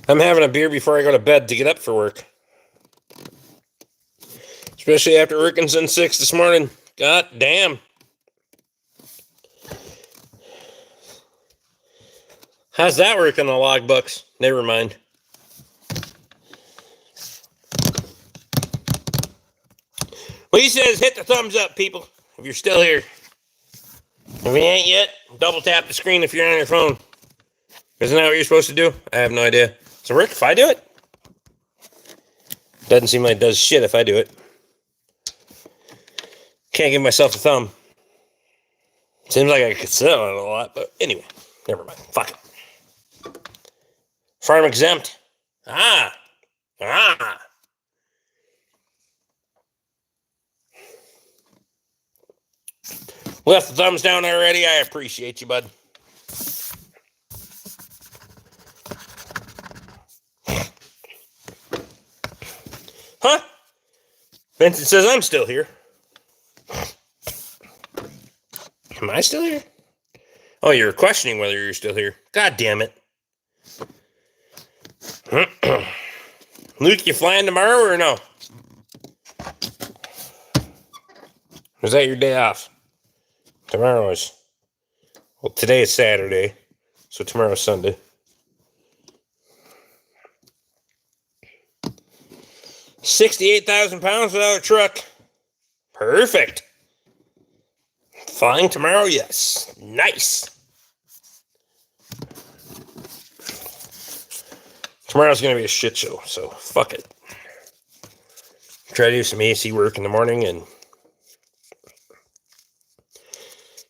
Speaker 1: I'm I'm having a beer before I go to bed to get up for work. Especially after working since 6 this morning. God damn. How's that work in the logbooks? Never mind. Well, he says hit the thumbs up, people, if you're still here. If you ain't yet, double tap the screen if you're on your phone. Isn't that what you're supposed to do? I have no idea. So, Rick, if I do it? Doesn't seem like it does shit if I do it. Can't give myself a thumb. Seems like I could sit on it a lot, but anyway, never mind. Fuck it. Farm exempt. Ah. Left the thumbs down already. I appreciate you, bud. Huh? Vincent says I'm still here. Am I still here? Oh, you're questioning whether you're still here. God damn it. Luke, you flying tomorrow or no? Is that your day off? Tomorrow is... Well, today is Saturday, so tomorrow's Sunday. £68,000 without a truck. Perfect. Flying tomorrow, yes. Nice. Tomorrow's going to be a shit show, so fuck it. Try to do some AC work in the morning and...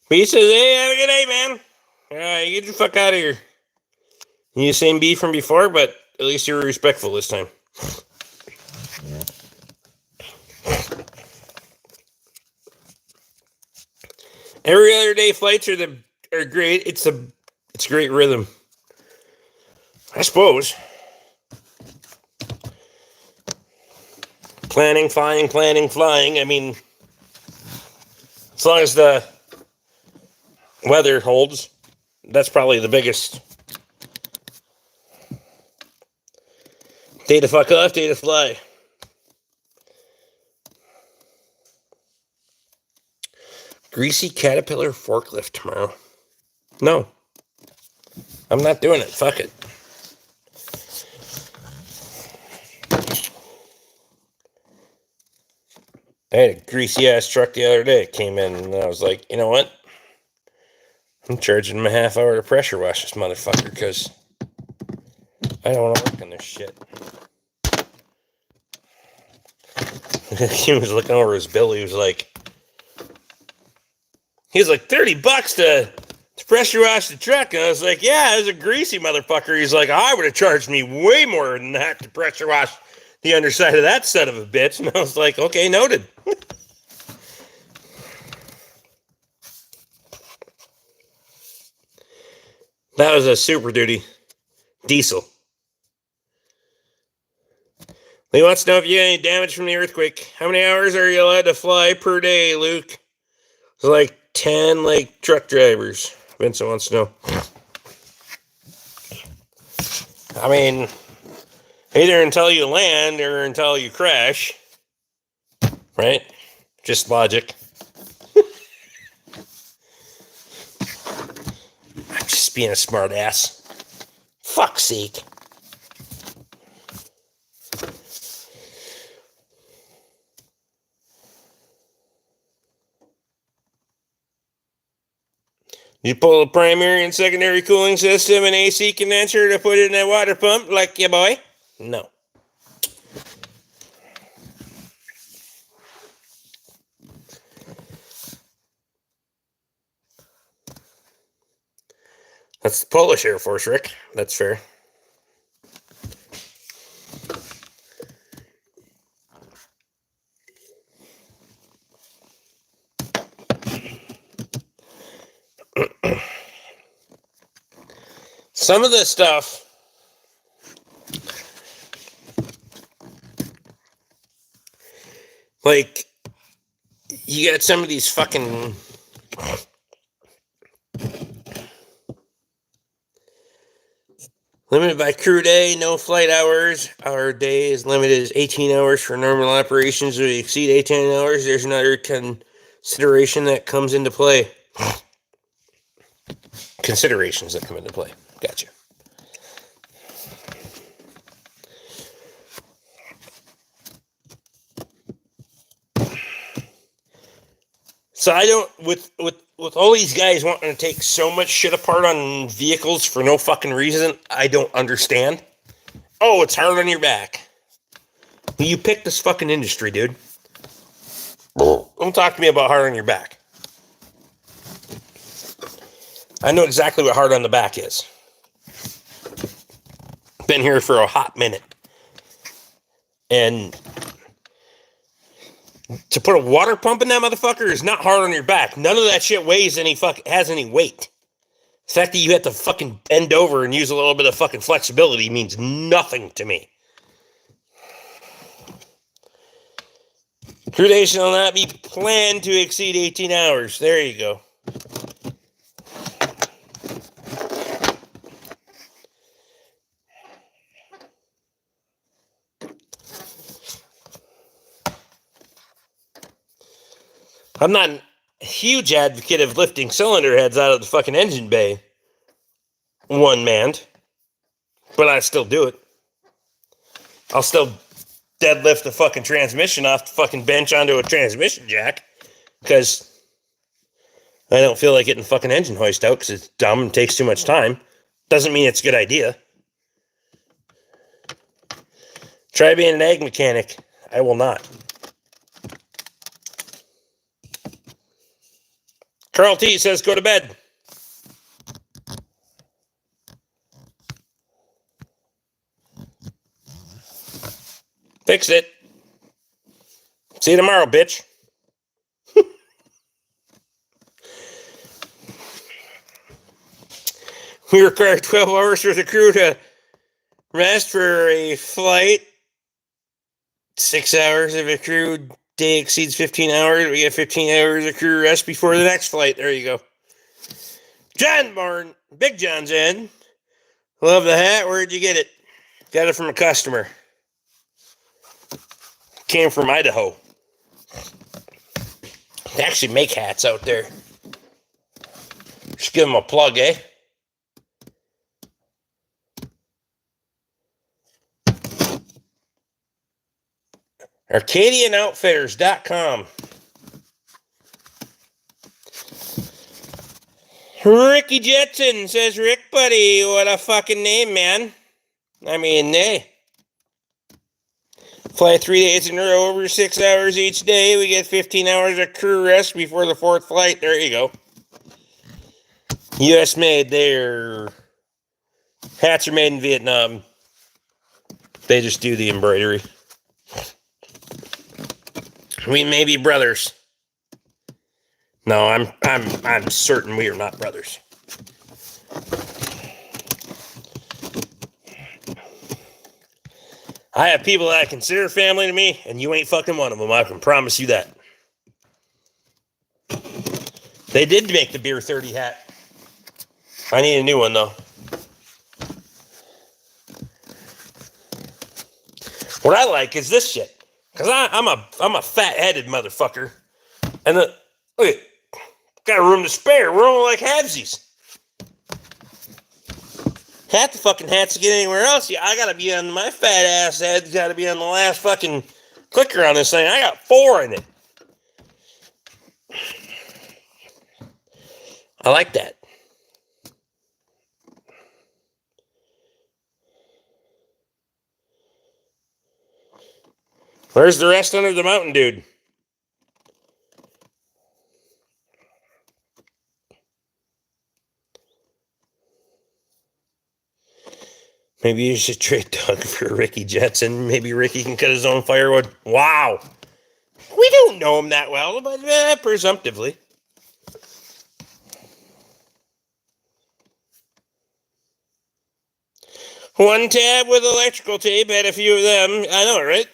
Speaker 1: But he says, hey, have a good day, man. You get the fuck out of here. You the same B from before, but at least you were respectful this time. Every other day flights are great. It's great rhythm. I suppose. Planning, flying. I mean, as long as the weather holds, that's probably the biggest. Day to fuck off, day to fly. Greasy Caterpillar forklift tomorrow. No. I'm not doing it. Fuck it. I had a greasy ass truck the other day. It came in and I was like, you know what? I'm charging him a half hour to pressure wash this motherfucker because I don't want to work on this shit. He was looking over his bill. He was like $30 to pressure wash the truck. And I was like, yeah, it was a greasy motherfucker. He's like, I would have charged me way more than that to pressure wash the underside of that son of a bitch. And I was like, okay, noted. That was a Super Duty diesel. He wants to know if you had any damage from the earthquake. How many hours are you allowed to fly per day, Luke? It's like 10 like truck drivers. Vincent wants to know. I mean, either until you land or until you crash. Right? Just logic. I'm just being a smart ass. Fuck's sake. You pull a primary and secondary cooling system and AC condenser to put it in a water pump like your boy? No. That's the Polish Air Force, Rick. That's fair. Some of this stuff, like, you got some of these fucking, Limited by crew day, no flight hours. Our day is limited as 18 hours for normal operations. If we exceed 18 hours, there's another consideration that comes into play. Considerations that come into play. Gotcha. So I don't, with all these guys wanting to take so much shit apart on vehicles for no fucking reason, I don't understand. Oh, it's hard on your back. You picked this fucking industry, dude. Don't talk to me about hard on your back. I know exactly what hard on the back is. Been here for a hot minute. And to put a water pump in that motherfucker is not hard on your back. None of that shit weighs has any weight. The fact that you have to fucking bend over and use a little bit of fucking flexibility means nothing to me. Crew day shall not be planned to exceed 18 hours. There you go. I'm not a huge advocate of lifting cylinder heads out of the fucking engine bay one-manned, but I still do it. I'll still deadlift the fucking transmission off the fucking bench onto a transmission jack because I don't feel like getting the fucking engine hoist out because it's dumb and takes too much time. Doesn't mean it's a good idea. Try being an ag mechanic. I will not. Carl T says go to bed. Fix it. See you tomorrow, bitch. We require 12 hours for the crew to rest for a flight. 6 hours if a crew day exceeds 15 hours. We get 15 hours of crew rest before the next flight. There you go. John Barn, Big John's in. Love the hat. Where'd you get it? Got it from a customer. Came from Idaho. They actually make hats out there. Just give them a plug, eh? ArcadianOutfitters.com. Ricky Jetson says, Rick, buddy, what a fucking name, man. I mean, hey. Fly 3 days in a row over 6 hours each day. We get 15 hours of crew rest before the fourth flight. There you go. U.S. made. Their hats are made in Vietnam. They just do the embroidery. We may be brothers. No, I'm certain we are not brothers. I have people that I consider family to me, and you ain't fucking one of them. I can promise you that. They did make the Beer 30 hat. I need a new one, though. What I like is this shit. Because I'm a fat-headed motherfucker. And look at, got a room to spare. We're only like halvesies. Half the fucking hats to get anywhere else. Yeah, I gotta be on my fat ass head. Gotta be on the last fucking clicker on this thing. I got 4 in it. I like that. Where's the rest under the mountain, dude? Maybe you should trade Doug for Ricky Jetson. Maybe Ricky can cut his own firewood. Wow. We don't know him that well, but presumptively. One tab with electrical tape. Had a few of them. I know, right?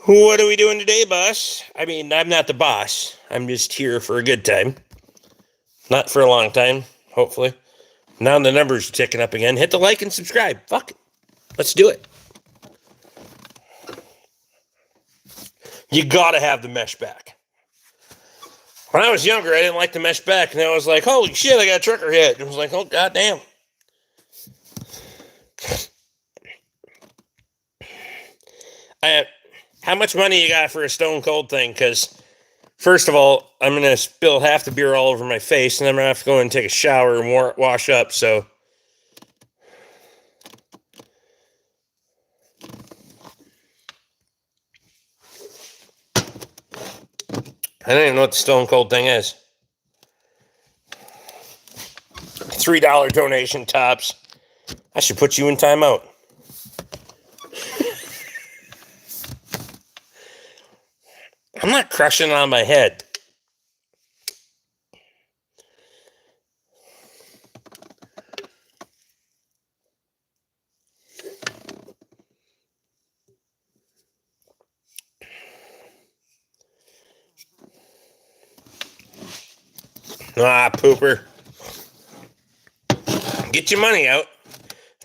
Speaker 1: What are we doing today, boss? I mean, I'm not the boss. I'm just here for a good time. Not for a long time, hopefully. Now the numbers are ticking up again. Hit the like and subscribe. Fuck it. Let's do it. You gotta have the mesh back. When I was younger, I didn't like the mesh back, and I was like, holy shit, I got a trucker hit. And I was like, oh, goddamn. How much money you got for a Stone Cold thing? Because, first of all, I'm going to spill half the beer all over my face, and I'm going to have to go and take a shower and wash up, so. I don't even know what the Stone Cold thing is. $3 donation tops. I should put you in timeout. I'm not crushing it on my head. Ah, pooper. Get your money out.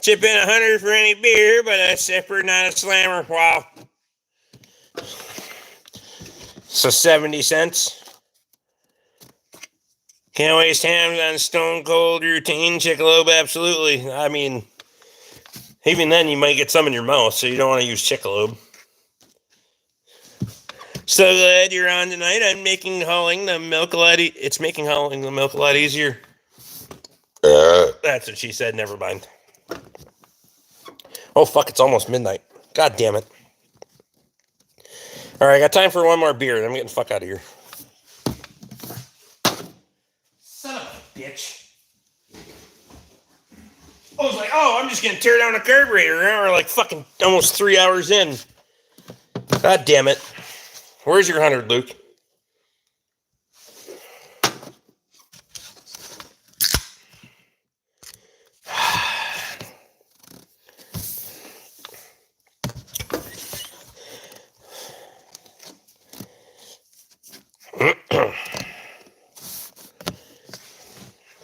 Speaker 1: Chip in $100 for any beer, but a sipper, not a slammer. Wow. So 70 cents. Can't waste hands on Stone Cold routine. Chickalobe, absolutely. I mean, even then you might get some in your mouth, so you don't want to use Chickalobe. So glad you're on tonight. I'm making hauling the milk a lot. It's making hauling the milk a lot easier. That's what she said. Never mind. Oh fuck! It's almost midnight. God damn it! All right, I got time for one more beer. Then I'm getting the fuck out of here. Son of a bitch! I was like, oh, I'm just gonna tear down a carburetor. And we're like fucking almost 3 hours in. God damn it! Where's your 100, Luke?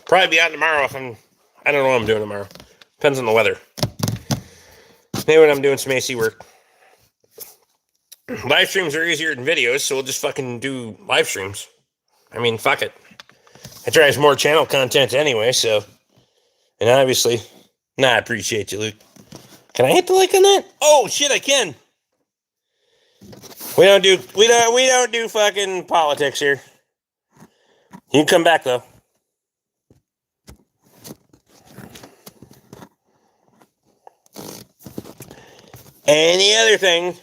Speaker 1: Probably be out tomorrow if I don't know what I'm doing tomorrow. Depends on the weather. Maybe when I'm doing some AC work. Live streams are easier than videos, so we'll just fucking do live streams. I mean, fuck it. It drives more channel content anyway, so. And obviously, I appreciate you, Luke. Can I hit the like on that? Oh shit, I can. We don't do fucking politics here. You can come back though. Any other thing?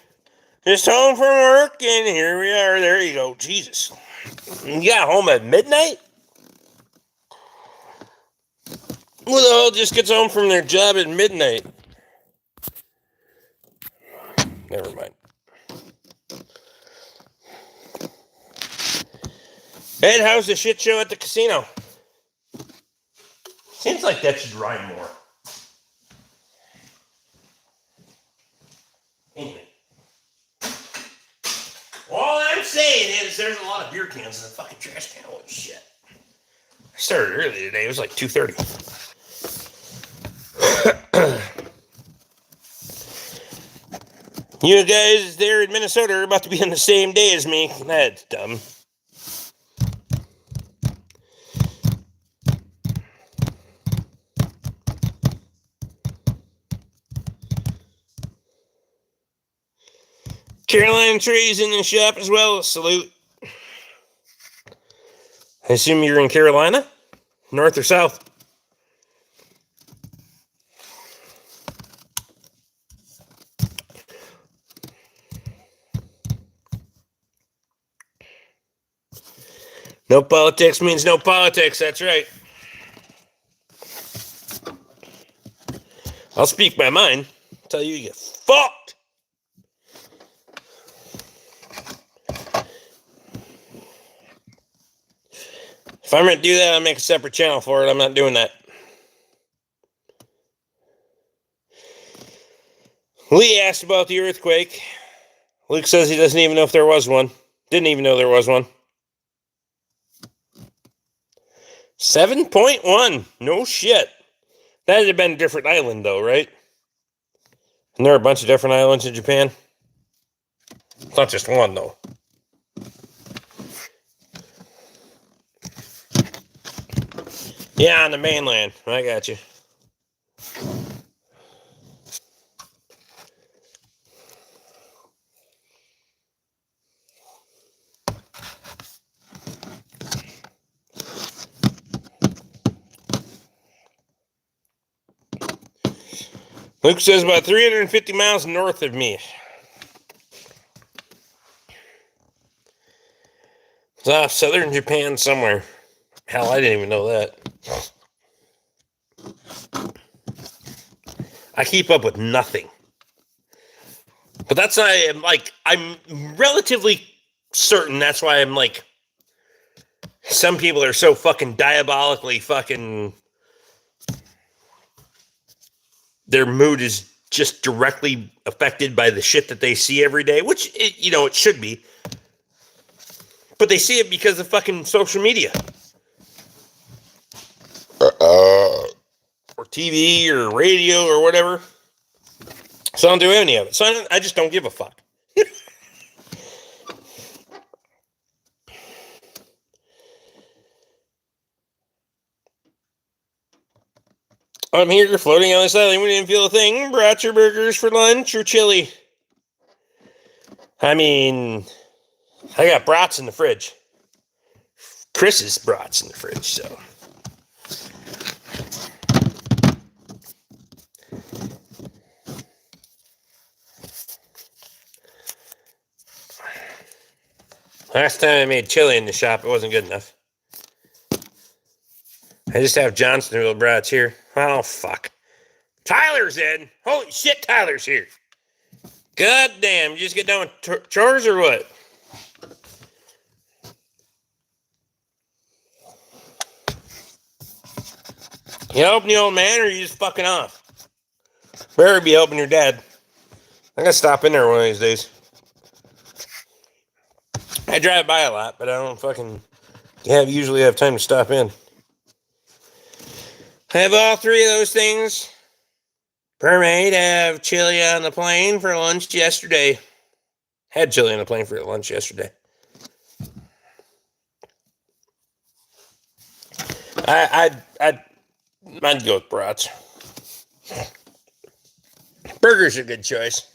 Speaker 1: Just home from work, and here we are. There you go. Jesus. You got home at midnight? Who the hell just gets home from their job at midnight? Never mind. Ed, how's the shit show at the casino? Seems like that should rhyme more. Anyway. All I'm saying is there's a lot of beer cans in the fucking trash can. Holy shit. I started early today. It was like 2:30. You guys there in Minnesota are about to be on the same day as me. That's dumb. Caroline Trey's in the shop as well. Salute. I assume you're in Carolina? North or south? No politics means no politics. That's right. I'll speak my mind. I'll tell you, you get fucked. If I'm going to do that, I'll make a separate channel for it. I'm not doing that. Lee asked about the earthquake. Luke says he doesn't even know if there was one. Didn't even know there was one. 7.1. No shit. That would have been a different island, though, right? And there are a bunch of different islands in Japan. It's not just one, though. Yeah, on the mainland. I got you. Luke says about 350 miles north of me. It's off southern Japan somewhere. Hell, I didn't even know that. I keep up with nothing. But that's why I'm relatively certain that's why I'm like, some people are so fucking diabolically fucking, their mood is just directly affected by the shit that they see every day, which, it should be. But they see it because of fucking social media. Or TV or radio or whatever. So I don't do any of it. So I just don't give a fuck. I'm here floating on this island. We didn't feel a thing. Brought your burgers for lunch or chili. I mean, I got brats in the fridge. Chris's brats in the fridge, so. Last time I made chili in the shop, it wasn't good enough. I just have Johnson noodle brats here. Oh, fuck. Tyler's in. Holy shit, Tyler's here. God damn, you just get done with chores or what? You helping the old man or are you just fucking off? Better be helping your dad. I'm gonna stop in there one of these days. I drive by a lot, but I don't fucking usually have time to stop in. I have all three of those things. Permade, have chili on the plane for lunch yesterday. Had chili on the plane for lunch yesterday. I'd go with brats. Burgers are a good choice.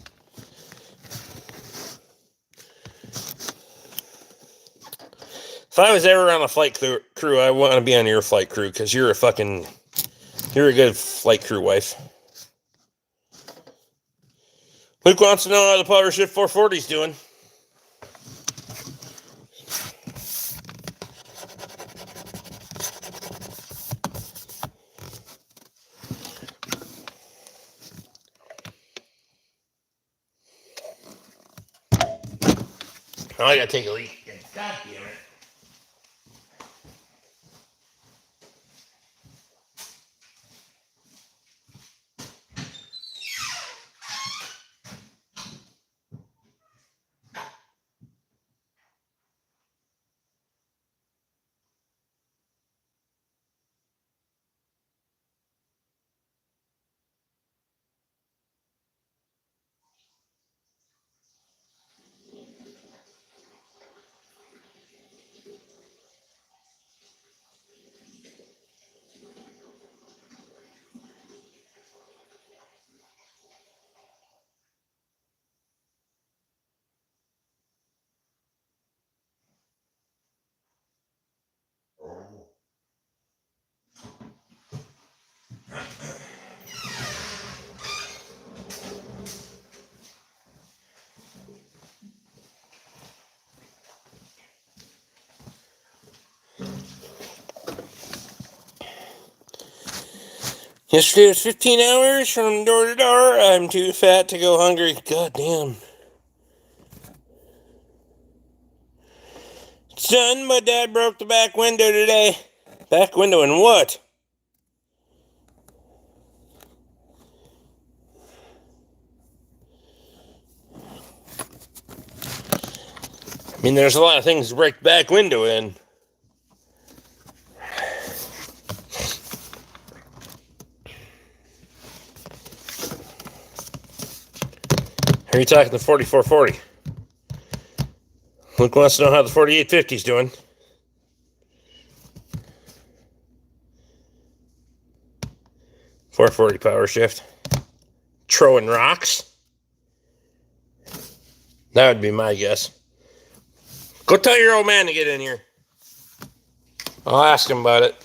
Speaker 1: If I was ever on a flight crew, I want to be on your flight crew because you're a good flight crew wife. Luke wants to know how the Power Shift 440's doing. Oh, I gotta take a leak. God damn it. Yesterday was 15 hours from door to door. I'm too fat to go hungry. God damn. Son, my dad broke the back window today. Back window in what? I mean, there's a lot of things to break the back window in. Are you talking the 4440? Luke wants to know how the 4850 is doing. .440 power shift. Throwing rocks. That would be my guess. Go tell your old man to get in here. I'll ask him about it.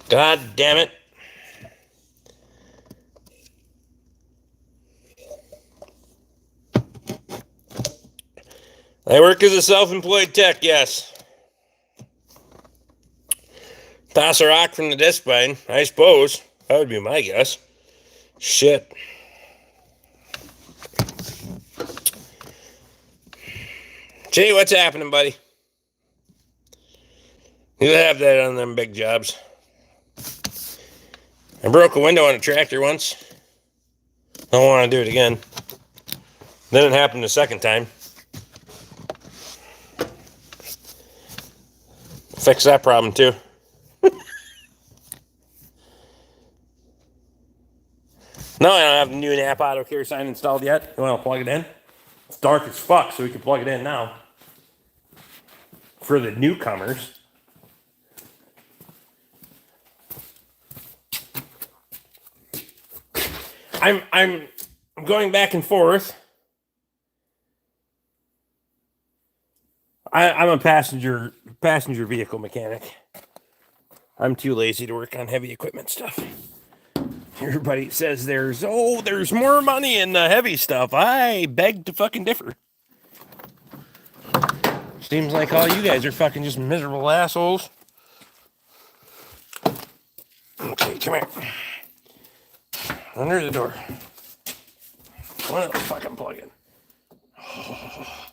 Speaker 1: God damn it. I work as a self-employed tech, yes. Toss a rock from the disc vine, I suppose. That would be my guess. Shit. Jay, what's happening, buddy? You have that on them big jobs. I broke a window on a tractor once. I don't want to do it again. Then it happened the second time. Fix that problem too. No, I don't have the new Nap Auto Care sign installed yet. You want to plug it in? It's dark as fuck, so we can plug it in now. For the newcomers. I'm going back and forth. I'm a passenger vehicle mechanic. I'm too lazy to work on heavy equipment stuff. Everybody says there's more money in the heavy stuff. I beg to fucking differ. Seems like all you guys are fucking just miserable assholes. Okay, come here. Under the door. What the fucking plug in? Oh,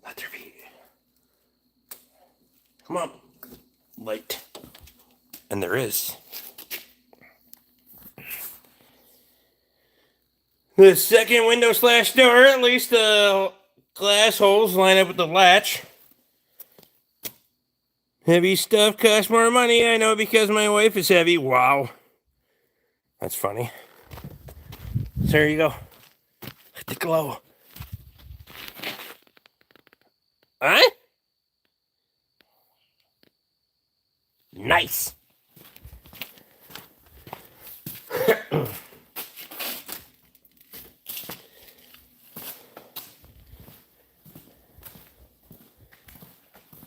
Speaker 1: let there be. Come on. Light. And there is. The second window / door, at least the glass holes line up with the latch. Heavy stuff costs more money, I know, because my wife is heavy. Wow. That's funny. So there you go. Let the glow. Huh? Nice.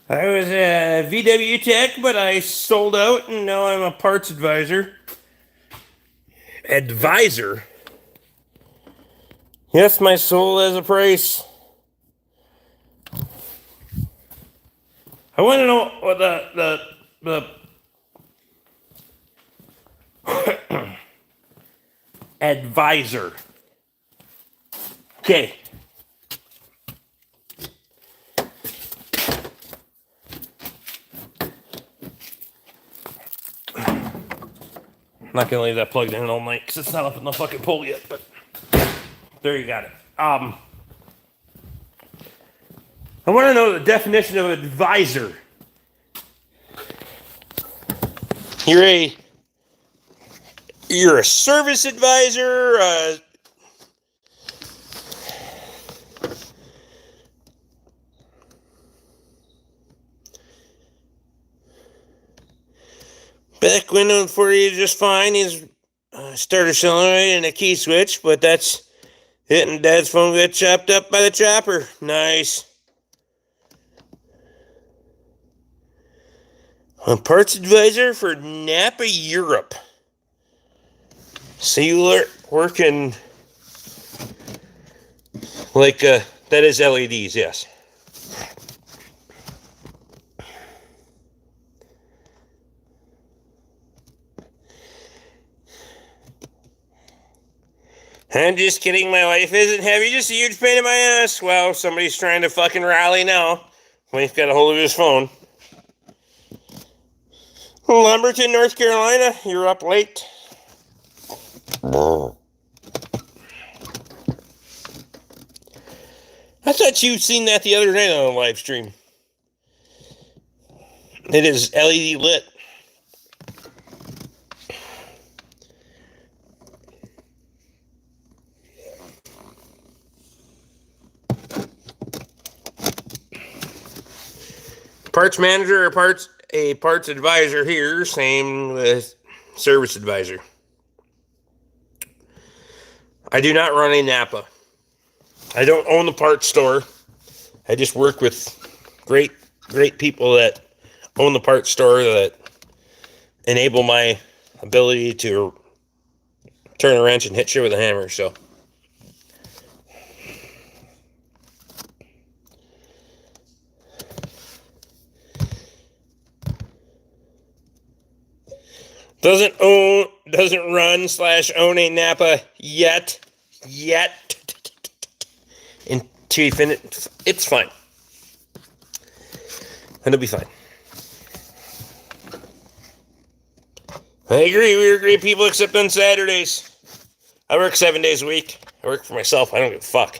Speaker 1: I was a VW tech, but I sold out, and now I'm a parts advisor. Advisor? Yes, my soul has a price. I want to know what the advisor. Okay. I'm not gonna leave that plugged in all night because it's not up in the fucking pole yet, but there you got it. I want to know the definition of advisor. You're a service advisor. Back window for you just fine. He's starter solenoid and a key switch, but that's it. And Dad's phone got chopped up by the chopper. Nice. A parts advisor for Napa Europe. So you working like that is LEDs, yes. I'm just kidding, my wife isn't heavy, just a huge pain in my ass. Well, somebody's trying to fucking rally now. Wife got a hold of his phone. Lumberton, North Carolina, you're up late. I thought you'd seen that the other night on a live stream. It is LED lit. parts manager or a parts advisor here, same with service advisor. I do not run a Napa. I don't own the parts store. I just work with great people that own the parts store that enable my ability to turn a wrench and hit shit with a hammer. So doesn't run/own a Napa yet. Until you finish, it's fine. It'll be fine. I agree. We are great people except on Saturdays. I work 7 days a week. I work for myself. I don't give a fuck.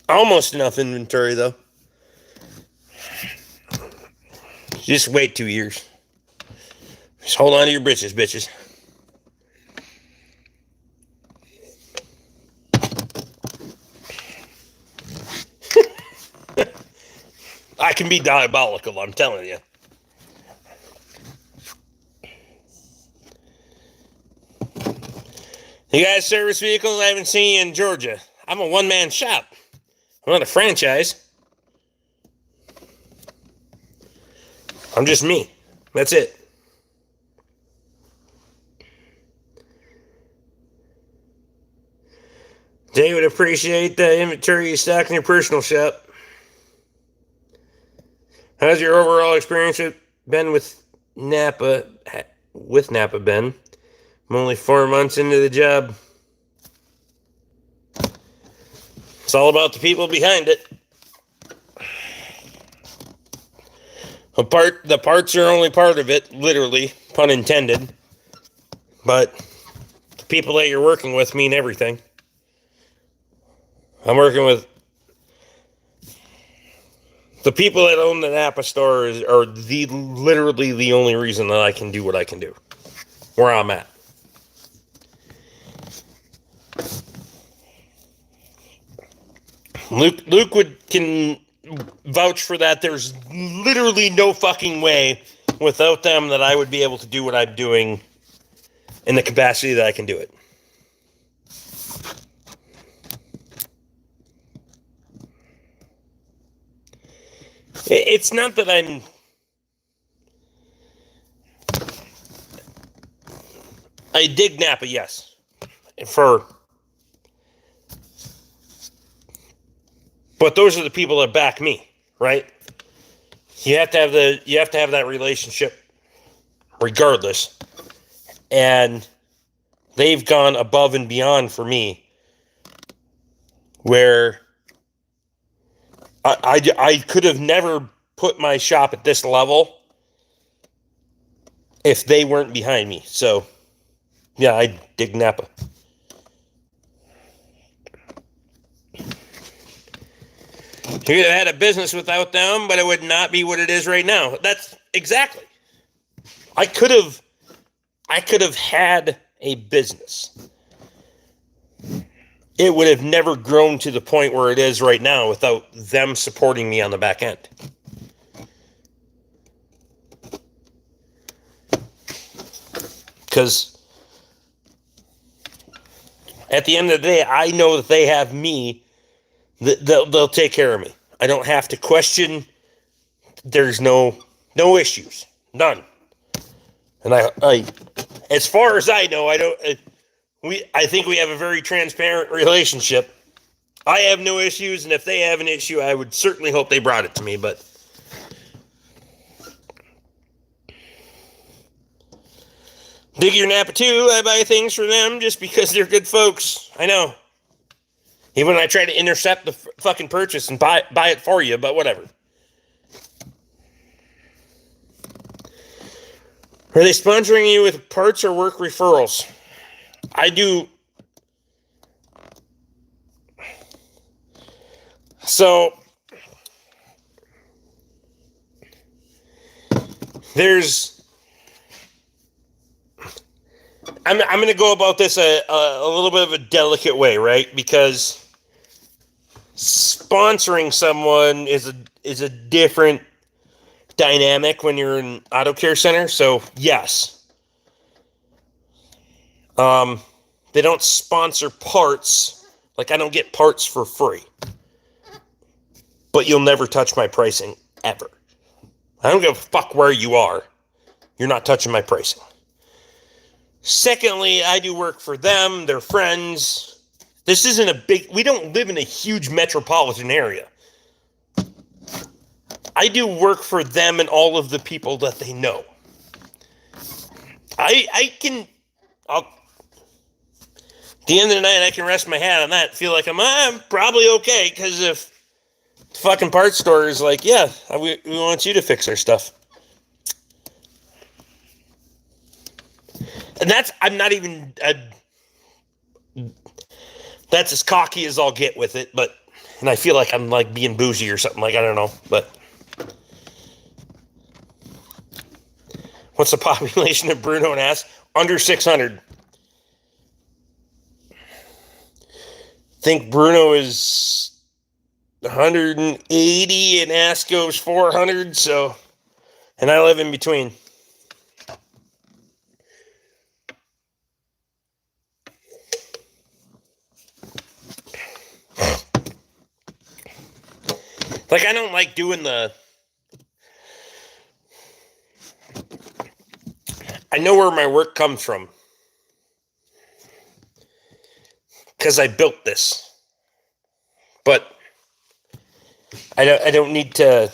Speaker 1: Almost enough inventory, though. Just wait 2 years. Just hold on to your britches, bitches. I can be diabolical, I'm telling you. You guys service vehicles I haven't seen you in Georgia. I'm a one-man shop. I'm not a franchise. I'm just me. That's it. They would appreciate the inventory you stock in your personal shop. How's your overall experience been with Napa? Ben? I'm only 4 months into the job. It's all about the people behind it. The parts are only part of it, literally, pun intended. But the people that you're working with mean everything. I'm working with the people that own the Napa store are literally the only reason that I can do what I can do, where I'm at. Luke can vouch for that. There's literally no fucking way without them that I would be able to do what I'm doing in the capacity that I can do it. It's not that I dig Napa, yes. But those are the people that back me, right? You have to have that relationship regardless. And they've gone above and beyond for me where I could have never put my shop at this level if they weren't behind me. So, yeah, I dig Napa. You could have had a business without them, but it would not be what it is right now. That's exactly. I could have had a business. It would have never grown to the point where it is right now without them supporting me on the back end. Because at the end of the day, I know that they have me. They'll take care of me. I don't have to question. There's no issues. None. And I as far as I know, I think we have a very transparent relationship. I have no issues, and if they have an issue, I would certainly hope they brought it to me, but dig your Napa too. I buy things from them just because they're good folks. I know. Even when I try to intercept the fucking purchase and buy it for you, but whatever. Are they sponsoring you with parts or work referrals? I do. So, I'm going to go about this a little bit of a delicate way, right? Because sponsoring someone is is a different dynamic when you're in auto care center. So yes, they don't sponsor parts. Like I don't get parts for free, but you'll never touch my pricing ever. I don't give a fuck where you are. You're not touching my pricing. Secondly, I do work for them, their friends. This isn't we don't live in a huge metropolitan area. I do work for them and all of the people that they know. At the end of the night, I can rest my hat on that, feel like I'm probably okay, because if the fucking parts store is like, yeah, we want you to fix our stuff. And that's as cocky as I'll get with it, and I feel like I'm like being bougie or something, like, I don't know, but what's the population of Bruno and Ask? Under 600. Think Bruno is 180 and Asco's 400, so, and I live in between. Like, I don't like doing I know where my work comes from, because I built this, but I don't need to,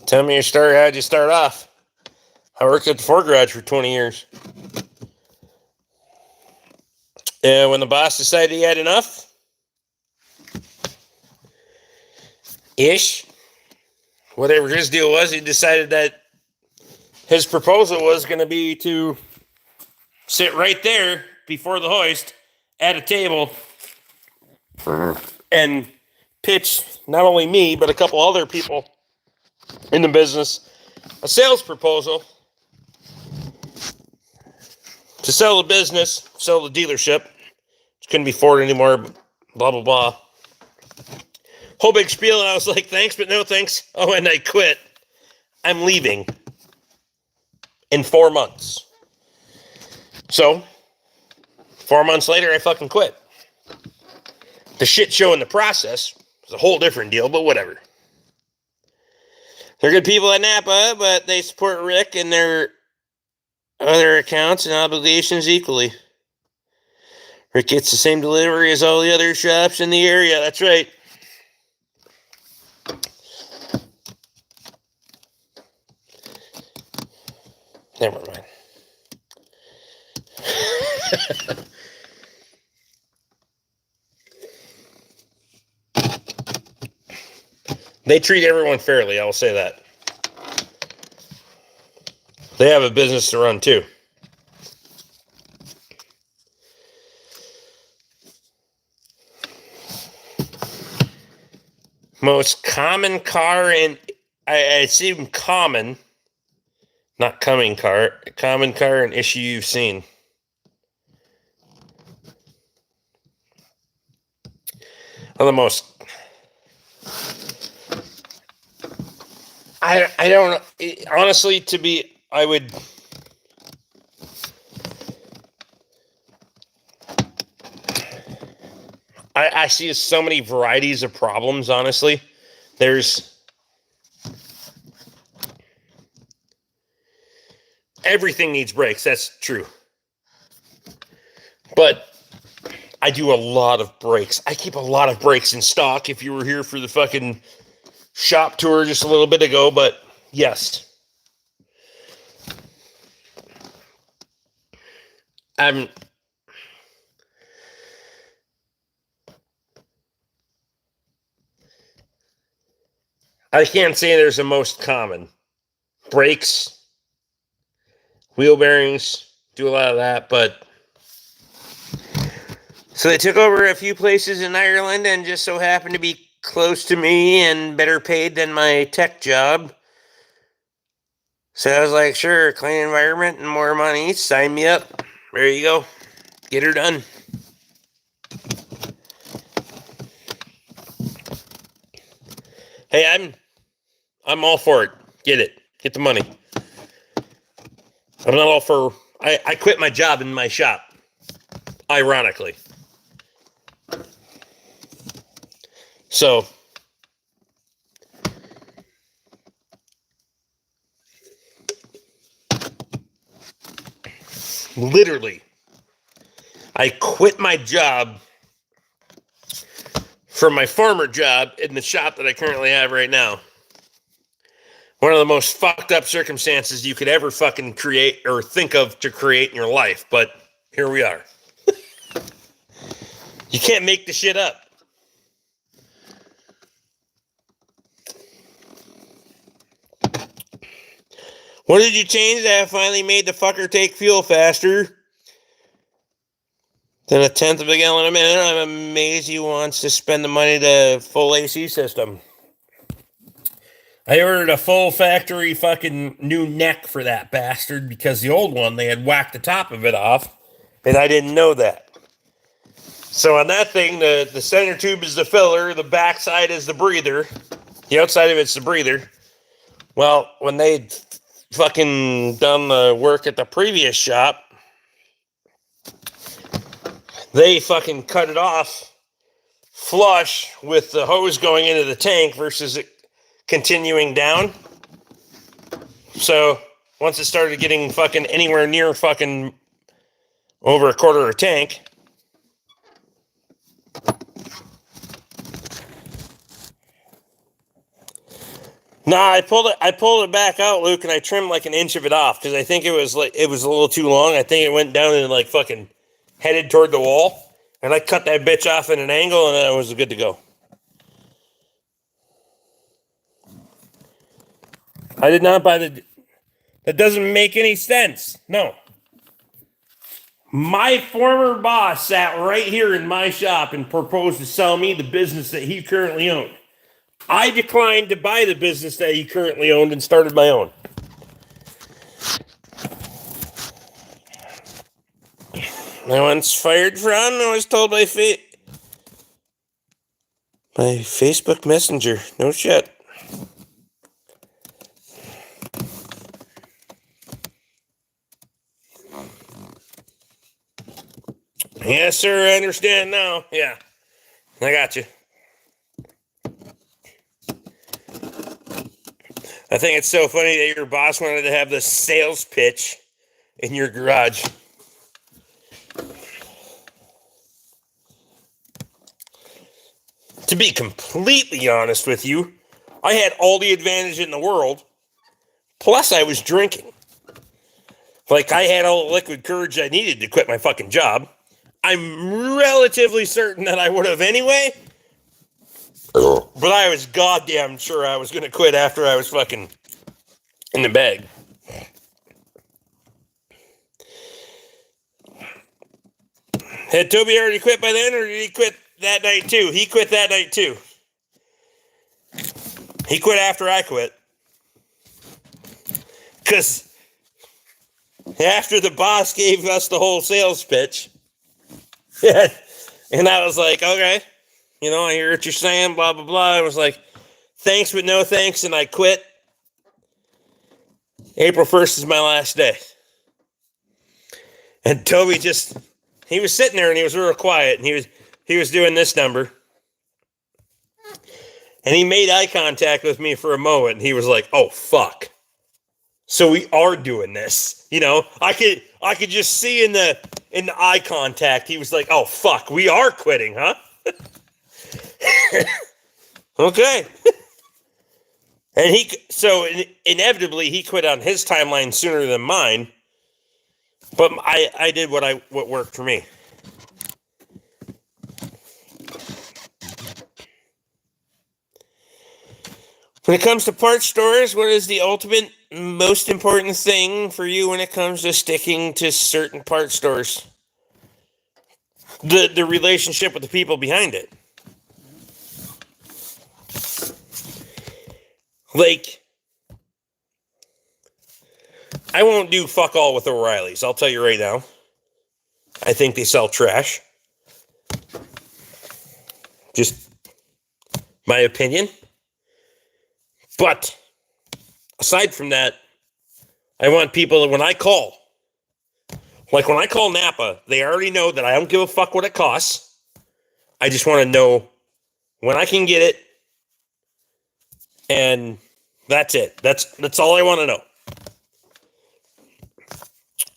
Speaker 1: tell me your story. How'd you start off? I worked at the Ford garage for 20 years. And when the boss decided he had enough, whatever his deal was, he decided that his proposal was going to be to sit right there before the hoist at a table and pitch not only me, but a couple other people in the business a sales proposal to sell the business, sell the dealership. It couldn't be Ford anymore, blah, blah, blah. Whole big spiel, and I was like, thanks, but no thanks. Oh, and I quit. I'm leaving in 4 months. So, 4 months later, I fucking quit. The shit show in the process was a whole different deal, but whatever. They're good people at Napa, but they support Rick and their other accounts and obligations equally. Rick gets the same delivery as all the other shops in the area. That's right. Never mind. They treat everyone fairly, I will say that. They have a business to run too. Most common car, and I assume common, not common car and issue you've seen. Well, the most, I don't know, honestly, I see so many varieties of problems, honestly. Everything needs brakes, that's true. But I do a lot of brakes. I keep a lot of brakes in stock, if you were here for the fucking shop tour just a little bit ago, but yes. I can't say there's the most common. Brakes, wheel bearings, do a lot of that, but so they took over a few places in Ireland and just so happened to be close to me and better paid than my tech job. So I was like, sure, clean environment and more money, sign me up. There you go. Get her done. Hey, I'm all for it. Get it. Get the money. I'm not all for... I quit my job in my shop. Ironically. So... literally, I quit my job from my former job in the shop that I currently have right now. One of the most fucked up circumstances you could ever fucking create or think of to create in your life, but here we are. You can't make the shit up. What did you change that finally made the fucker take fuel faster than a tenth of a gallon a minute? I'm amazed he wants to spend the money to full AC system. I ordered a full factory fucking new neck for that bastard because the old one, they had whacked the top of it off, and I didn't know that. So on that thing, the center tube is the filler, the back side is the breather, the outside of it's the breather. Well, when they'd fucking done the work at the previous shop, they fucking cut it off flush with the hose going into the tank versus it continuing down. So once it started getting fucking anywhere near fucking over a quarter of a tank, nah, I pulled it back out, Luke, and I trimmed like an inch of it off because I think it was a little too long. I think it went down and like fucking headed toward the wall, and I cut that bitch off at an angle, and then it was good to go. I did not buy that doesn't make any sense. No. My former boss sat right here in my shop and proposed to sell me the business that he currently owned. I declined to buy the business that he currently owned and started my own. I once fired from, I was told by Facebook Messenger. No shit. Yes, sir, I understand now. Yeah, I got you. I think it's so funny that your boss wanted to have the sales pitch in your garage. To be completely honest with you, I had all the advantage in the world, plus I was drinking. Like, I had all the liquid courage I needed to quit my fucking job. I'm relatively certain that I would have anyway, but I was goddamn sure I was going to quit after I was fucking in the bag. Had Toby already quit by then, or did he quit that night too? He quit that night too. He quit after I quit. Because after the boss gave us the whole sales pitch, and I was like, okay, I hear what you're saying, blah, blah, blah. I was like, thanks, but no thanks, and I quit. April 1st is my last day. And Toby he was sitting there and he was real quiet, and he was doing this number. And he made eye contact with me for a moment, and he was like, oh, fuck. So we are doing this. I could just see in the eye contact, he was like, oh, fuck, we are quitting, huh? Okay. And so inevitably he quit on his timeline sooner than mine, but I did what worked for me. When it comes to parts stores, what is the ultimate most important thing for you when it comes to sticking to certain parts stores? The relationship with the people behind it. Like, I won't do fuck all with O'Reilly's. I'll tell you right now. I think they sell trash. Just my opinion. But aside from that, I want people that when I call Napa, they already know that I don't give a fuck what it costs. I just want to know when I can get it. And that's it. That's all I want to know.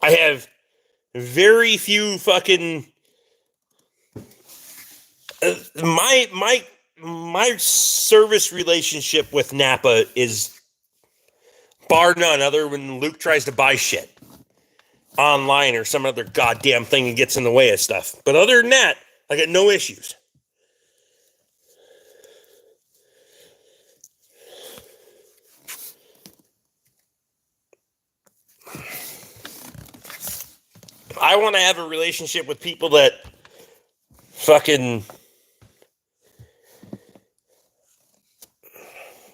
Speaker 1: I have very few fucking my service relationship with Napa is bar none other when Luke tries to buy shit online or some other goddamn thing and gets in the way of stuff. But other than that, I got no issues. I want to have a relationship with people that fucking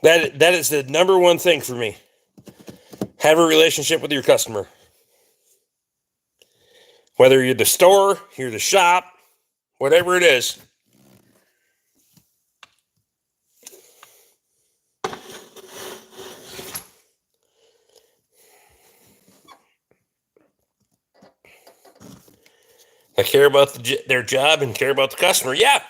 Speaker 1: that is the number one thing for me. Have a relationship with your customer. Whether you're the store, you're the shop, whatever it is. I care about their job and care about the customer. Yeah.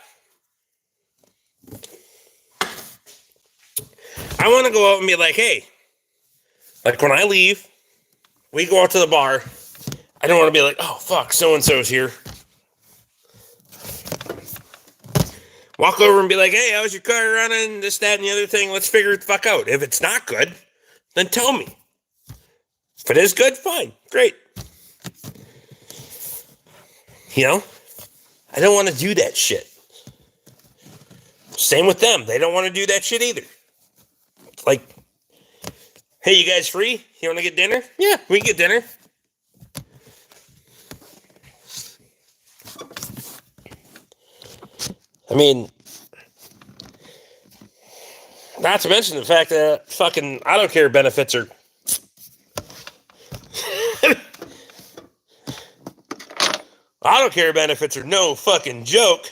Speaker 1: I want to go out and be like, hey, like when I leave, we go out to the bar. I don't want to be like, oh, fuck, so-and-so's here. Walk over and be like, hey, how's your car running? This, that, and the other thing. Let's figure it the fuck out. If it's not good, then tell me. If it is good, fine. Great. You know? I don't want to do that shit. Same with them. They don't want to do that shit either. It's like, hey, you guys free? You want to get dinner? Yeah, we can get dinner. I mean, not to mention the fact that fucking auto care benefits are auto care benefits are no fucking joke.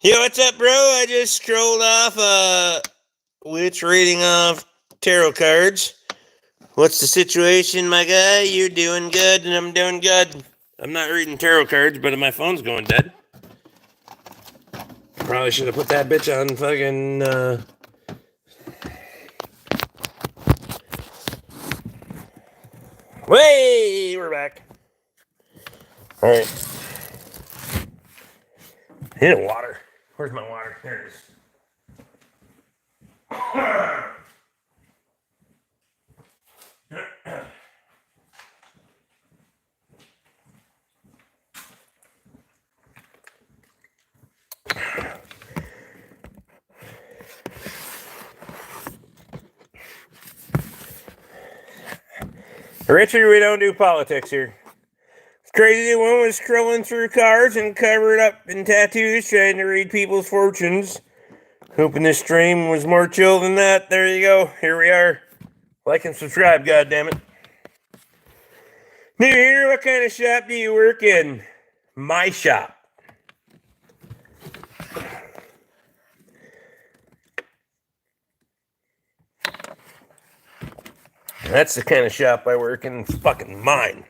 Speaker 1: Yo, what's up, bro? I just scrolled off which reading off tarot cards. What's the situation, my guy? You're doing good and I'm doing good. I'm not reading tarot cards, but my phone's going dead. Probably should have put that bitch on fucking Way, we're back. Alright. I need water. Where's my water? There it is. Richard, we don't do politics here. It's crazy. One was scrolling through cards and covered up in tattoos, trying to read people's fortunes. Hoping this stream was more chill than that. There you go. Here we are. Like and subscribe, goddammit. New here, what kind of shop do you work in? My shop. That's the kind of shop I work in. It's fucking mine.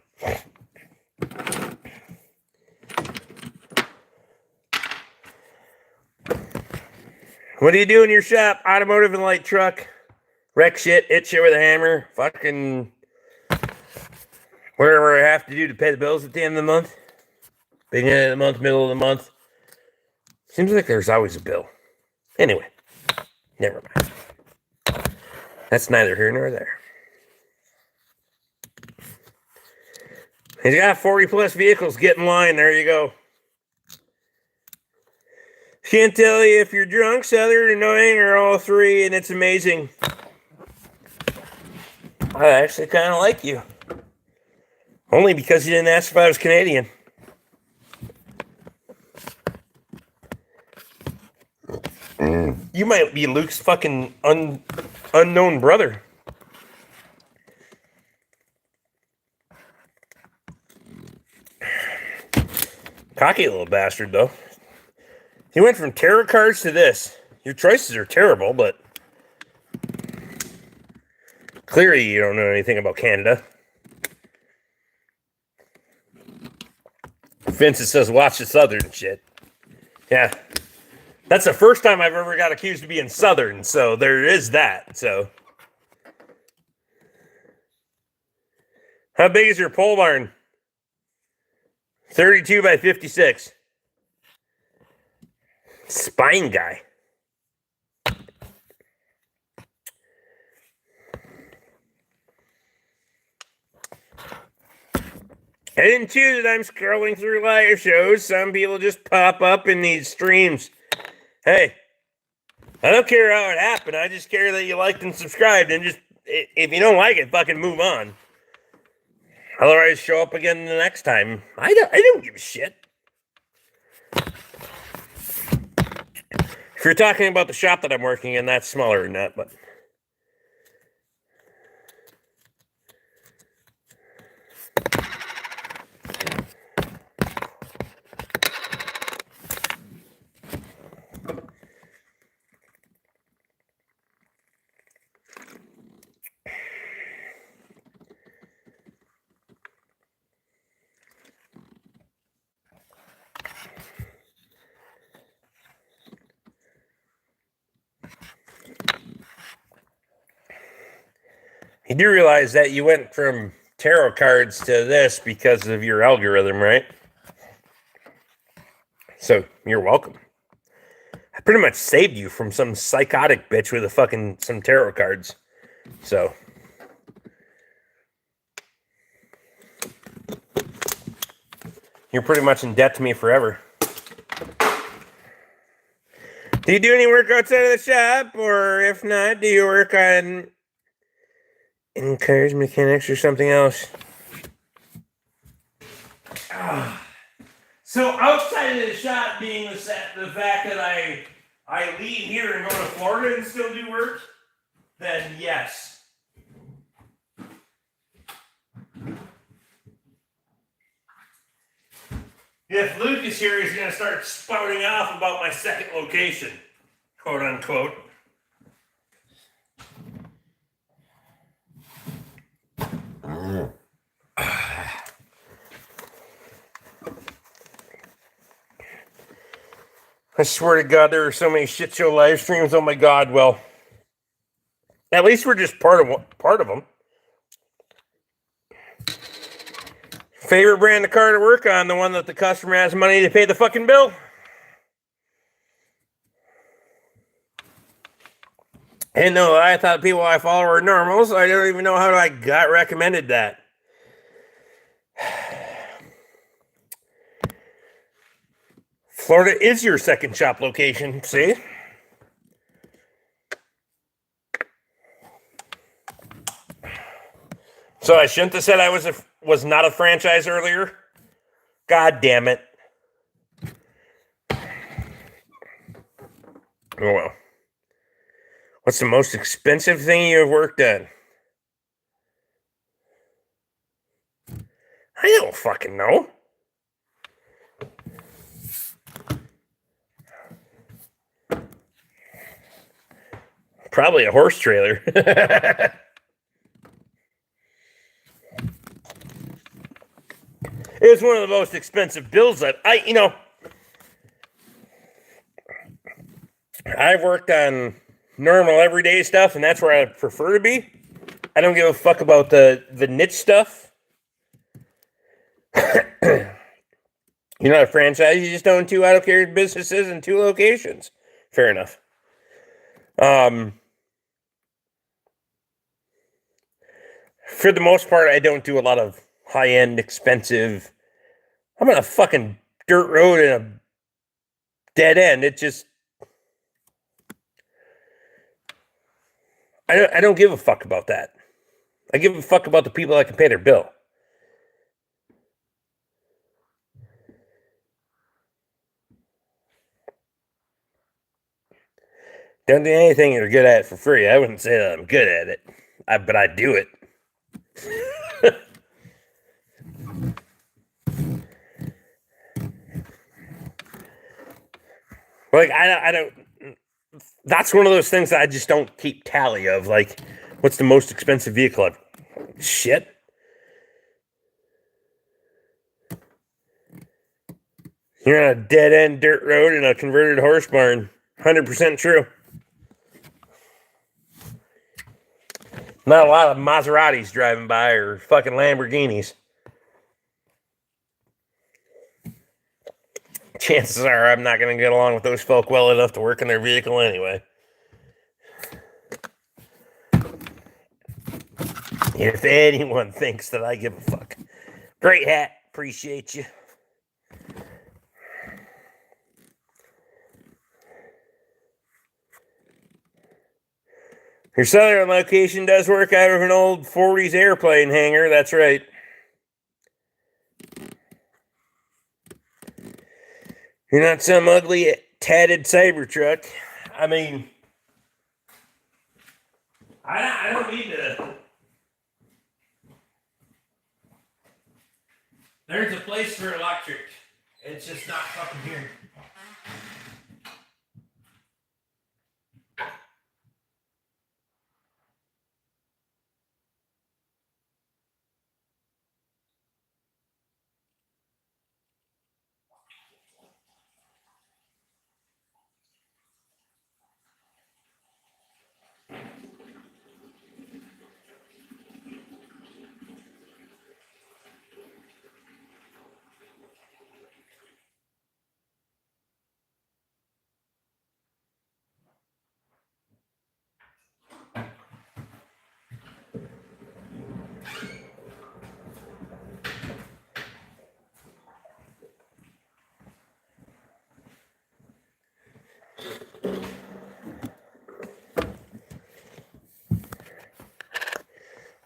Speaker 1: What do you do in your shop? Automotive and light truck. Wreck shit, hit shit with a hammer. Fucking whatever I have to do to pay the bills at the end of the month. Beginning of the month, middle of the month. Seems like there's always a bill. Anyway, never mind. That's neither here nor there. He's got 40 plus vehicles. Get in line. There you go. Can't tell you if you're drunk, southern, annoying, or all three, and it's amazing. I actually kind of like you. Only because you didn't ask if I was Canadian. You might be Luke's fucking unknown brother. Cocky little bastard, though. He went from tarot cards to this. Your choices are terrible, but clearly you don't know anything about Canada. Vincent says, watch the Southern shit. Yeah. That's the first time I've ever got accused of being Southern, so there is that, so. How big is your pole barn? 32 by 56. Spine guy. I didn't choose it. I'm scrolling through live shows. Some people just pop up in these streams. Hey, I don't care how it happened. I just care that you liked and subscribed. And just, if you don't like it, fucking move on. Otherwise, show up again the next time. I don't give a shit. If you're talking about the shop that I'm working in, that's smaller than that, but. You do realize that you went from tarot cards to this because of your algorithm, right? So, you're welcome. I pretty much saved you from some psychotic bitch with some tarot cards. So. You're pretty much in debt to me forever. Do you do any work outside of the shop? Or if not, do you work on in cars, mechanics, or something else? So outside of the shop being the fact that I leave here and go to Florida and still do work, then yes. If Luke is here, he's going to start spouting off about my second location, quote unquote. I swear to God, there are so many shit show live streams. Oh my God! Well, at least we're just part of them. Favorite brand of car to work on? The one that the customer has money to pay the fucking bill. And no, I thought people I follow are normals. I don't even know how I got recommended that. Florida is your second shop location, see? So I shouldn't have said I was not a franchise earlier? God damn it. Oh well. What's the most expensive thing you have worked on? I don't fucking know. Probably a horse trailer. It was one of the most expensive bills that I've worked on normal everyday stuff, and that's where I prefer to be. I don't give a fuck about the niche stuff. You're not a franchise, you just own 2 auto care businesses in 2 locations. Fair enough. For the most part, I don't do a lot of high-end, expensive. I'm on a fucking dirt road in a dead end. It just, I don't give a fuck about that. I give a fuck about the people that can pay their bill. Don't do anything you're good at for free. I wouldn't say that I'm good at it, but I do it. Like, I don't, that's one of those things that I just don't keep tally of. Like, what's the most expensive vehicle ever? Shit. You're on a dead end dirt road in a converted horse barn. 100% true. Not a lot of Maseratis driving by or fucking Lamborghinis. Chances are I'm not going to get along with those folk well enough to work in their vehicle anyway. If anyone thinks that I give a fuck. Great hat. Appreciate you. Your southern location does work out of an old 40s airplane hangar. That's right. You're not some ugly, tatted Cybertruck. I mean, I don't need to. There's a place for electric. It's just not fucking here.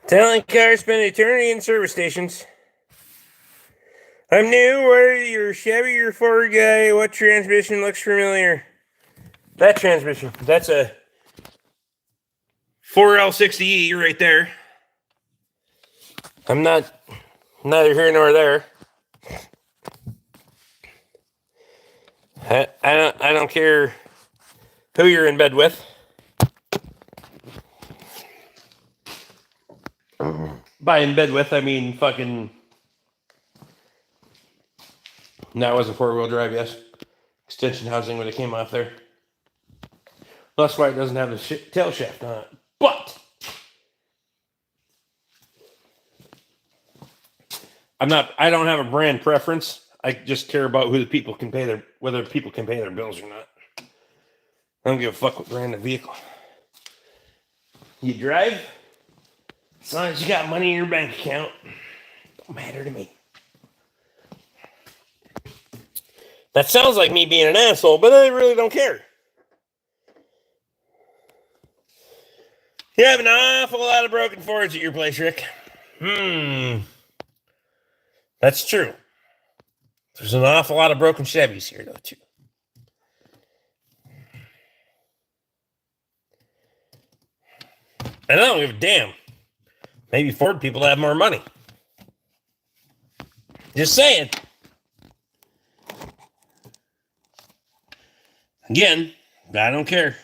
Speaker 1: Talent cars spend eternity in service stations. I'm new. Where your Chevy or Ford guy? What transmission looks familiar? That transmission. That's a 4L60E right there. I'm not neither here nor there. I don't care who you're in bed with. By in bed with, I mean fucking. No, it wasn't 4-wheel drive, yes. Extension housing when it came off there. That's why it doesn't have the tail shaft on it. But I don't have a brand preference. I just care about whether people can pay their bills or not. I don't give a fuck what brand of vehicle. You drive, as long as you got money in your bank account, don't matter to me. That sounds like me being an asshole, but I really don't care. You have an awful lot of broken Fords at your place, Rick. That's true. There's an awful lot of broken Chevys here, though, too. And I don't give a damn. Maybe Ford people have more money. Just saying. Again, I don't care.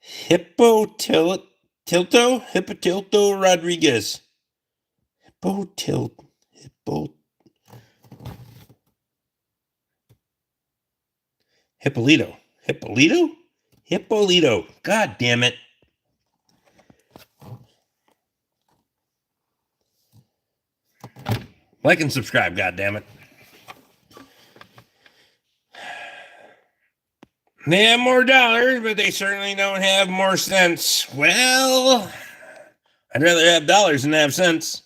Speaker 1: Hippotilto Rodriguez. Hippolito. God damn it. Like and subscribe, God damn it. They have more dollars, but they certainly don't have more sense. Well, I'd rather have dollars than have sense.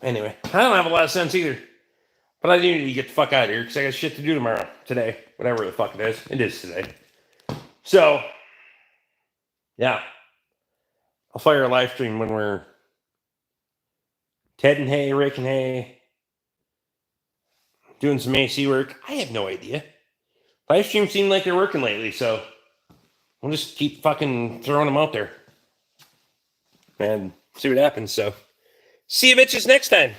Speaker 1: Anyway, I don't have a lot of sense either. But I do need to get the fuck out of here because I got shit to do tomorrow. Today. Whatever the fuck it is. It is today. So, yeah. I'll fire a live stream when we're Ted and Hay, Rick and Hay, doing some AC work. I have no idea. Live streams seem like they're working lately, so we'll just keep fucking throwing them out there and see what happens. So see you bitches next time.